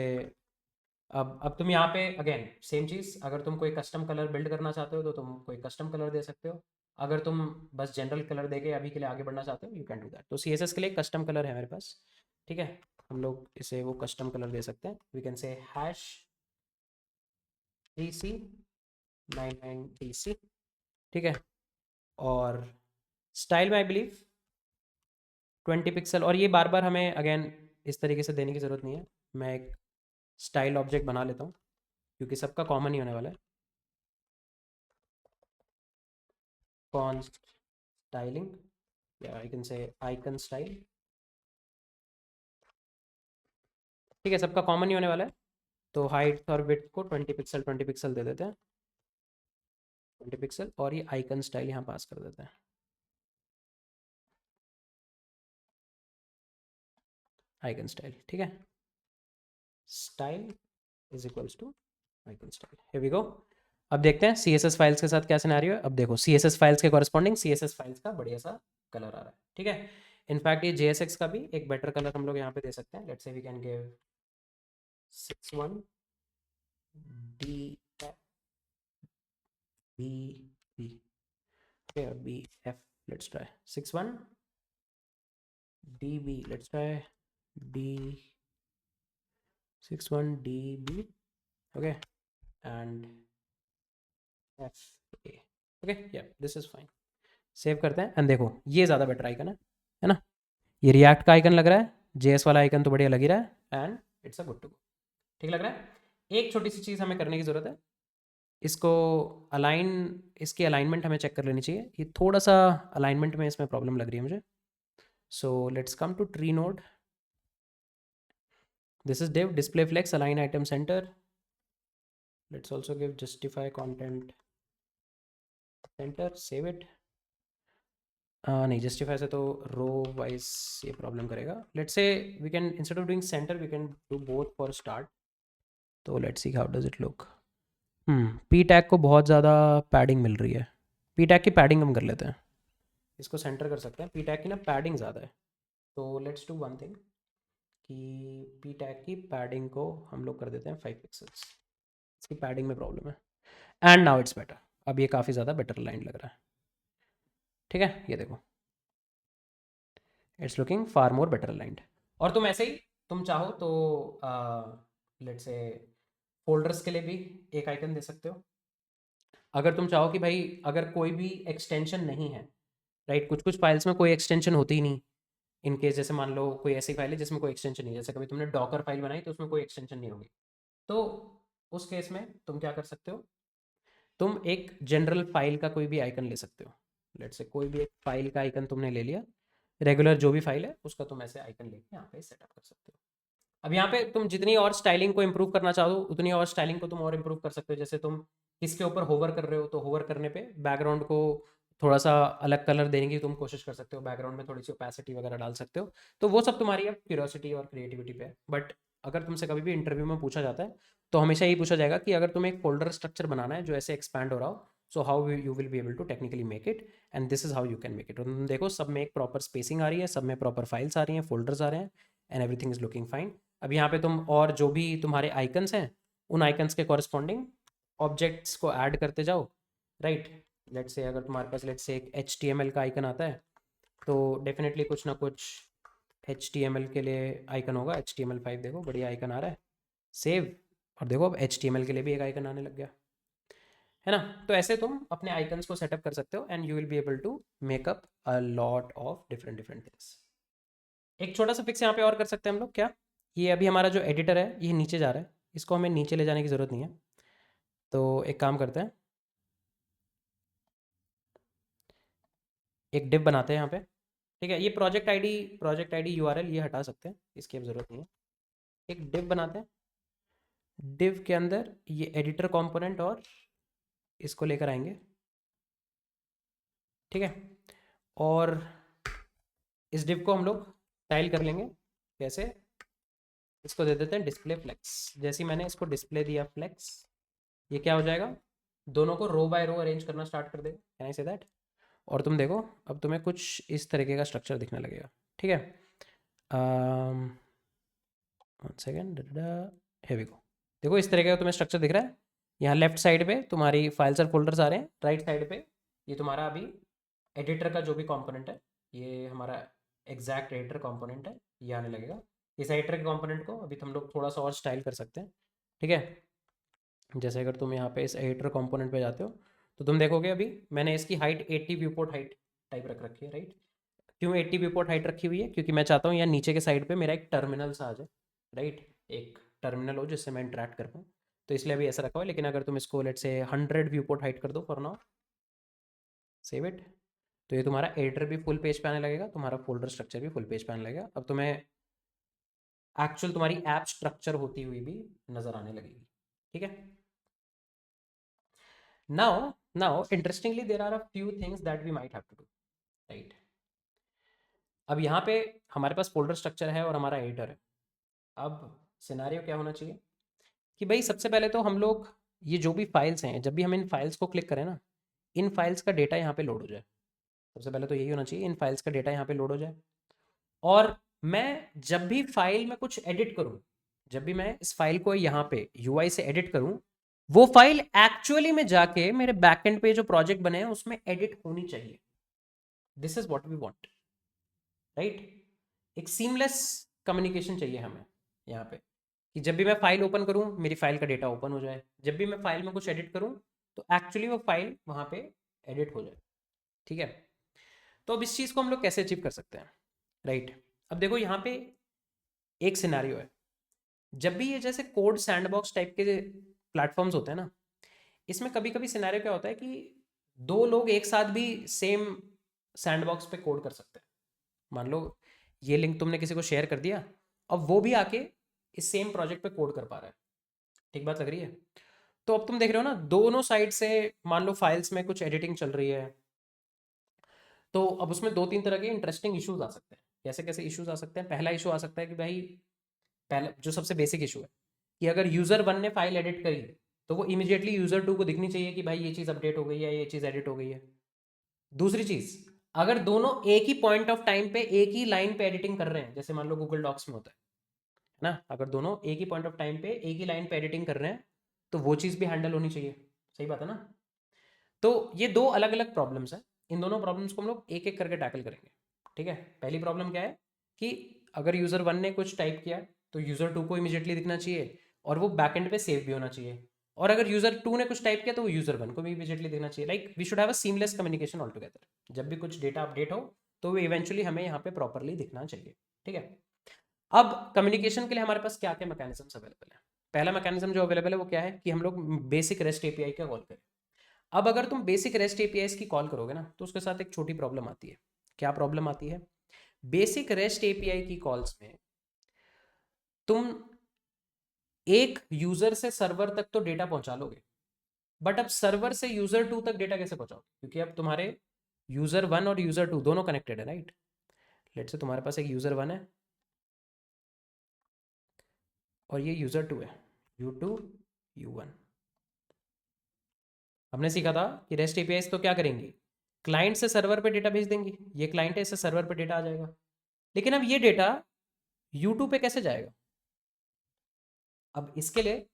Speaker 1: अब तुम यहाँ पे अगेन सेम चीज़, अगर तुम कोई कस्टम कलर बिल्ड करना चाहते हो तो तुम कोई कस्टम कलर दे सकते हो। अगर तुम बस जनरल कलर देके अभी के लिए आगे बढ़ना चाहते हो, यू कैन डू दैट। तो CSS के लिए कस्टम कलर है मेरे पास, ठीक है। हम लोग इसे वो कस्टम कलर दे सकते हैं, we can say hash 3C99DC, ठीक है। और स्टाइल में आई बिलीव 20 पिक्सल, और ये बार बार हमें अगेन इस तरीके से देने की ज़रूरत नहीं है। मैं एक स्टाइल ऑब्जेक्ट बना लेता हूँ क्योंकि सबका कॉमन ही होने वाला है। कॉन्स्ट स्टाइलिंग, या I can say icon style, ठीक है, सबका कॉमन ही होने वाला है। तो हाइट और विड्थ को 20 पिक्सल दे देते हैं, 20 पिक्सल, और ये आइकन स्टाइल यहाँ पास कर देते हैं, आइकन स्टाइल, ठीक है। Style is equals to icon style, here we go. अब देखते हैं CSS फाइल्स के साथ क्या सिनेरियो है। अब देखो CSS फाइल्स के कॉरस्पॉन्डिंग CSS फाइल्स का बढ़िया सा कलर आ रहा है, ठीक है। इनफैक्ट ये JSX का भी एक बेटर कलर हम लोग यहाँ पे दे सकते हैं। Let's say we can give 61 DFB, BF, let's try 61 DB, let's try D61DB, okay, and FA, okay, yeah, this is fine। Save करते हैं एंड देखो ये ज़्यादा बेटर आइकन है ना। ये रिएक्ट का आइकन लग रहा है, JS वाला आइकन तो बढ़िया लग ही रहा है, and it's a good to go, ठीक लग रहा है। एक छोटी सी चीज़ हमें करने की ज़रूरत है, इसको अलाइन, इसकी अलाइनमेंट हमें चेक कर लेनी चाहिए। ये थोड़ा सा अलाइनमेंट में इसमें प्रॉब्लम लग रही है मुझे। So let's come to tree node, this is div display flex align item center, let's also give justify content center, save it। नहीं, जस्टिफाई से तो रो वाइज ये प्रॉब्लम करेगा। Let's say we can instead of doing center we can do both for start. तो let's see how does it look. P tag को बहुत ज़्यादा padding मिल रही है, पी टैग की पैडिंग हम कर लेते हैं, इसको सेंटर कर सकते हैं। पी टैग की ना पैडिंग ज़्यादा है, तो लेट्स डू वन थिंग कि पी टैग की पैडिंग को हम लोग कर देते हैं 5 पिक्सल्स। इसकी पैडिंग में प्रॉब्लम है, एंड नाउ इट्स बेटर। अब ये काफ़ी ज़्यादा बेटर लाइन लग रहा है, ठीक है। ये देखो it's looking far more better aligned. और तुम ऐसे ही तुम चाहो तो लेट्स से फोल्डर्स के लिए भी एक आइकन दे सकते हो। अगर तुम चाहो कि भाई अगर कोई भी एक्सटेंशन नहीं है, राइट, कुछ कुछ फाइल्स में कोई एक्सटेंशन होती ही नहीं, इन केस जैसे मान लो कोई ऐसी फाइल है जिसमें कोई एक्सटेंशन नहीं है, जैसे कभी तुमने डॉकर फाइल बनाई तो उसमें कोई एक्सटेंशन नहीं होगी, तो उस केस में तुम क्या कर सकते हो, तुम एक जनरल फाइल का कोई भी आइकन ले सकते हो। लेट्स से कोई भी एक फाइल का आइकन तुमने ले लिया, रेगुलर जो भी फाइल है उसका तुम ऐसे आइकन लेके यहाँ पे सेटअप कर सकते हो। अब यहाँ पे तुम जितनी और स्टाइलिंग को इम्प्रूव करना चाहो उतनी और स्टाइलिंग को तुम और इम्प्रूव कर सकते हो। जैसे तुम किसके ऊपर होवर कर रहे हो तो होवर करने पे बैकग्राउंड को थोड़ा सा अलग कलर देने की तुम कोशिश कर सकते हो, बैकग्राउंड में थोड़ी सी ओपेसिटी वगैरह डाल सकते हो। तो वो सब तुम्हारी अब क्यूरियोसिटी और क्रिएटिविटी पे है। बट अगर तुमसे कभी भी इंटरव्यू में पूछा जाता है तो हमेशा यही पूछा जाएगा कि अगर तुम्हें एक फोल्डर स्ट्रक्चर बनाना है जो ऐसे एक्सपैंड हो रहा हो, so how you will be able to technically make it, and this is how you can make it. तुम देखो सब में एक प्रॉपर स्पेसिंग आ रही है, सब में प्रॉपर फाइल्स आ रही हैं, फोल्डर्स आ रहे हैं, and everything is looking fine. अब यहाँ पे तुम और जो भी तुम्हारे आइकन्स हैं उन आइकन्स के कॉरस्पॉन्डिंग ऑब्जेक्ट्स को ऐड करते जाओ, राइट। लेट्स से अगर तुम्हारे पास लेट्स से एक HTML का आइकन आता है तो डेफिनेटली कुछ ना कुछ HTML के लिए आइकन होगा। HTML5 देखो बढ़िया आइकन आ रहा है, सेव। और देखो अब HTML के लिए भी एक आइकन आने लग गया, है ना। तो ऐसे तुम अपने आइकन्स को सेटअप कर सकते हो and you will be able to make up a lot of different different things. एक छोटा सा फिक्स यहाँ पे और कर सकते हैं हम लोग, क्या, ये अभी हमारा जो एडिटर है ये नीचे जा रहा है, इसको हमें नीचे ले जाने की ज़रूरत नहीं है। तो एक काम करते हैं, एक डिव बनाते हैं यहाँ पे, ठीक है। ये प्रोजेक्ट आईडी URL ये हटा सकते हैं, इसकी अब ज़रूरत नहीं है। एक डिव बनाते हैं, डिव के अंदर ये एडिटर कंपोनेंट और इसको लेकर आएंगे, ठीक है। और इस डिव को हम लोग स्टाइल कर लेंगे, कैसे, इसको दे देते हैं डिस्प्ले फ्लेक्स। जैसे ही मैंने इसको डिस्प्ले दिया फ्लेक्स, ये क्या हो जाएगा, दोनों को रो बाय रो अरेंज करना स्टार्ट कर देगा, कैन आई से दैट। और तुम देखो अब तुम्हें कुछ इस तरीके का स्ट्रक्चर दिखने लगेगा, ठीक है। One second, here we go. देखो इस तरीके का तुम्हें स्ट्रक्चर दिख रहा है। यहाँ लेफ्ट साइड पे तुम्हारी फाइल्स और फोल्डर्स आ रहे हैं, राइट साइड पे ये तुम्हारा अभी एडिटर का जो भी कंपोनेंट है, ये हमारा एग्जैक्ट एडिटर कंपोनेंट है, ये आने लगेगा। इस एडिटर के कंपोनेंट को अभी हम लोग थोड़ा सा और स्टाइल कर सकते हैं, ठीक है। जैसे अगर तुम यहाँ पे इस एडिटर कंपोनेंट पे जाते हो तो तुम देखोगे अभी मैंने इसकी हाइट 80 व्यूपोर्ट हाइट टाइप रख रखी है, राइट। क्यों 80 व्यूपोर्ट हाइट रखी हुई है? क्योंकि मैं चाहता हूँ यार नीचे के साइड पे मेरा एक टर्मिनल सा आ जाए, राइट, एक टर्मिनल हो जिससे मैं इंटरेक्ट कर पाऊँ, तो इसलिए अभी ऐसा रखा हुआ है। लेकिन अगर तुम इसको लेट से 100 व्यूपोर्ट हाइट कर दो फॉर नाउ, सेव इट, तो ये तुम्हारा एडिटर भी फुल पेज पे आने लगेगा, तुम्हारा फोल्डर स्ट्रक्चर भी फुल पेज पे आने लगेगा। अब तुम्हें एक्चुअल तुम्हारी ऐप स्ट्रक्चर होती हुई भी नजर आने लगेगी, ठीक है। Now interestingly there are a few things that we might have to do, right. अब यहाँ पे हमारे पास फोल्डर स्ट्रक्चर है और हमारा एडिटर है। अब सिनेरियो क्या होना चाहिए कि भाई सबसे पहले तो हम लोग ये जो भी फाइल्स हैं, जब भी हम इन फाइल्स को क्लिक करें ना, इन फाइल्स का डेटा यहाँ पे लोड हो जाए। सबसे पहले तो यही होना चाहिए, इन फाइल्स का डेटा यहाँ पे लोड हो जाए। और मैं जब भी फाइल में कुछ एडिट करूँ, जब भी मैं इस फाइल को यहाँ पे यूआई से एडिट करूँ, वो फाइल एक्चुअली में जाके मेरे बैकएंड पे जो प्रोजेक्ट बने हैं उसमें एडिट होनी चाहिए। This is what we want, right. एक सीमलेस कम्युनिकेशन चाहिए हमें यहाँ पे, कि जब भी मैं फाइल ओपन करूँ मेरी फाइल का डेटा ओपन हो जाए, जब भी मैं फाइल में कुछ एडिट करूँ तो एक्चुअली वो फाइल वहाँ पे एडिट हो जाए, ठीक है। तो अब इस चीज़ को हम लोग कैसे अचीव कर सकते हैं, राइट। अब देखो यहाँ पे एक सिनेरियो है, जब भी ये जैसे कोड सैंडबॉक्स टाइप के प्लेटफॉर्म्स होते हैं ना, इसमें कभी कभी सिनेरियो क्या होता है कि दो लोग एक साथ भी सेम सैंडबॉक्स पे कोड कर सकते हैं। मान लो ये लिंक तुमने किसी को शेयर कर दिया, अब वो भी आके इस सेम प्रोजेक्ट पे कोड कर पा रहा है, ठीक बात लग रही है। तो अब तुम देख रहे हो ना, दोनों साइड से मान लो फाइल्स में कुछ एडिटिंग चल रही है, तो अब उसमें दो तीन तरह के इंटरेस्टिंग इश्यूज आ सकते हैं। कैसे कैसे इश्यूज आ सकते हैं? पहला इशू आ सकता है कि भाई, पहले जो सबसे बेसिक इशू है कि अगर यूजर वन ने फाइल एडिट करी तो वो इमीडिएटली यूजर टू को दिखनी चाहिए कि भाई ये चीज़ अपडेट हो गई है, ये चीज़ एडिट हो गई है। दूसरी चीज़, अगर दोनों एक ही पॉइंट ऑफ टाइम पे एक ही लाइन पे एडिटिंग कर रहे हैं, जैसे मान लो गूगल डॉक्स में होता है ना, अगर दोनों एक ही पॉइंट ऑफ टाइम पे एक ही लाइन पे एडिटिंग कर रहे हैं तो वो चीज़ भी हैंडल होनी चाहिए। सही बात है ना। तो ये दो अलग अलग प्रॉब्लम्स हैं, इन दोनों प्रॉब्लम्स को हम लोग एक एक करके टैकल करेंगे, ठीक है। पहली प्रॉब्लम क्या है कि अगर यूज़र वन ने कुछ टाइप किया तो यूज़र टू को इमीडिएटली दिखना चाहिए और वो बैकएंड पे सेव भी होना चाहिए। और अगर यूज़र टू ने कुछ टाइप किया तो वो यूज़र वन को भी इमीडिएटली दिखना चाहिए। Like we should have a seamless communication all together. जब भी कुछ डेटा अपडेट हो तो वो इवेंचुअली हमें यहाँ पे प्रॉपरली दिखना चाहिए, ठीक है। अब कम्युनिकेशन के लिए हमारे पास क्या क्या मैकेनिज्म्स अवेलेबल है? पहला मैकेनिज्म जो अवेलेबल है वो क्या है कि हम लोग बेसिक रेस्ट एपीआई का कॉल करें। अब अगर तुम बेसिक रेस्ट एपीआई की कॉल करोगे ना तो उसके साथ एक छोटी प्रॉब्लम आती है। क्या प्रॉब्लम आती है? बेसिक रेस्ट एपीआई की कॉल्स में तुम एक यूजर से सर्वर तक तो डेटा पहुंचा लोगे, बट अब सर्वर से यूजर टू तक डेटा कैसे पहुंचाओगे? क्योंकि अब तुम्हारे यूजर वन और यूजर टू दोनों कनेक्टेड है, राइट। लेट से तुम्हारे पास एक यूजर वन है और ये यूजर टू है, यू टू यू वन। हमने सीखा था कि रेस्ट एपीआई तो क्या करेंगी, क्लाइंट से सर्वर पे डेटा भेज देंगी। ये क्लाइंट है, इससे सर्वर पे डेटा आ जाएगा। लेकिन अब ये डेटा यूट्यूब पे कैसे जाएगा? अब इसके लिए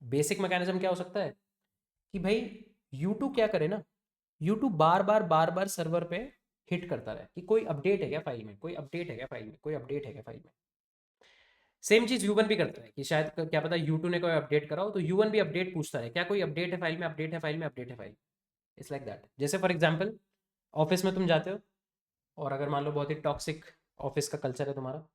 Speaker 1: बेसिक मैकेनिज्म क्या हो सकता है कि भाई यूट्यूब क्या करे ना, यूट्यूब बार बार सर्वर पे हिट करता रहे कि कोई अपडेट है क्या फाइल में, कोई अपडेट है क्या फाइल में, कोई अपडेट है क्या फाइल में। सेम चीज यूवन भी करता है कि शायद क्या पता यूट्यूब ने कोई अपडेट कराओ तो यूवन भी अपडेट पूछता है, क्या कोई अपडेट है फाइल में, अपडेट है फाइल में, अपडेट है फाइल। It's like that. जैसे फॉर एग्जाम्पल ऑफिस में तुम जाते हो और अगर मान लो बहुत ही टॉक्सिक ऑफिस का कल्चर है तुम्हारा,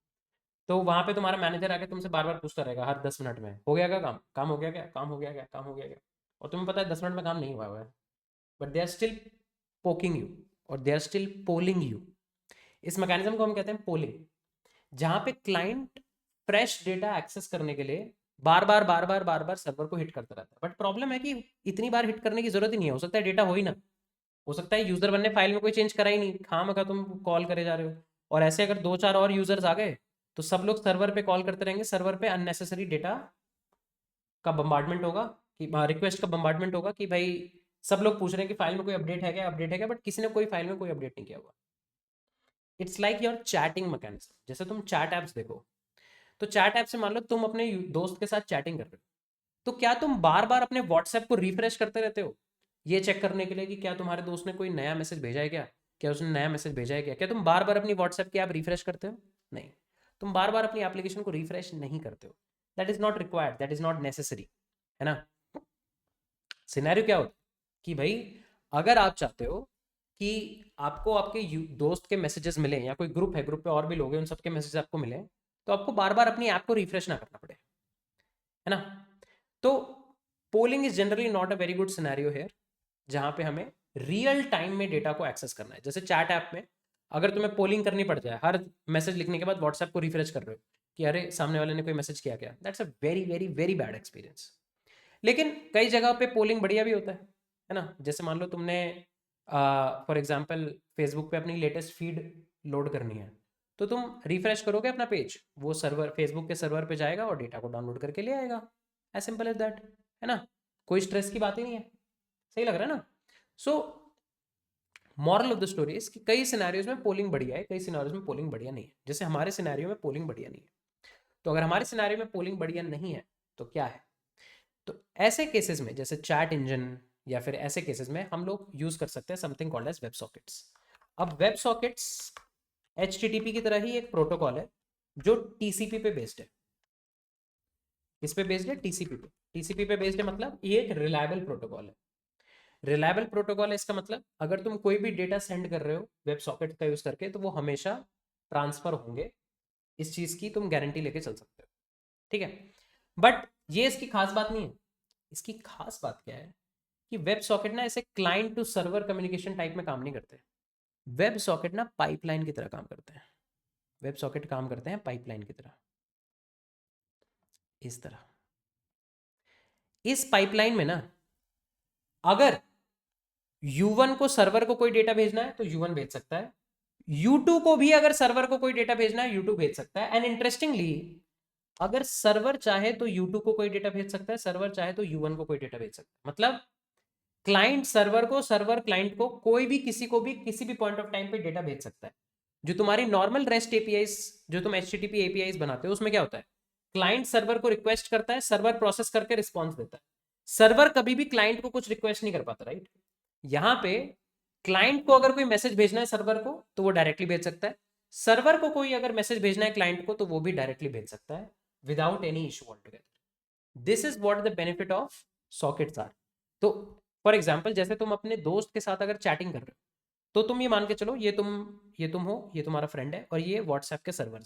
Speaker 1: तो वहां पे तुम्हारा मैनेजर आके तुमसे बार बार पूछता रहेगा हर 10 मिनट में, हो गया क्या काम, काम हो गया क्या, काम हो गया क्या, काम हो गया क्या। और तुम्हें पता है 10 मिनट में काम नहीं हुआ हुआ है, but they are still poking you और they are still polling you. इस मैकेनिज्म को हम कहते हैं पोलिंग, जहां पे क्लाइंट फ्रेश डेटा एक्सेस करने के लिए बार बार सर्वर को हिट करता रहता है। बट प्रॉब्लम है कि इतनी बार हिट करने की जरूरत ही नहीं है, हो सकता है डेटा हो ही ना, हो सकता है यूजर वन ने फाइल में कोई चेंज करा ही नहीं, खाम अगर तुम कॉल करे जा रहे हो। और ऐसे अगर दो चार और यूजर्स आ गए तो सब लोग सर्वर पे कॉल करते रहेंगे, सर्वर पे अननेसेसरी डेटा का बम्बार्डमेंट होगा, कि रिक्वेस्ट का बम्बार्डमेंट होगा कि भाई सब लोग पूछ रहे हैं कि फाइल में कोई अपडेट है क्या, अपडेट है क्या, बट किसी ने कोई फाइल में कोई अपडेट नहीं किया हुआ। It's like your chatting mechanism. जैसे तुम चैट ऐप्स देखो, तो चैट ऐप से मान लो तुम अपने दोस्त के साथ चैटिंग कर रहे हो, तो क्या तुम बार बार अपने व्हाट्सएप को रिफ्रेश करते रहते हो ये चेक करने के लिए कि क्या तुम्हारे दोस्त ने कोई नया मैसेज भेजा है क्या, क्या उसने नया मैसेज भेजा है क्या? क्या तुम बार बार अपनी व्हाट्सएप की ऐप रिफ्रेश करते हो? नहीं। तुम बार बार अपनी एप्लीकेशन को रिफ्रेश नहीं करते हो, that is not required, that is not necessary, है ना। सिनेरियो क्या होता है कि भाई अगर आप चाहते हो कि आपको आपके दोस्त के मैसेजेस मिले, या कोई ग्रुप है, ग्रुप पे और भी लोग हैं, उन सबके मैसेजेस आपको मिले, तो आपको बार बार अपनी ऐप को रिफ्रेश ना करना पड़े, है ना। तो polling is generally not a very good scenario here, जहां पे हमें रियल टाइम में डेटा को एक्सेस करना है। जैसे चैट ऐप में अगर तुम्हें पोलिंग करनी पड़ जाए, हर मैसेज लिखने के बाद व्हाट्सएप को रिफ्रेश कर रहे हो कि अरे सामने वाले ने कोई मैसेज किया क्या, that's a very very very bad experience. लेकिन कई जगह पे पोलिंग बढ़िया भी होता है ना। जैसे मान लो तुमने फॉर एग्जांपल फेसबुक पे अपनी लेटेस्ट फीड लोड करनी है, तो तुम रिफ्रेश करोगे अपना पेज, वो सर्वर फेसबुक के सर्वर पे जाएगा और डेटा को डाउनलोड करके ले आएगा, एज सिंपल एज दैट, है ना। कोई स्ट्रेस की बात ही नहीं है, सही लग रहा है ना। So moral of the story is कि कई सिनेरियोज में पोलिंग बढ़िया है, कई सिनेरियोज में पोलिंग बढ़िया नहीं है। जैसे हमारे सिनेरियो में पोलिंग बढ़िया नहीं है, तो अगर हमारे सिनेरियो में पोलिंग बढ़िया नहीं है तो क्या है, तो ऐसे केसेस में जैसे चैट इंजन या फिर ऐसे केसेस में हम लोग यूज कर सकते हैं something called as web sockets. अब वेब सॉकेट्स HTTP की तरह ही एक प्रोटोकॉल है जो TCP पे बेस्ड है। किस पे बेस्ड है? TCP पे। TCP पे बेस्ड है मतलब ये एक रिलायबल प्रोटोकॉल है। रिलायबल प्रोटोकॉल है इसका मतलब अगर तुम कोई भी डेटा सेंड कर रहे हो वेब सॉकेट का यूज करके, तो वो हमेशा ट्रांसफर होंगे, इस चीज की तुम गारंटी लेके चल सकते हो, ठीक है। बट ये इसकी खास बात नहीं है। इसकी खास बात क्या है कि वेब सॉकेट ना ऐसे client to server communication type में काम नहीं करते। वेब सॉकेट ना पाइपलाइन की तरह काम करते हैं। वेब सॉकेट काम करते हैं पाइपलाइन की तरह, इस तरह। इस पाइपलाइन में ना अगर U1 को सर्वर को कोई डेटा भेजना है तो U1 भेज सकता है, U2 को भी अगर सर्वर को कोई डेटा भेजना है U2 भेज सकता है। एंड इंटरेस्टिंगली अगर सर्वर चाहे तो U2 को कोई डेटा भेज सकता है, सर्वर चाहे तो U1 को कोई डेटा भेज सकता है। मतलब क्लाइंट सर्वर को, सर्वर क्लाइंट को, कोई भी किसी को भी किसी भी पॉइंट ऑफ टाइम पे डेटा भेज सकता है। जो तुम्हारी नॉर्मल रेस्ट एपीआईज, जो तुम HTTP एपीआईज बनाते हो, उसमें क्या होता है, क्लाइंट सर्वर को रिक्वेस्ट करता है, सर्वर प्रोसेस करके रिस्पॉन्स देता है। सर्वर कभी भी क्लाइंट को कुछ रिक्वेस्ट नहीं कर पाता, राइट। यहां पे क्लाइंट को अगर कोई मैसेज भेजना है सर्वर को तो वो डायरेक्टली भेज सकता है, सर्वर को कोई अगर मैसेज भेजना है क्लाइंट को तो वो भी डायरेक्टली भेज सकता है without any issue all together. This is what the benefit of sockets are. तो फॉर एग्जाम्पल जैसे तुम अपने दोस्त के साथ अगर चैटिंग कर रहे हो, तो तुम ये मान के चलो ये तुम हो, ये तुम्हारा फ्रेंड है और ये व्हाट्सएप के सर्वर।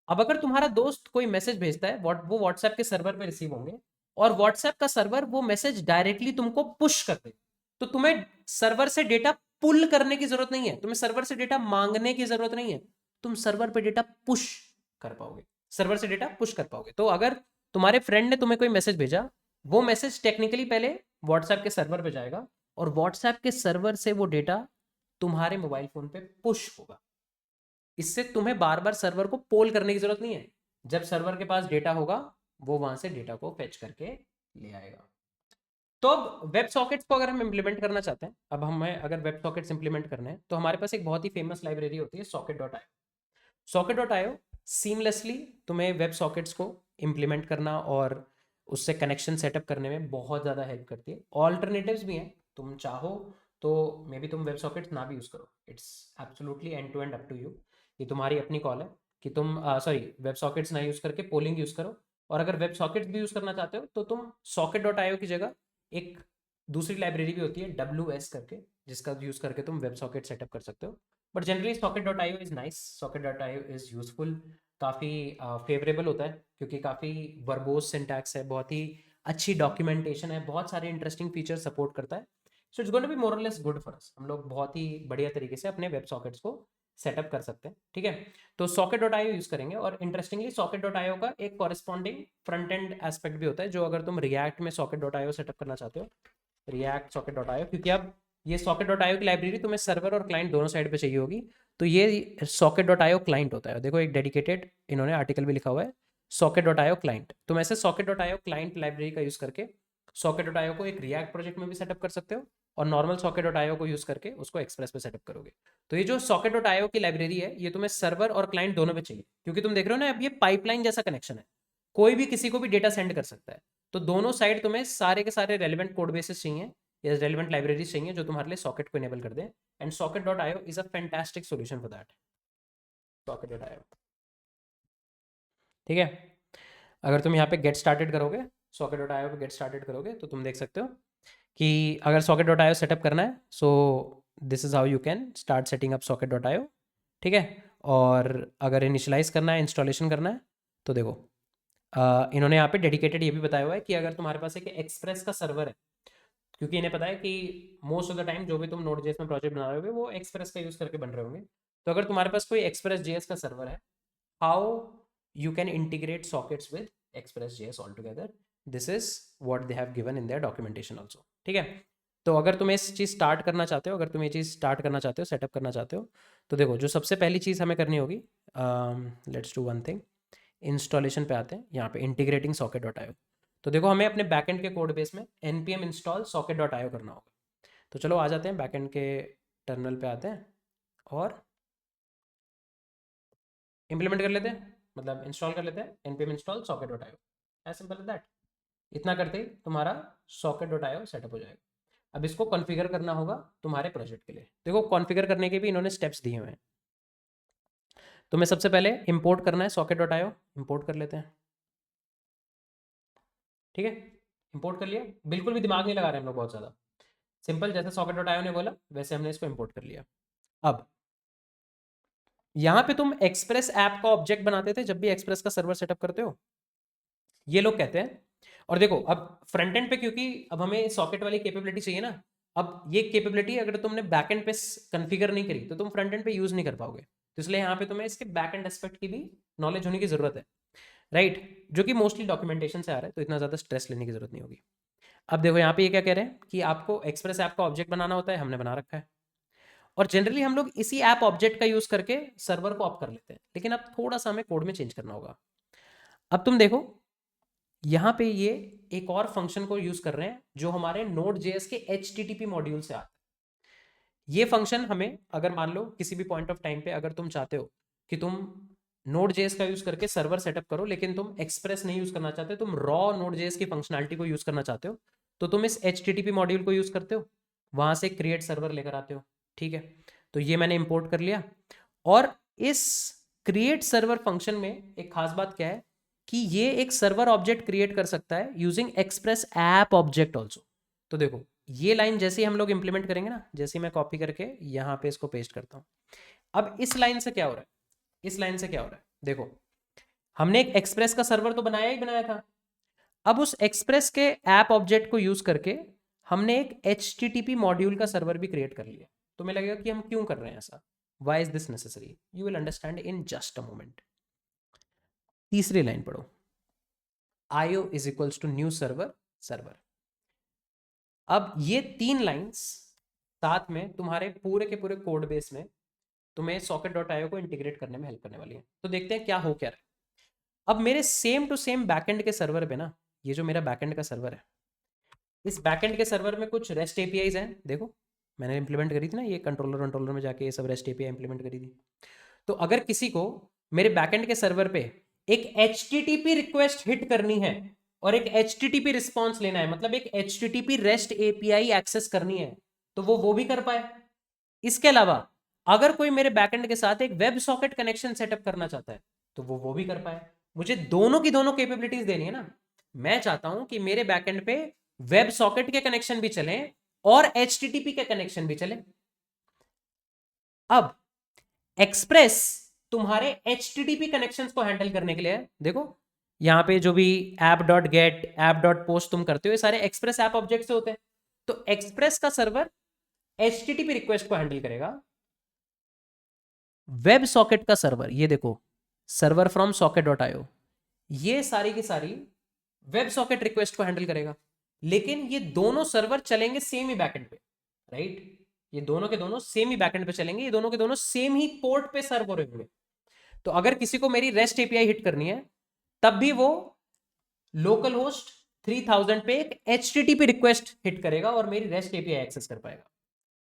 Speaker 1: अब अगर तुम्हारा दोस्त कोई मैसेज भेजता है, वो व्हाट्सएप के सर्वर पे रिसीव होंगे, और व्हाट्सएप का सर्वर वो मैसेज डायरेक्टली तुमको पुश कर दे, तो तुम्हें सर्वर से डेटा पुल करने की जरूरत नहीं है, तुम्हें सर्वर से डेटा मांगने की जरूरत नहीं है, तुम सर्वर पे डेटा पुश कर पाओगे, सर्वर से डेटा पुश कर पाओगे। तो अगर तुम्हारे फ्रेंड ने तुम्हें कोई मैसेज भेजा, वो मैसेज टेक्निकली पहले व्हाट्सएप के सर्वर पे जाएगा, और व्हाट्सएप के सर्वर से वो डेटा तुम्हारे मोबाइल फोन पे पुश होगा। इससे तुम्हें बार बार सर्वर को पोल करने की जरूरत नहीं है। जब सर्वर के पास डेटा होगा वो वहां से डेटा को फेच करके ले आएगा। तो अब वेब सॉकेट्स को अगर हम इंप्लीमेंट करना चाहते हैं, अब हमें अगर वेब सॉकेट्स इंप्लीमेंट करने हैं, तो हमारे पास एक बहुत ही फेमस लाइब्रेरी होती है socket.io। socket.io सीमलेसली तुम्हें वेब सॉकेट्स को इंप्लीमेंट करना और उससे कनेक्शन सेटअप करने में बहुत ज़्यादा हेल्प करती है। ऑल्टरनेटिव्स भी हैं, तुम चाहो तो मे बी तुम वेब सॉकेट्स ना भी यूज़ करो, it's absolutely end to end up to you. ये तुम्हारी अपनी कॉल है कि तुम वेब सॉकेट्स ना यूज़ करके पोलिंग यूज़ करो। और अगर वेब सॉकेट्स भी यूज़ करना चाहते हो तो तुम socket.io की जगह एक दूसरी लाइब्रेरी भी होती है WS करके, जिसका यूज़ करके तुम वेब सॉकेट सेटअप कर सकते हो। But generally socket.io is nice, socket.io is useful, काफ़ी फेवरेबल होता है क्योंकि काफ़ी वर्बोज सिंटैक्स है, बहुत ही अच्छी डॉक्यूमेंटेशन है, बहुत सारे इंटरेस्टिंग फीचर सपोर्ट करता है। So it's going to be more और लेस गुड फॉर अस। हम लोग बहुत ही बढ़िया तरीके से अपने वेब सॉकेट्स को सेटअप कर सकते हैं, ठीक है। तो socket.io यूज़ करेंगे, और इंटरेस्टिंगली socket.io का एक कॉरेस्पॉन्डिंग फ्रंट एंड एस्पेक्ट भी होता है, जो अगर तुम रिएक्ट में socket.io सेटअप करना चाहते हो, रिएक्ट socket.io, क्योंकि अब ये socket.io की लाइब्रेरी तुम्हें सर्वर और क्लाइंट दोनों साइड पे चाहिए होगी, तो ये socket.io क्लाइंट होता है। देखो एक डेडिकेटेड इन्होंने आर्टिकल भी लिखा हुआ है socket.io क्लाइंट। तुम ऐसे socket.io क्लाइंट लाइब्रेरी का यूज़ करके socket.io को एक रिएक्ट प्रोजेक्ट में भी सेटअप कर सकते हो, और नॉर्मल socket.io को यूज़ करके उसको एक्सप्रेस पे सेटअप करोगे। तो ये जो socket.io की लाइब्रेरी है, ये तुम्हें सर्वर और क्लाइंट दोनों पे चाहिए, क्योंकि तुम देख रहे हो ना अब ये पाइपलाइन जैसा कनेक्शन है, कोई भी किसी को भी डेटा सेंड कर सकता है। तो दोनों साइड तुम्हें सारे के सारे रेलिवेंट कोड बेसिस चाहिए या रेलिवेंट लाइब्रेरीज चाहिए जो तुम्हारे लिए सॉकेट को इनेबल कर दे, and socket.io is a fantastic solution for that. socket.io ठीक है। अगर तुम यहाँ पे गेट स्टार्टेड करोगे, socket.io पे गेट स्टार्टेड करोगे, तो तुम देख सकते हो कि अगर socket.io सेटअप करना है, so this is how you can start setting up socket.io। ठीक है। और अगर इनिशियलाइज करना है, इंस्टॉलेशन करना है, तो देखो इन्होंने यहाँ पे डेडिकेटेड ये भी बताया हुआ है कि अगर तुम्हारे पास एक एक्सप्रेस का सर्वर है, क्योंकि इन्हें पता है कि मोस्ट ऑफ द टाइम जो भी तुम नोड जेएस में प्रोजेक्ट बना रहे होगे वो एक्सप्रेस का यूज़ करके बन रहे होंगे। तो अगर तुम्हारे पास कोई एक्सप्रेस जेएस का सर्वर है, how you can integrate sockets with express.js altogether, this is what they have given in their documentation also। ठीक है। तो अगर तुम इस चीज़ स्टार्ट करना चाहते हो, अगर तुम ये चीज़ स्टार्ट करना चाहते हो, सेटअप करना चाहते हो, तो देखो जो सबसे पहली चीज़ हमें करनी होगी, let's do one thing, installation पे आते हैं, यहाँ पे इंटीग्रेटिंग socket.io। तो देखो हमें अपने बैकएंड के कोड बेस में npm इंस्टॉल socket.io करना होगा। तो चलो आ जाते हैं बैकएंड के टर्मिनल पे आते हैं और इम्प्लीमेंट कर लेते हैं, मतलब इंस्टॉल कर लेते हैं npm install socket.io, as simple as that. इतना करते ही तुम्हारा socket.io सेटअप हो जाएगा। अब इसको कॉन्फ़िगर करना होगा तुम्हारे प्रोजेक्ट के लिए। देखो कॉन्फ़िगर करने के भी इन्होंने स्टेप्स दिए हुए हैं। तुम्हें सबसे पहले इंपोर्ट करना है socket.io, इंपोर्ट कर लेते हैं। ठीक है, इंपोर्ट कर लिया, बिल्कुल भी दिमाग नहीं लगा रहे हम लोग बहुत ज़्यादा, सिंपल जैसे socket.io ने बोला वैसे हमने इसको इंपोर्ट कर लिया। अब यहाँ पे तुम एक्सप्रेस ऐप का ऑब्जेक्ट बनाते थे जब भी एक्सप्रेस का सर्वर सेटअप करते हो, ये लोग कहते हैं। और देखो अब फ्रंट एंड पे, क्योंकि अब हमें सॉकेट वाली कैपेबिलिटी चाहिए ना, अब ये कैपेबिलिटी अगर तुमने बैक एंड पे कन्फिगर नहीं करी तो तुम फ्रंट एंड पे यूज नहीं कर पाओगे। तो इसलिए यहाँ पे तुम्हें इसके बैक एंड एस्पेक्ट की भी नॉलेज होने की जरूरत है, राइट, जो कि मोस्टली डॉक्यूमेंटेशन से आ रहा है, तो इतना ज़्यादा स्ट्रेस लेने की जरूरत नहीं होगी। अब देखो यहाँ पे ये क्या कह रहे हैं कि आपको एक्सप्रेस ऐप का ऑब्जेक्ट बनाना होता है, हमने बना रखा है, और जनरली हम लोग इसी ऐप ऑब्जेक्ट का यूज करके सर्वर को ऑप कर लेते हैं, लेकिन अब थोड़ा सा हमें कोड में चेंज करना होगा। अब तुम देखो यहाँ पे ये एक और फंक्शन को यूज कर रहे हैं जो हमारे Node.js के HTTP मॉड्यूल से आता है। ये फंक्शन हमें, अगर मान लो किसी भी पॉइंट ऑफ टाइम पे अगर तुम चाहते हो कि तुम Node.js का यूज करके सर्वर सेटअप करो, लेकिन तुम एक्सप्रेस नहीं यूज करना चाहते, तुम रॉ Node.js की फंक्शनैलिटी को यूज करना चाहते हो, तो तुम इस HTTP मॉड्यूल को यूज करते हो, वहां से क्रिएट सर्वर लेकर आते हो। ठीक है, तो ये मैंने इंपोर्ट कर लिया। और इस क्रिएट सर्वर फंक्शन में एक खास बात क्या है कि ये एक सर्वर ऑब्जेक्ट क्रिएट कर सकता है using express app object also. तो देखो ये लाइन जैसे ही हम लोग इंप्लीमेंट करेंगे ना, जैसे ही मैं कॉपी करके यहाँ पे इसको पेस्ट करता हूँ, अब इस लाइन से क्या हो रहा है, इस लाइन से क्या हो रहा है, देखो हमने एक एक्सप्रेस का सर्वर तो बनाया ही बनाया था, अब उस एक्सप्रेस के ऐप ऑब्जेक्ट को यूज करके हमने एक HTTP मॉड्यूल का सर्वर भी क्रिएट कर लिया। तो मैं लगेगा कि हम क्यों कर रहे हैं ऐसा, why is this necessary, you will understand in just a moment. तीसरी लाइन पढ़ो, IO is equals to new server server. अब ये तीन लाइंस साथ में तुम्हारे पूरे के पूरे कोड बेस में तुम्हें socket.io को इंटीग्रेट करने में हेल्प करने वाली है। तो देखते हैं क्या हो क्या रहा है। अब मेरे सेम टू सेम बैकएंड के सर्वर पे ना, ये जो मेरा बैकएंड का सर्वर है, इस बैकएंड के सर्वर में कुछ रेस्ट एपीआईज हैं। देखो मैंने इंप्लीमेंट करी थी ना, ये कंट्रोलर में जाके ये सब रेस्ट एपीआई इंप्लीमेंट करी थी। तो अगर किसी को मेरे बैकएंड के सर्वर पे एक HTTP रिक्वेस्ट हिट करनी है और एक HTTP रिस्पॉन्स लेना है, मतलब एक HTTP रेस्ट एपीआई एक्सेस करनी है, तो वो भी कर पाए। इसके अलावा अगर कोई मेरे बैकएंड के साथ एक वेब सॉकेट कनेक्शन सेटअप करना चाहता है, तो वो भी कर पाए। मुझे दोनों की दोनों कैपेबिलिटीज देनी है ना। मैं चाहता हूं कि मेरे बैकएंड पे वेब सॉकेट के कनेक्शन भी चले और HTTP के कनेक्शन भी चले। अब एक्सप्रेस तुम्हारे HTTP कनेक्शंस को हैंडल करने के लिए, देखो यहां पे जो भी app.get app.post तुम करते हो, ये सारे एक्सप्रेस ऐप ऑब्जेक्ट से होते हैं। तो एक्सप्रेस का सर्वर HTTP रिक्वेस्ट को हैंडल करेगा, वेब सॉकेट का सर्वर, ये देखो सर्वर फ्रॉम socket.io, ये सारी की सारी वेब सॉकेट रिक्वेस्ट को हैंडल करेगा। लेकिन ये दोनों सर्वर चलेंगे सेम ही बैकएंड पे, राइट, ये दोनों के दोनों सेम ही बैकएंड पे चलेंगे, ये दोनों के दोनों सेम ही पोर्ट पे सर्व हो रहे होंगे। तो अगर किसी को मेरी रेस्ट एपीआई हिट करनी है, तब भी वो लोकल होस्ट 3000 पे एक HTTP रिक्वेस्ट हिट करेगा और मेरी रेस्ट एपीआई एक्सेस कर पाएगा।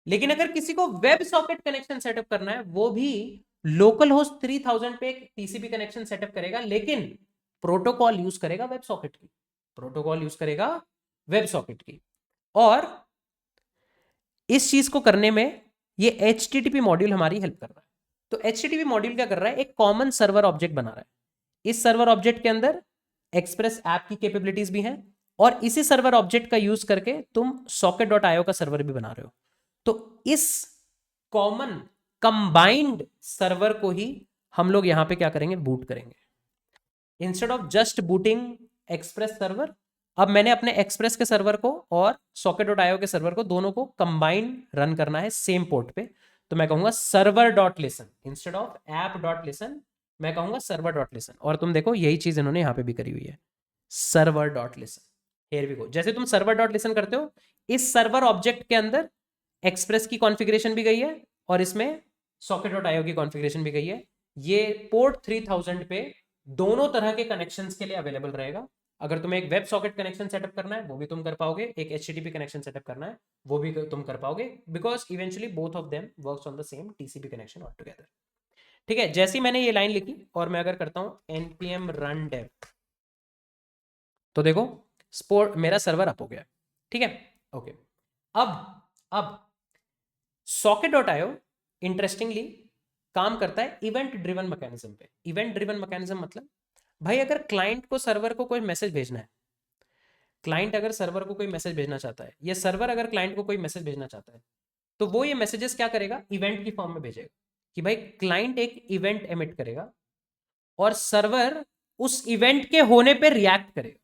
Speaker 1: लेकिन अगर किसी को वेब सॉकेट कनेक्शन सेटअप करना है, वो भी लोकल होस्ट 3000 पे एक TCP कनेक्शन सेटअप करेगा, लेकिन प्रोटोकॉल यूज करेगा वेब सॉकेट की, प्रोटोकॉल यूज करेगा वेब सॉकेट की। और इस चीज को करने में ये HTTP मॉड्यूल हमारी हेल्प कर रहा है। तो HTTP मॉड्यूल क्या कर रहा है, एक कॉमन सर्वर ऑब्जेक्ट बना रहा है। इस सर्वर ऑब्जेक्ट के अंदर एक्सप्रेस ऐप की कैपेबिलिटीज भी हैं और इसी सर्वर ऑब्जेक्ट का यूज करके तुम socket.io का सर्वर भी बना रहे हो। तो इस कॉमन कंबाइंड सर्वर को ही हम लोग यहां पे क्या करेंगे, बूट करेंगे। Instead of just booting express server, अब मैंने अपने एक्सप्रेस के सर्वर को और socket.io के सर्वर को दोनों को कंबाइन रन करना है सेम पोर्ट पे। तो मैं कहूंगा server dot listen instead of app dot listen, मैं कहूंगा सर्वर डॉट लिसन। और तुम देखो यही चीज इन्होंने यहां पे भी करी हुई है, server dot listen. Here we go. जैसे तुम सर्वर डॉट लिसन करते हो, इस सर्वर ऑब्जेक्ट के अंदर एक्सप्रेस की कॉन्फ़िगरेशन भी गई है और इसमें socket.io की कॉन्फ़िगरेशन भी गई है। ये पोर्ट 3000 पे दोनों तरह के कनेक्शंस के लिए अवेलेबल रहेगा। अगर तुम्हें एक वेब सॉकेट कनेक्शन सेटअप करना है वो भी तुम कर पाओगे, एक HTTP कनेक्शन सेटअप करना है वो भी तुम कर पाओगे, because eventually both of them works on the same TCP connection all together. ठीक है, जैसे ही मैंने ये लाइन लिखी और मैं अगर करता हूं npm run dev, तो देखो स्पोर्ट मेरा सर्वर अप हो गया। ठीक है, ओके। अब socket.io इंटरेस्टिंगली काम करता है इवेंट ड्रिवन मैकेनिज्म पे। इवेंट ड्रिवन मैकेनिज्म मतलब भाई अगर क्लाइंट को सर्वर को कोई मैसेज भेजना है, क्लाइंट अगर सर्वर को कोई मैसेज भेजना चाहता है या सर्वर अगर क्लाइंट को कोई मैसेज भेजना चाहता है, तो वो ये मैसेजेस क्या करेगा, इवेंट की फॉर्म में भेजेगा कि भाई क्लाइंट एक इवेंट एमिट करेगा और सर्वर उस इवेंट के होने पे रिएक्ट करेगा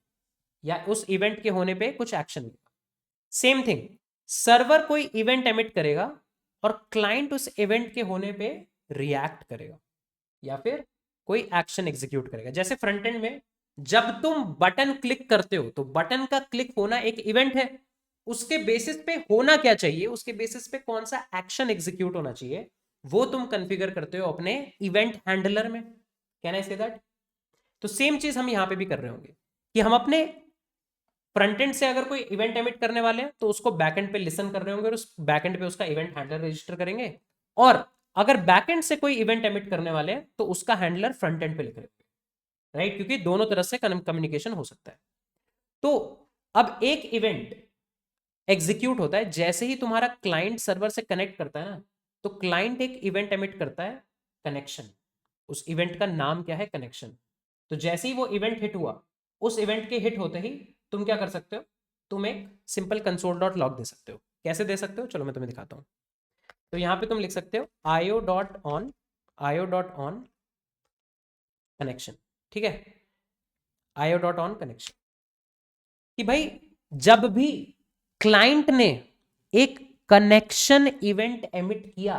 Speaker 1: या उस इवेंट के होने पे कुछ एक्शन लेगा। सेम थिंग, सर्वर कोई इवेंट एमिट करेगा और क्लाइंट उस इवेंट के होने पे रिएक्ट करेगा या फिर कोई एक्शन एग्जीक्यूट करेगा। जैसे फ्रंट एंड में जब तुम बटन क्लिक करते हो तो बटन का क्लिक होना एक इवेंट है, उसके बेसिस पे होना क्या चाहिए, उसके बेसिस पे कौन सा एक्शन एग्जीक्यूट होना चाहिए, वो तुम कॉन्फ़िगर करते हो अपने इवेंट हैंडलर में। Can I say that? तो सेम चीज हम यहां पे भी कर रहे होंगे कि हम अपने फ्रंट एंड से अगर कोई इवेंट एमिट करने वाले हैं तो उसको बैकएंड पे लिसन कर रहे होंगे और उस बैकएंड पे उसका इवेंट हैंडलर रजिस्टर करेंगे, और अगर बैकएंड से कोई इवेंट एमिट करने वाले हैं तो उसका हैंडलर फ्रंट एंड पे लिख रहे होंगे, राइट? क्योंकि दोनों तरह से कम्युनिकेशन हो सकता है। तो अब एक इवेंट एग्जीक्यूट होता है जैसे ही तुम्हारा क्लाइंट सर्वर से कनेक्ट करता है ना, तो क्लाइंट एक इवेंट एमिट करता है, कनेक्शन। उस इवेंट का नाम क्या है, कनेक्शन। तो जैसे ही वो इवेंट हिट हुआ, उस इवेंट के हिट होते ही तुम क्या कर सकते हो, तुम एक सिंपल कंसोल डॉट लॉग दे सकते हो। कैसे दे सकते हो, चलो मैं तुम्हें दिखाता हूँ। तो यहाँ पे तुम लिख सकते हो io.on कनेक्शन। ठीक है, io.on कनेक्शन, कि भाई जब भी क्लाइंट ने एक कनेक्शन इवेंट एमिट किया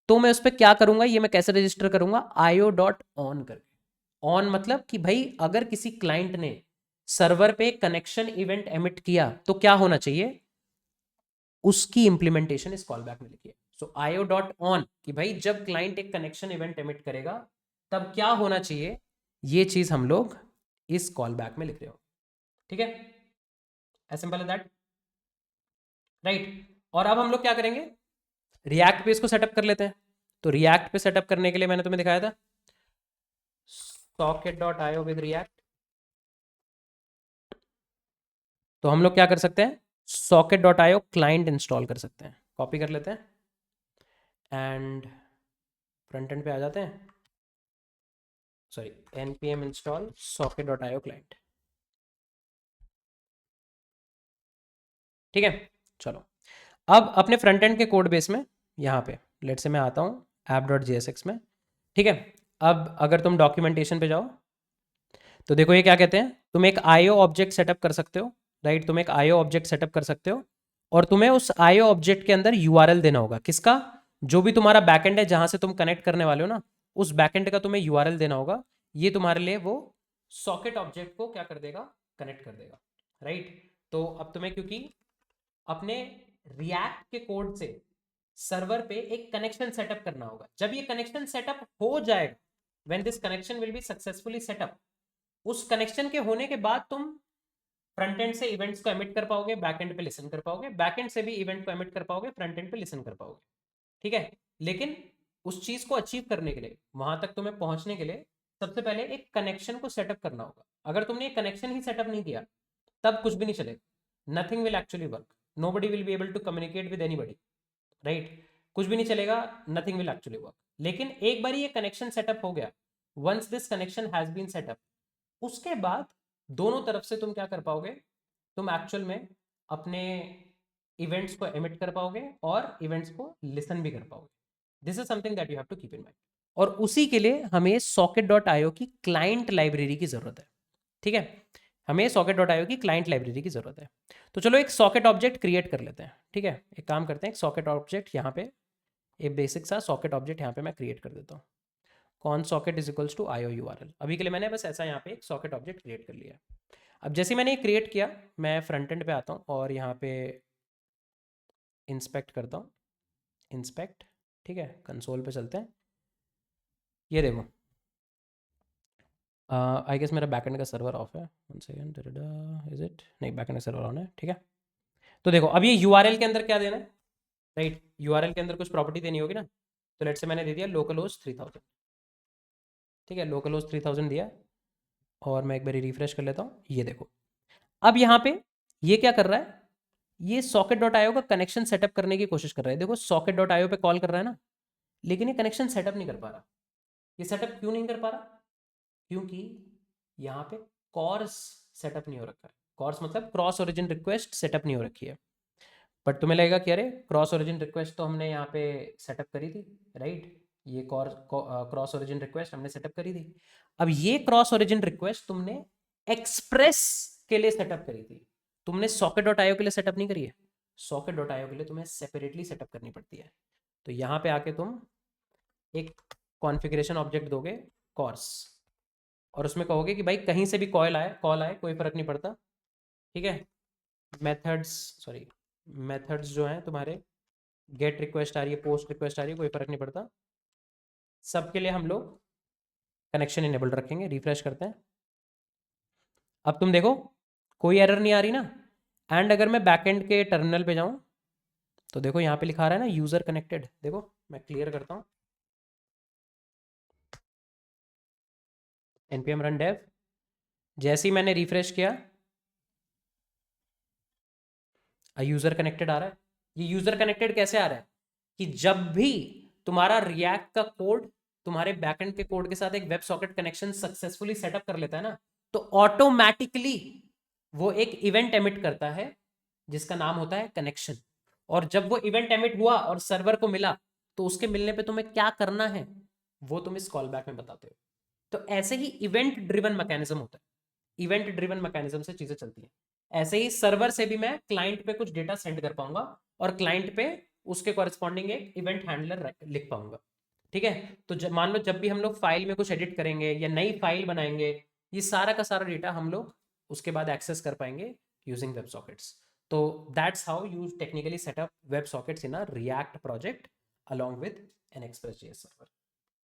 Speaker 1: तो मैं उस पर क्या करूंगा, ये मैं कैसे रजिस्टर करूंगा, io.on करके। ऑन मतलब कि भाई अगर किसी क्लाइंट ने सर्वर पे कनेक्शन इवेंट एमिट किया तो क्या होना चाहिए, उसकी इंप्लीमेंटेशन इस कॉल बैक में लिखी है। सो io.on कि भाई जब क्लाइंट एक कनेक्शन इवेंट एमिट करेगा तब क्या होना चाहिए, ये चीज हम लोग इस कॉल बैक में लिख रहे हो। ठीक है, as simple as that, right? और अब हम लोग क्या करेंगे, रिएक्ट पे इसको सेटअप कर लेते हैं। तो रिएक्ट पे सेटअप करने के लिए मैंने तुम्हें दिखाया था socket.io विद रिएक्ट। तो हम लोग क्या कर सकते हैं, socket.io क्लाइंट इंस्टॉल कर सकते हैं। कॉपी कर लेते हैं एंड फ्रंट एंड पे आ जाते हैं, sorry npm install socket.io client. ठीक है, चलो अब अपने फ्रंट एंड के कोड बेस में यहाँ पे लेट से मैं आता हूँ app.jsx में। ठीक है, अब अगर तुम डॉक्यूमेंटेशन पे जाओ तो देखो ये क्या कहते हैं, तुम एक IO ऑब्जेक्ट सेटअप कर सकते हो, राइट? तुम एक IO ऑब्जेक्ट सेटअप कर सकते हो और तुम्हें उस IO ऑब्जेक्ट के अंदर URL देना होगा। किसका, जो भी तुम्हारा बैकएंड है जहां से तुम कनेक्ट करने वाले हो ना, उस बैकएंड का तुम्हें URL देना होगा। ये तुम्हारे लिए वो सॉकेट ऑब्जेक्ट को क्या कर देगा, कनेक्ट कर देगा, राइट? तो अब तुम्हें क्योंकि अपने रिएक्ट के कोड से सर्वर पे एक कनेक्शन सेटअप करना होगा, जब ये कनेक्शन सेटअप हो जाएगा, when this connection will be successfully setup, उस कनेक्शन के होने के बाद तुम फ्रंट एंड से इवेंट्स को एमिट कर पाओगे, बैक एंड पे लिसन कर पाओगे, बैक एंड से भी इवेंट को एमिट कर पाओगे, फ्रंट एंड पे लिसन कर पाओगे। ठीक है, लेकिन उस चीज को अचीव करने के लिए, वहां तक तुम्हें पहुंचने के लिए सबसे पहले एक कनेक्शन को सेटअप करना होगा। अगर तुमने एक कनेक्शन ही सेटअप नहीं किया तब कुछ भी नहीं चलेगा, nothing will actually work, nobody will be able to communicate with anybody, right? कुछ भी नहीं चलेगा, नथिंग विल एक्चुअली वर्क। लेकिन एक बार ये कनेक्शन सेटअप हो गया once this connection has been setup, उसके बाद दोनों तरफ से तुम क्या कर पाओगे, तुम एक्चुअल में अपने इवेंट्स को एमिट कर पाओगे और इवेंट्स को लिसन भी कर पाओगे। This is something that you have to keep in mind. और उसी के लिए हमें socket.io की क्लाइंट लाइब्रेरी की जरूरत है। ठीक है, हमें socket.io की क्लाइंट लाइब्रेरी की जरूरत है। तो चलो एक सॉकेट ऑब्जेक्ट क्रिएट कर लेते हैं। ठीक है, एक काम करते हैं, एक सॉकेट ऑब्जेक्ट यहाँ पे, एक बेसिक सा सॉकेट ऑब्जेक्ट यहाँ पे मैं क्रिएट कर देता हूँ। Con socket is equals to IO URL। अभी के लिए मैंने बस ऐसा यहाँ पे एक सॉकेट ऑब्जेक्ट क्रिएट कर लिया है। अब जैसे मैंने ये क्रिएट किया, मैं फ्रंट एंड पे आता हूँ और यहाँ पे इंस्पेक्ट करता हूँ, इंस्पेक्ट। ठीक है, कंसोल पे चलते हैं। ये देखो, आई गेस मेरा बैकएंड का सर्वर ऑफ है। वन सेकेंड, इज इट, नहीं बैकएंड का सर्वर ऑन है। ठीक है, तो देखो अब ये URL के अंदर क्या देना है, राइट, URL के अंदर कुछ प्रॉपर्टी देनी होगी ना। तो लेट से मैंने दे दिया लोकल होस्ट 3000। ठीक है, लोकल होस्ट 3000 दिया और मैं एक बार रिफ्रेश कर लेता हूँ। ये देखो, अब यहाँ पे ये क्या कर रहा है, ये socket.io का कनेक्शन सेटअप करने की कोशिश कर रहा है। देखो socket.io पे कॉल कर रहा है ना, लेकिन ये कनेक्शन सेटअप नहीं कर पा रहा। ये सेटअप क्यों नहीं कर पा रहा, क्योंकि यहाँ पे कॉर्स सेटअप नहीं हो रखा है। कॉर्स मतलब क्रॉस ओरिजिन रिक्वेस्ट सेटअप नहीं हो रखी है। बट तुम्हें लगेगा कि अरे क्रॉस ओरिजिन रिक्वेस्ट तो हमने यहाँ पे सेटअप करी थी, राइट, ये क्रॉस ओरिजिन रिक्वेस्ट हमने सेटअप करी थी। अब ये क्रॉस ओरिजिन रिक्वेस्ट तुमने एक्सप्रेस के लिए सेटअप करी थी, तुमने socket.io के लिए सेटअप नहीं करी है। socket.io के लिए तुम्हें सेपरेटली सेटअप करनी पड़ती है। तो यहाँ पे आके तुम एक कॉन्फ़िगरेशन ऑब्जेक्ट दोगे कॉर्स, और उसमें कहोगे कि भाई कहीं से भी कॉल आए कोई फर्क नहीं पड़ता। ठीक है, मेथड्स जो हैं तुम्हारे, गेट रिक्वेस्ट आ रही है, पोस्ट रिक्वेस्ट आ रही है, कोई फर्क नहीं पड़ता, सबके लिए हम लोग कनेक्शन इनेबल्ड रखेंगे। रिफ्रेश करते हैं, अब तुम देखो कोई एरर नहीं आ रही ना। एंड अगर मैं बैकएंड के टर्मिनल पे जाऊं तो देखो यहाँ पे लिखा रहा है ना यूजर कनेक्टेड। देखो मैं क्लियर करता हूँ, npm run dev, जैसे ही मैंने रिफ्रेश किया यूजर कनेक्टेड आ रहा है। ये यूजर कनेक्टेड कैसे आ रहा है कि जब भी तुम्हारा रिएक्ट का कोड तुम्हारे बैकएंड के कोड के साथ एक web socket connection successfully setup कर लेता है ना, तो ऑटोमेटिकली वो एक इवेंट एमिट करता है जिसका नाम होता है कनेक्शन। और जब वो इवेंट एमिट हुआ और सर्वर को मिला, तो उसके मिलने पे तुम्हें क्या करना है वो तुम इस कॉल बैक में बताते हो। तो ऐसे ही इवेंट ड्रिवन मैकेनिज्म होता है, इवेंट ड्रिवन मैकेनिज्म से चीजें चलती हैं। ऐसे ही सर्वर से भी मैं क्लाइंट पे कुछ डेटा सेंड कर पाऊंगा और क्लाइंट पे उसके कॉरेस्पॉन्डिंग एक इवेंट हैंडलर लिख पाऊंगा। ठीक है, तो मान लो जब भी हम लोग फाइल में कुछ एडिट करेंगे या नई फाइल बनाएंगे, ये सारा का सारा डेटा हम लोग उसके बाद एक्सेस कर पाएंगे यूजिंग वेब सॉकेट्स। तो that's how you technically set up web sockets in a react project along with an Express.js server.